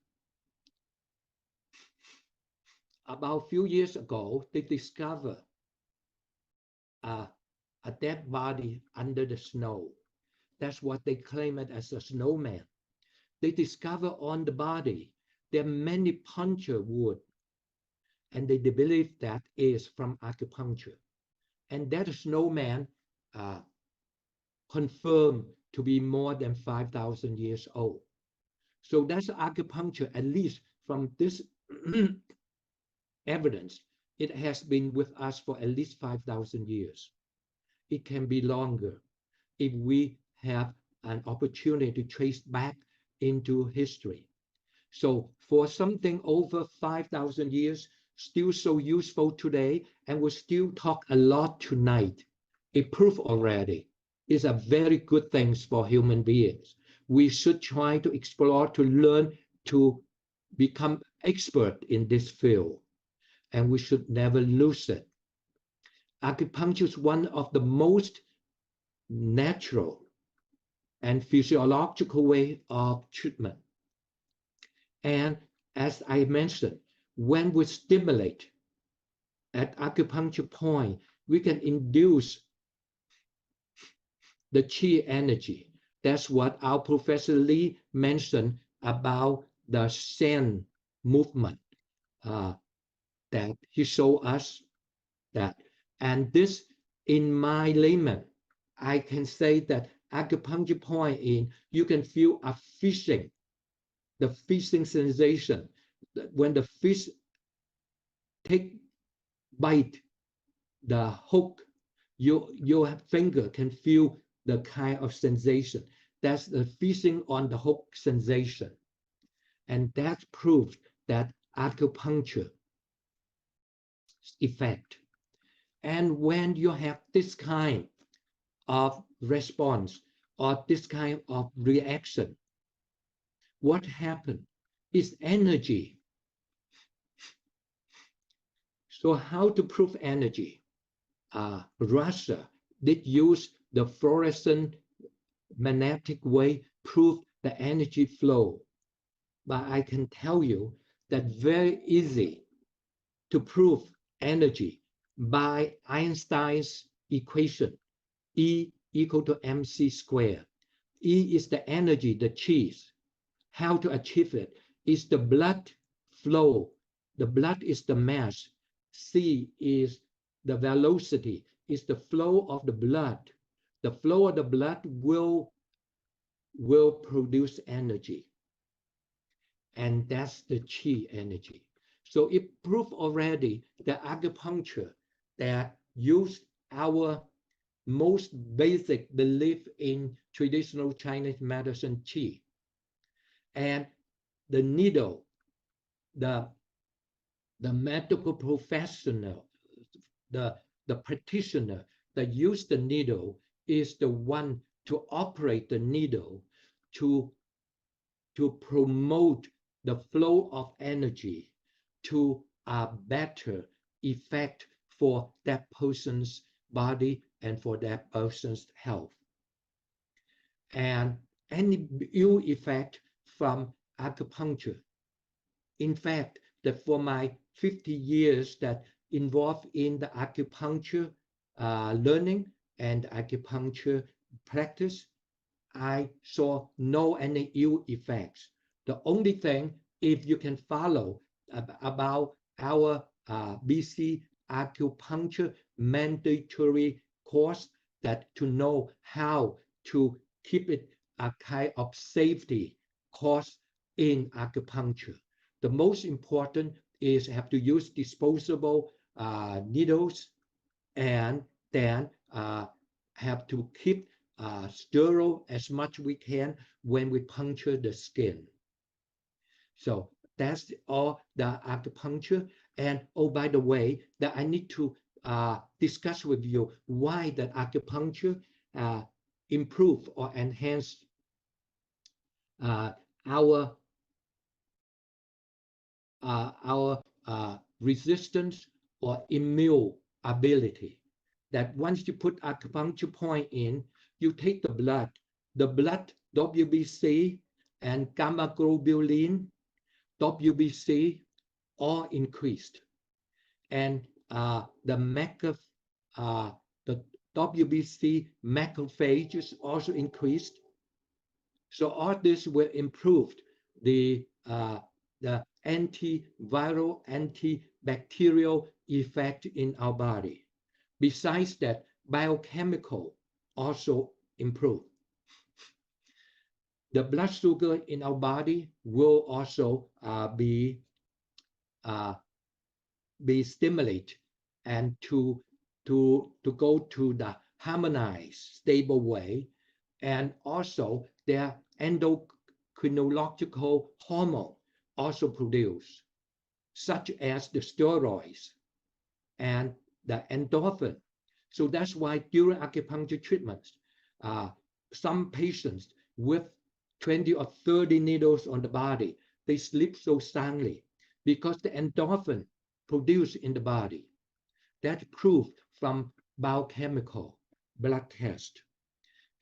About a few years ago, they discovered a dead body under the snow. That's what they claim it as a snowman. They discover on the body there are many puncture wounds, and they believe that is from acupuncture. And that snowman confirmed to be more than 5,000 years old. So that's acupuncture, at least from this evidence. It has been with us for at least 5,000 years. It can be longer if we have an opportunity to trace back into history. So for something over 5,000 years, still so useful today, and we'll still talk a lot tonight. It proved already is a very good thing for human beings. We should try to explore, to learn, to become expert in this field, and we should never lose it. Acupuncture is one of the most natural and physiological way of treatment. And as I mentioned, when we stimulate at acupuncture point, we can induce the qi energy. That's what our Professor Lee mentioned about the Zen movement, that he showed us that. And this, in my layman, I can say that acupuncture point in, you can feel a fishing, the fishing sensation. When the fish bite the hook, your finger can feel the kind of sensation. That's the fishing on the hook sensation. And that proves that acupuncture effect. And when you have this kind of response or this kind of reaction, what happened is energy. So how to prove energy? Russia did use the fluorescent magnetic wave, prove the energy flow. But I can tell you that very easy to prove energy by Einstein's equation, E equal to mc squared. E is the energy, the qi. How to achieve it is the blood flow. The blood is the mass. C is the velocity, is the flow of the blood. The flow of the blood will produce energy. And that's the qi energy. So it proved already that acupuncture that used our most basic belief in traditional Chinese medicine qi. And the needle, the medical professional, the practitioner, that use the needle is the one to operate the needle to promote the flow of energy to a better effect for that person's body and for that person's health. And any ill effect from acupuncture. In fact, that for my 50 years that involved in the acupuncture learning and acupuncture practice, I saw no any ill effects. The only thing, if you can follow about our BC acupuncture mandatory course, that to know how to keep it a kind of safety course in acupuncture. The most important is have to use disposable needles, and then have to keep sterile as much we can when we puncture the skin. So that's all the acupuncture. And oh, by the way, that I need to discuss with you why that acupuncture improve or enhance our resistance or immune ability. That once you put acupuncture point in, you take the blood WBC and gamma globulin, WBC, all increased, and the WBC macrophages also increased. So all this will improve the antiviral, antibacterial effect in our body. Besides that, biochemical also improve. The blood sugar in our body will also be stimulated and to go to the harmonized, stable way. And also their endocrinological hormone also produced, such as the steroids and the endorphin. So that's why during acupuncture treatments, some patients with 20 or 30 needles on the body, they sleep so soundly because the endorphin produced in the body. That proved from biochemical blood test.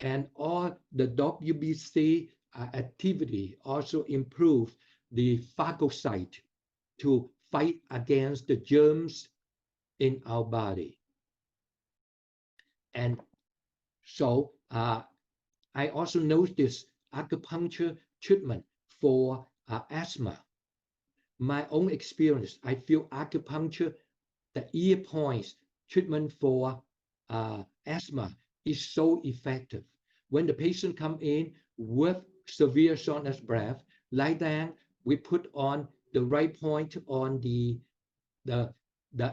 And all the WBC activity also improved the phagocyte to fight against the germs in our body. And so I also noticed acupuncture treatment for asthma. My own experience, I feel acupuncture, the ear points treatment for asthma is so effective. When the patient come in with severe shortness of breath, like that, we put on the right point on the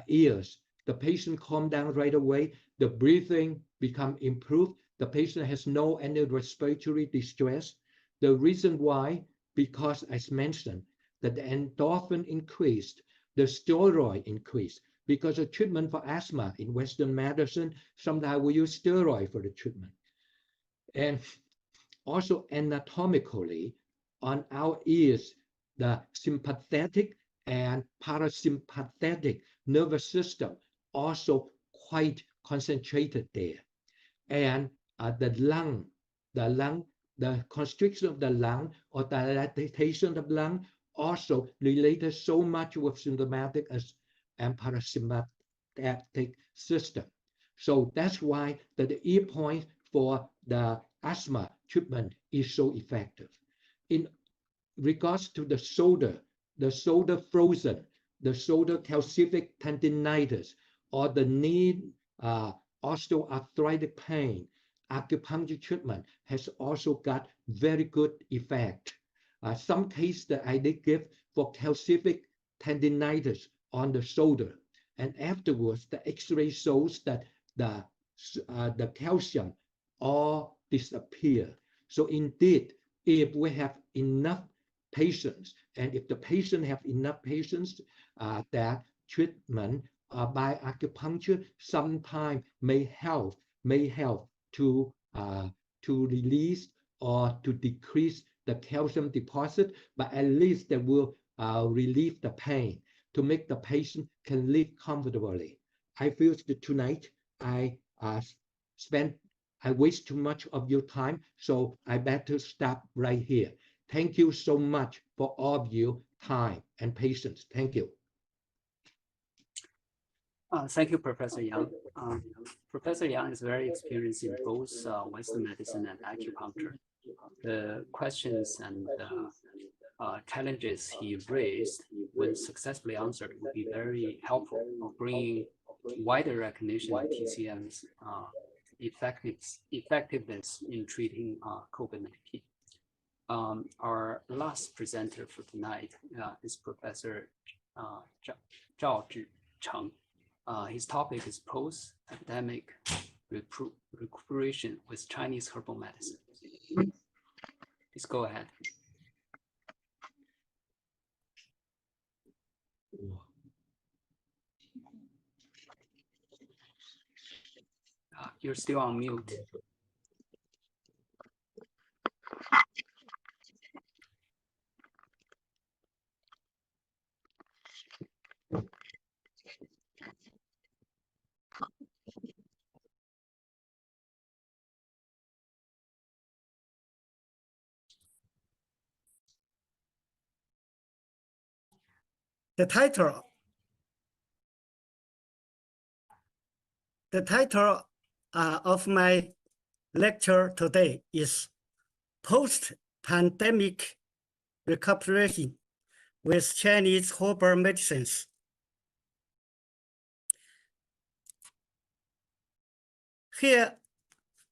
ears. The patient calm down right away. The breathing become improved. The patient has no any respiratory distress. The reason why, because as mentioned, that the endorphin increased, the steroid increased. Because of treatment for asthma in Western medicine, sometimes we use steroid for the treatment. And also anatomically, on our ears, the sympathetic and parasympathetic nervous system also quite concentrated there. And the constriction of the lung or dilatation of the lung also related so much with sympathetic and parasympathetic system. So that's why the ear point for the asthma treatment is so effective. In regards to the shoulder frozen, the shoulder calcific tendinitis, or the knee osteoarthritic pain, acupuncture treatment has also got very good effect. Some case that I did give for calcific tendinitis on the shoulder, and afterwards the X-ray shows that the calcium all disappear. So indeed, if we have enough patients, and if the patient have enough patients, that treatment by acupuncture sometimes may help to release or to decrease the calcium deposit, but at least that will relieve the pain to make the patient can live comfortably. I feel that tonight I waste too much of your time, so I better stop right here. Thank you so much for all of your time and patience. Thank you. Thank you, Professor Yang. Professor Yang is very experienced in both Western medicine and acupuncture. The questions and challenges he raised, when successfully answered, will be very helpful in bringing wider recognition of TCM's effectiveness in treating COVID-19. Our last presenter for tonight is Professor Zhao Zhicheng. His topic is post-epidemic recuperation with Chinese herbal medicine. Please go ahead. You're still on mute. The title of my lecture today is Post-Pandemic Recuperation with Chinese Herbal Medicines. Here,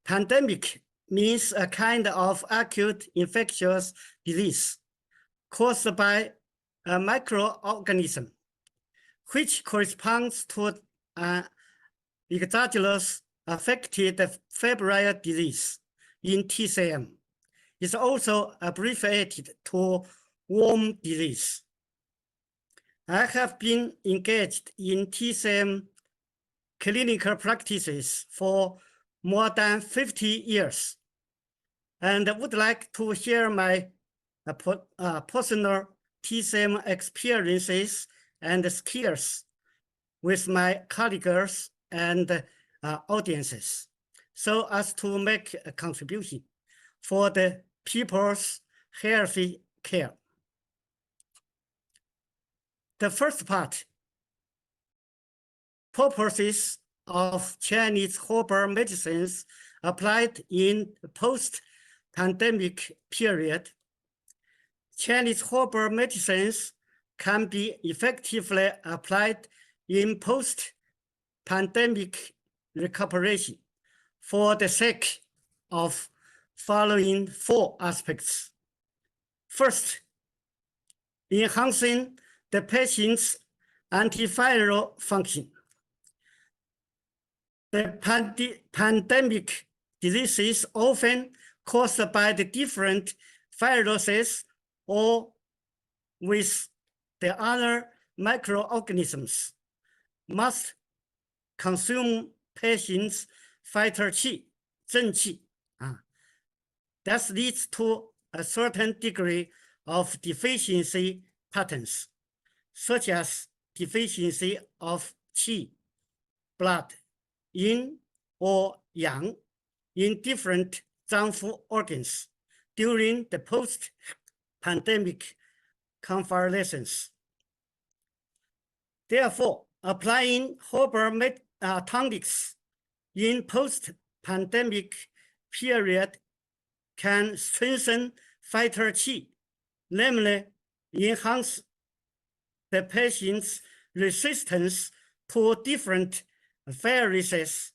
pandemic means a kind of acute infectious disease caused by a microorganism, which corresponds to an exogenous affected febrile disease in TCM. It's also abbreviated to worm disease. I have been engaged in TCM clinical practices for more than 50 years and would like to share my personal TCM experiences and skills with my colleagues and audiences, so as to make a contribution for the people's healthy care. The first part, purposes of Chinese herbal medicines applied in the post-pandemic period. Chinese herbal medicines can be effectively applied in post-pandemic recuperation for the sake of following 4 aspects. First, enhancing the patient's antiviral function. The pandemic diseases often caused by the different viruses or with the other microorganisms must consume patients' vital qi, zhen qi. That leads to a certain degree of deficiency patterns, such as deficiency of qi, blood, yin or yang, in different zangfu organs during the post-pandemic convalescence. Therefore, applying herbal tonics in post-pandemic period can strengthen vital qi, namely enhance the patient's resistance to different viruses,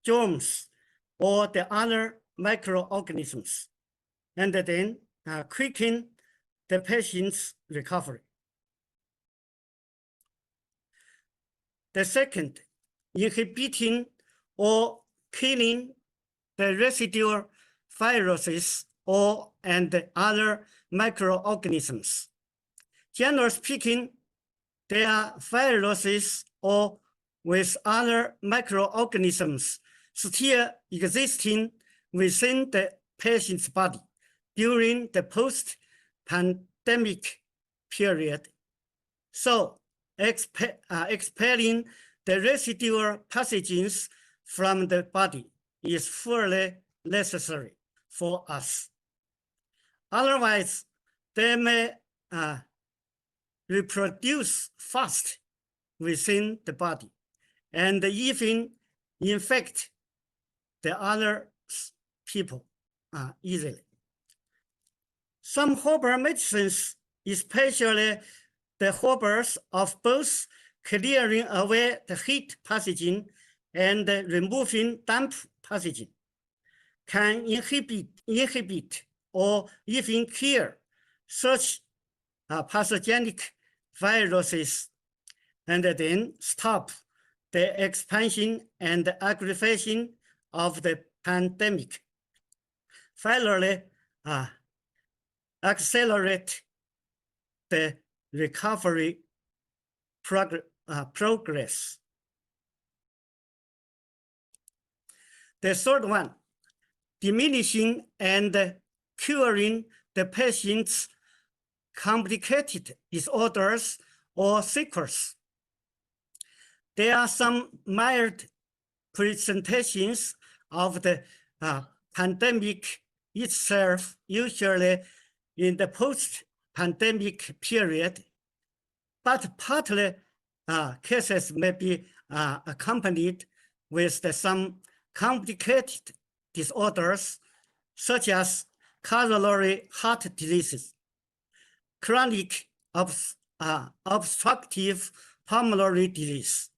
germs, or the other microorganisms, and then quicken the patient's recovery. The second, inhibiting or killing the residual viruses and other microorganisms. Generally speaking, there are viruses or with other microorganisms still existing within the patient's body during the post-pandemic period. So expelling the residual pathogens from the body is fully necessary for us. Otherwise, they may reproduce fast within the body and even infect the other people easily. Some herbal medicines, especially the herbals of both clearing away the heat pathogen and removing damp pathogen, can inhibit or even kill such pathogenic viruses and then stop the expansion and aggravation of the pandemic. Finally, accelerate the recovery progress. The third one, diminishing and curing the patient's complicated disorders or sequels. There are some mild presentations of the pandemic itself, usually in the post-pandemic period, but partly cases may be accompanied with some complicated disorders, such as coronary heart diseases, chronic obstructive pulmonary disease,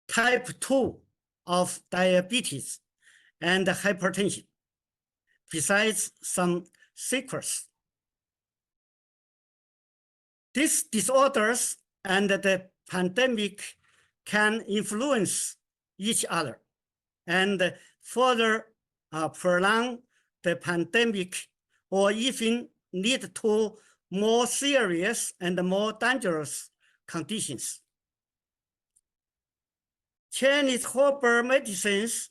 type 2 of diabetes, and hypertension, besides some sequels. These disorders and the pandemic can influence each other and further prolong the pandemic or even lead to more serious and more dangerous conditions. Chinese herbal medicines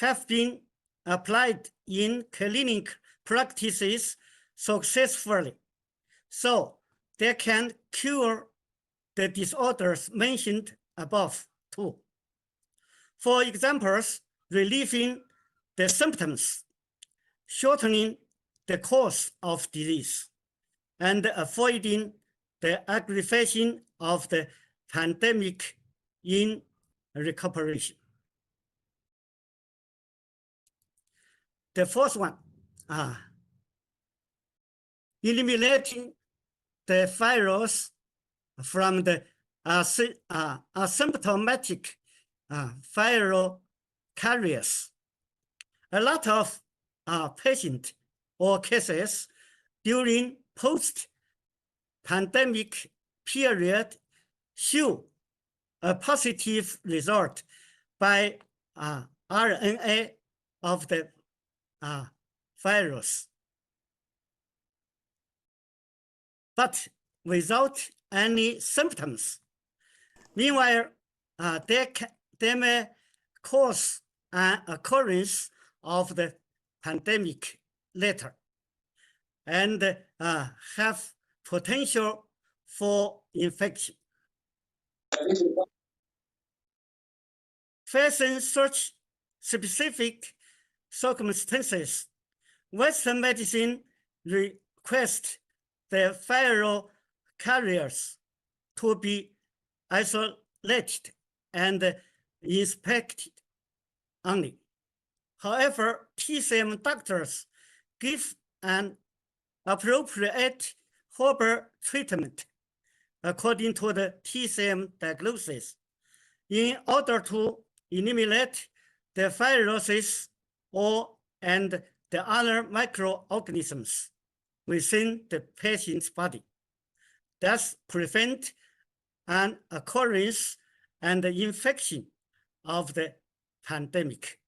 have been applied in clinic practices successfully, so they can cure the disorders mentioned above too. For examples, relieving the symptoms, shortening the course of disease, and avoiding the aggravation of the pandemic in recuperation. The fourth one, eliminating the virus from the asymptomatic viral carriers. A lot of patients or cases during post-pandemic period show a positive result by RNA of the virus, but without any symptoms. Meanwhile, they may cause an occurrence of the pandemic later and have potential for infection. Facing such specific circumstances, Western medicine requests the viral carriers to be isolated and inspected only. However, TCM doctors give an appropriate herbal treatment according to the TCM diagnosis in order to eliminate the viruses and the other microorganisms within the patient's body, thus prevent an occurrence and the infection of the pandemic.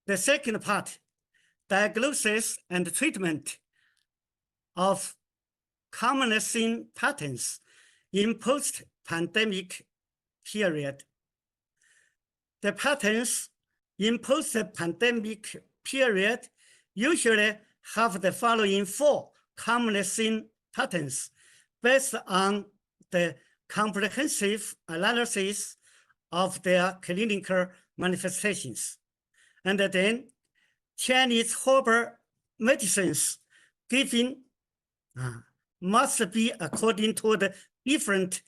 The second part, diagnosis and treatment of commonly seen patterns in post-pandemic period. The patterns in post-pandemic period usually have the following 4 commonly seen patterns based on the comprehensive analysis of their clinical manifestations. And then Chinese herbal medicines given must be according to the different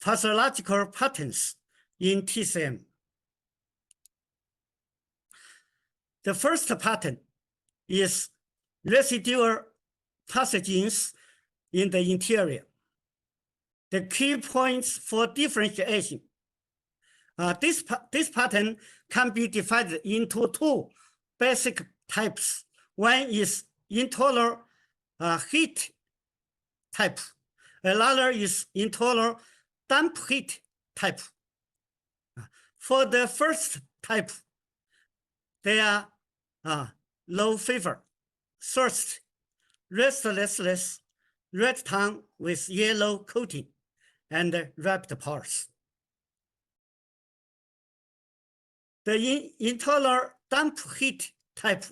pathological patterns in TCM. The first pattern is residual pathogens in the interior. The key points for differentiation. This pattern can be divided into 2 basic types. One is intolerant heat type. Another is intolerant damp heat type. For the first type, they are low fever, thirst, restlessness, red tongue with yellow coating, and wrapped pulse. The intolerant damp heat type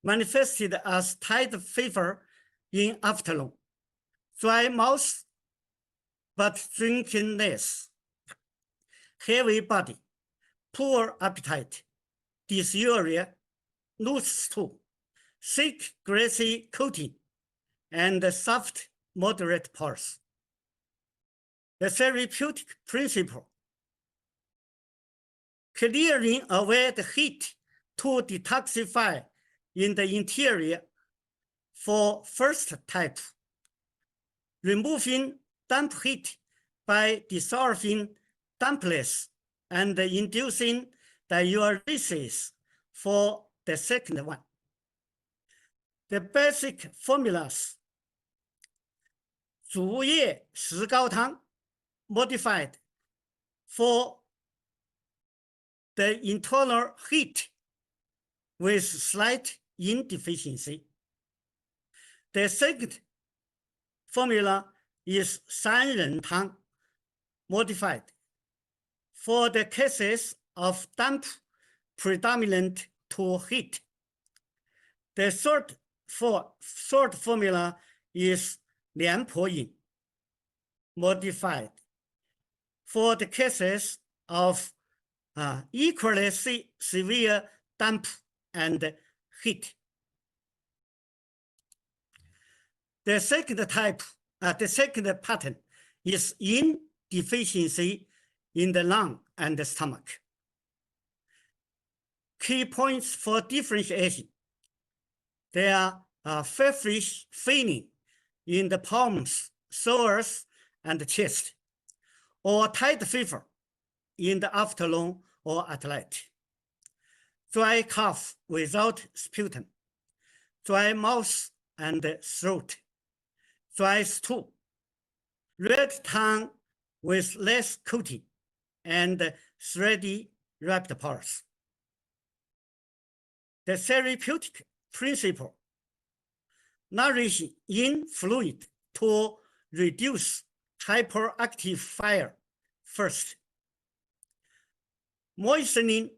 manifested as tight fever in afternoon, dry mouth but drinking less, heavy body, poor appetite, dysuria, loose stool, thick greasy coating, and soft moderate pulse. The therapeutic principle: clearing away the heat to detoxify in the interior for first type, removing damp heat by dissolving dampness and inducing diuresis for the second one. The basic formulas: 竹叶石膏汤 modified for the intolerant heat with slight yin deficiency. The second formula is 三仁汤 modified for the cases of damp predominant to heat. The third formula is 廉颇饮 modified for the cases of equally severe damp and heat. The second pattern is yin deficiency in the lung and the stomach. Key points for differentiation: there are feverish feeling in the palms, soles, and chest, or tight fever in the afternoon or at night, dry cough without sputum, dry mouth and throat, dry stool, red tongue with less coating, and thready wrapped pulse. The therapeutic principle: nourish yin fluid to reduce hyperactive fire first, moistening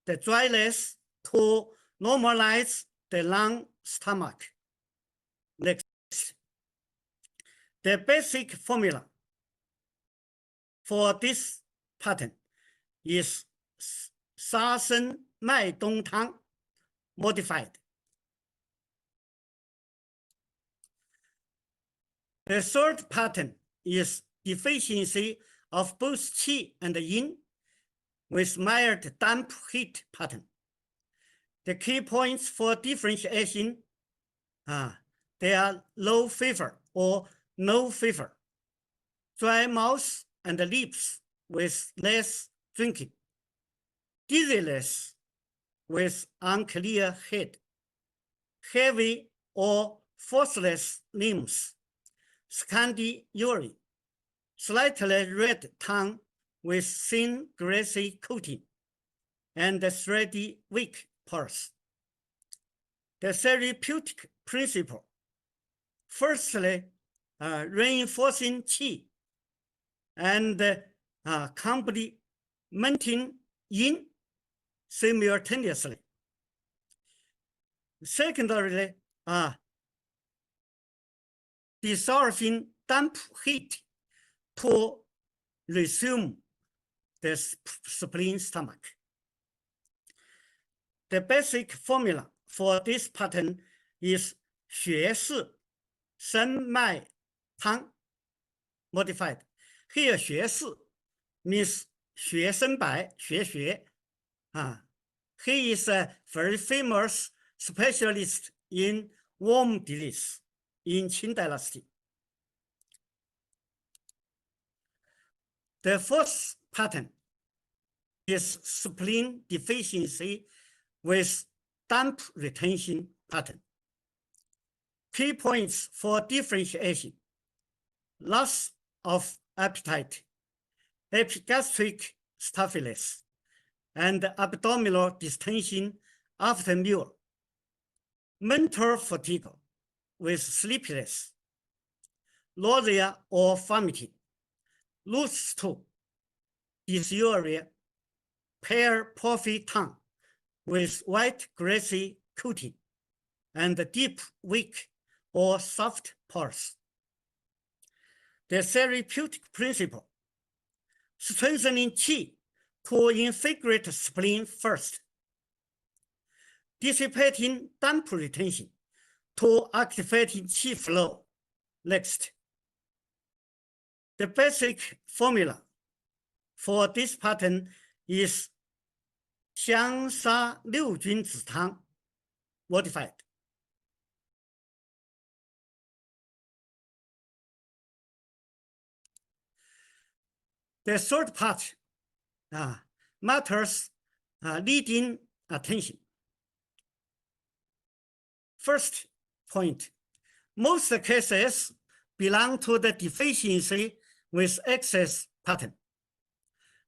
the dryness to normalize the lung stomach next. The basic formula for this pattern is 沙参麦冬汤 modified. The third pattern is deficiency of both qi and yin with mild damp heat pattern. The key points for differentiation they are low fever or no fever, dry mouth and lips with less drinking, dizziness with unclear head, heavy or forceless limbs, scanty urine, slightly red tongue with thin greasy coating, and the thready weak pulse. The therapeutic principle. Firstly, reinforcing qi and complementing yin simultaneously. Secondarily, dissolving damp heat to resume the spleen stomach. The basic formula for this pattern is 血式生脉汤 modified. Here 血式 means 血生白, 血. He is a very famous specialist in womb disease in Qing Dynasty. The fourth pattern is spleen deficiency with damp retention pattern. Key points for differentiation: loss of appetite, epigastric staphylosis, and abdominal distension after meal, mental fatigue with sleepiness, nausea or vomiting, loose stool, dysuria, pale puffy tongue with white greasy coating, and deep, weak, or soft pulse. The therapeutic principle: strengthening qi to invigorate spleen first, dissipating damp retention to activating qi flow next. The basic formula for this pattern is 香砂六君子汤 modified. The third part matters leading attention. First point, most cases belong to the deficiency with excess pattern.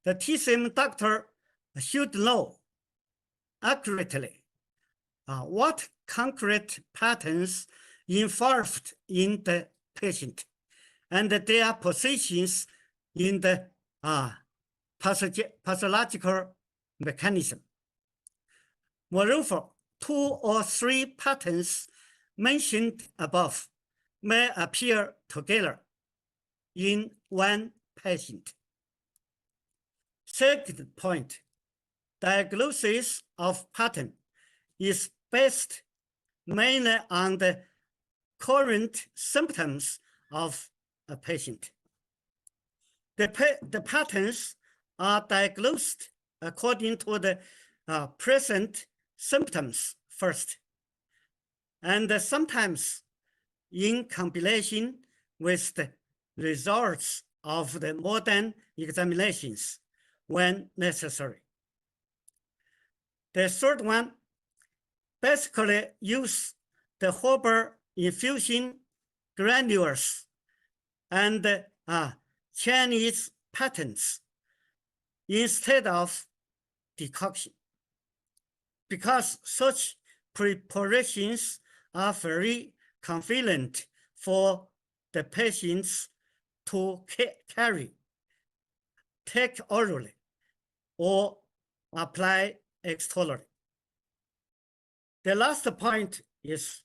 The TCM doctor should know accurately what concrete patterns involved in the patient and their positions in the pathological mechanism. Moreover, 2 or 3 patterns mentioned above may appear together in one patient. Second point, diagnosis of pattern is based mainly on the current symptoms of a patient. The patterns are diagnosed according to the present symptoms first, and sometimes in combination with the results of the modern examinations when necessary. The third one basically use the herbal infusion granules and Chinese patterns instead of decoction, because such preparations are very convenient for the patients to carry, take orally, or apply externally. The last point is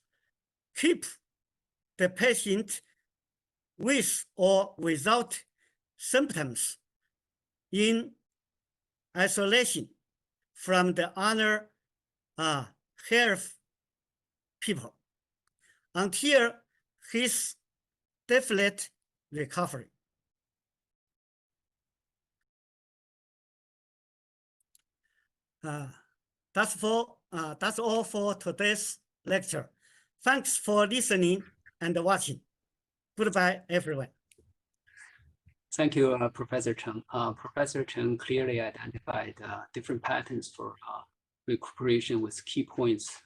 keep the patient with or without symptoms in isolation from the other health people until his definite recovery. That's all for today's lecture. Thanks for listening and watching. Goodbye, everyone. Thank you, Professor Chen. Professor Chen clearly identified different patterns for recuperation with key points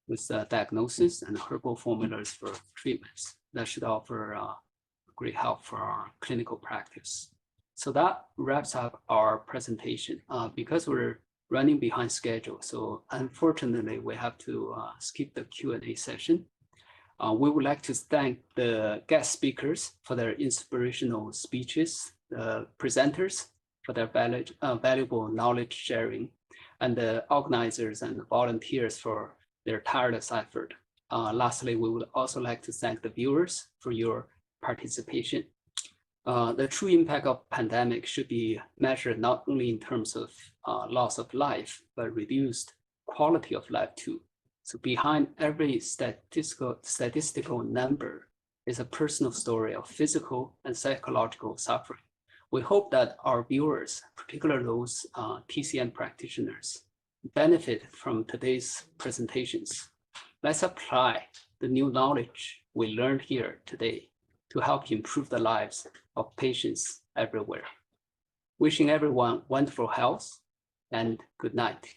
with diagnosis and herbal formulas for treatments that should offer great help for our clinical practice. So that wraps up our presentation. Because we're running behind schedule. So unfortunately, we have to skip the Q&A session. We would like to thank the guest speakers for their inspirational speeches, the presenters for their valuable knowledge sharing, and the organizers and the volunteers for their tireless effort. Lastly, we would also like to thank the viewers for your participation. The true impact of pandemic should be measured not only in terms of loss of life, but reduced quality of life too. So behind every statistical number is a personal story of physical and psychological suffering. We hope that our viewers, particularly those TCM practitioners, benefit from today's presentations. Let's apply the new knowledge we learned here today to help improve the lives of patients everywhere. Wishing everyone wonderful health and good night.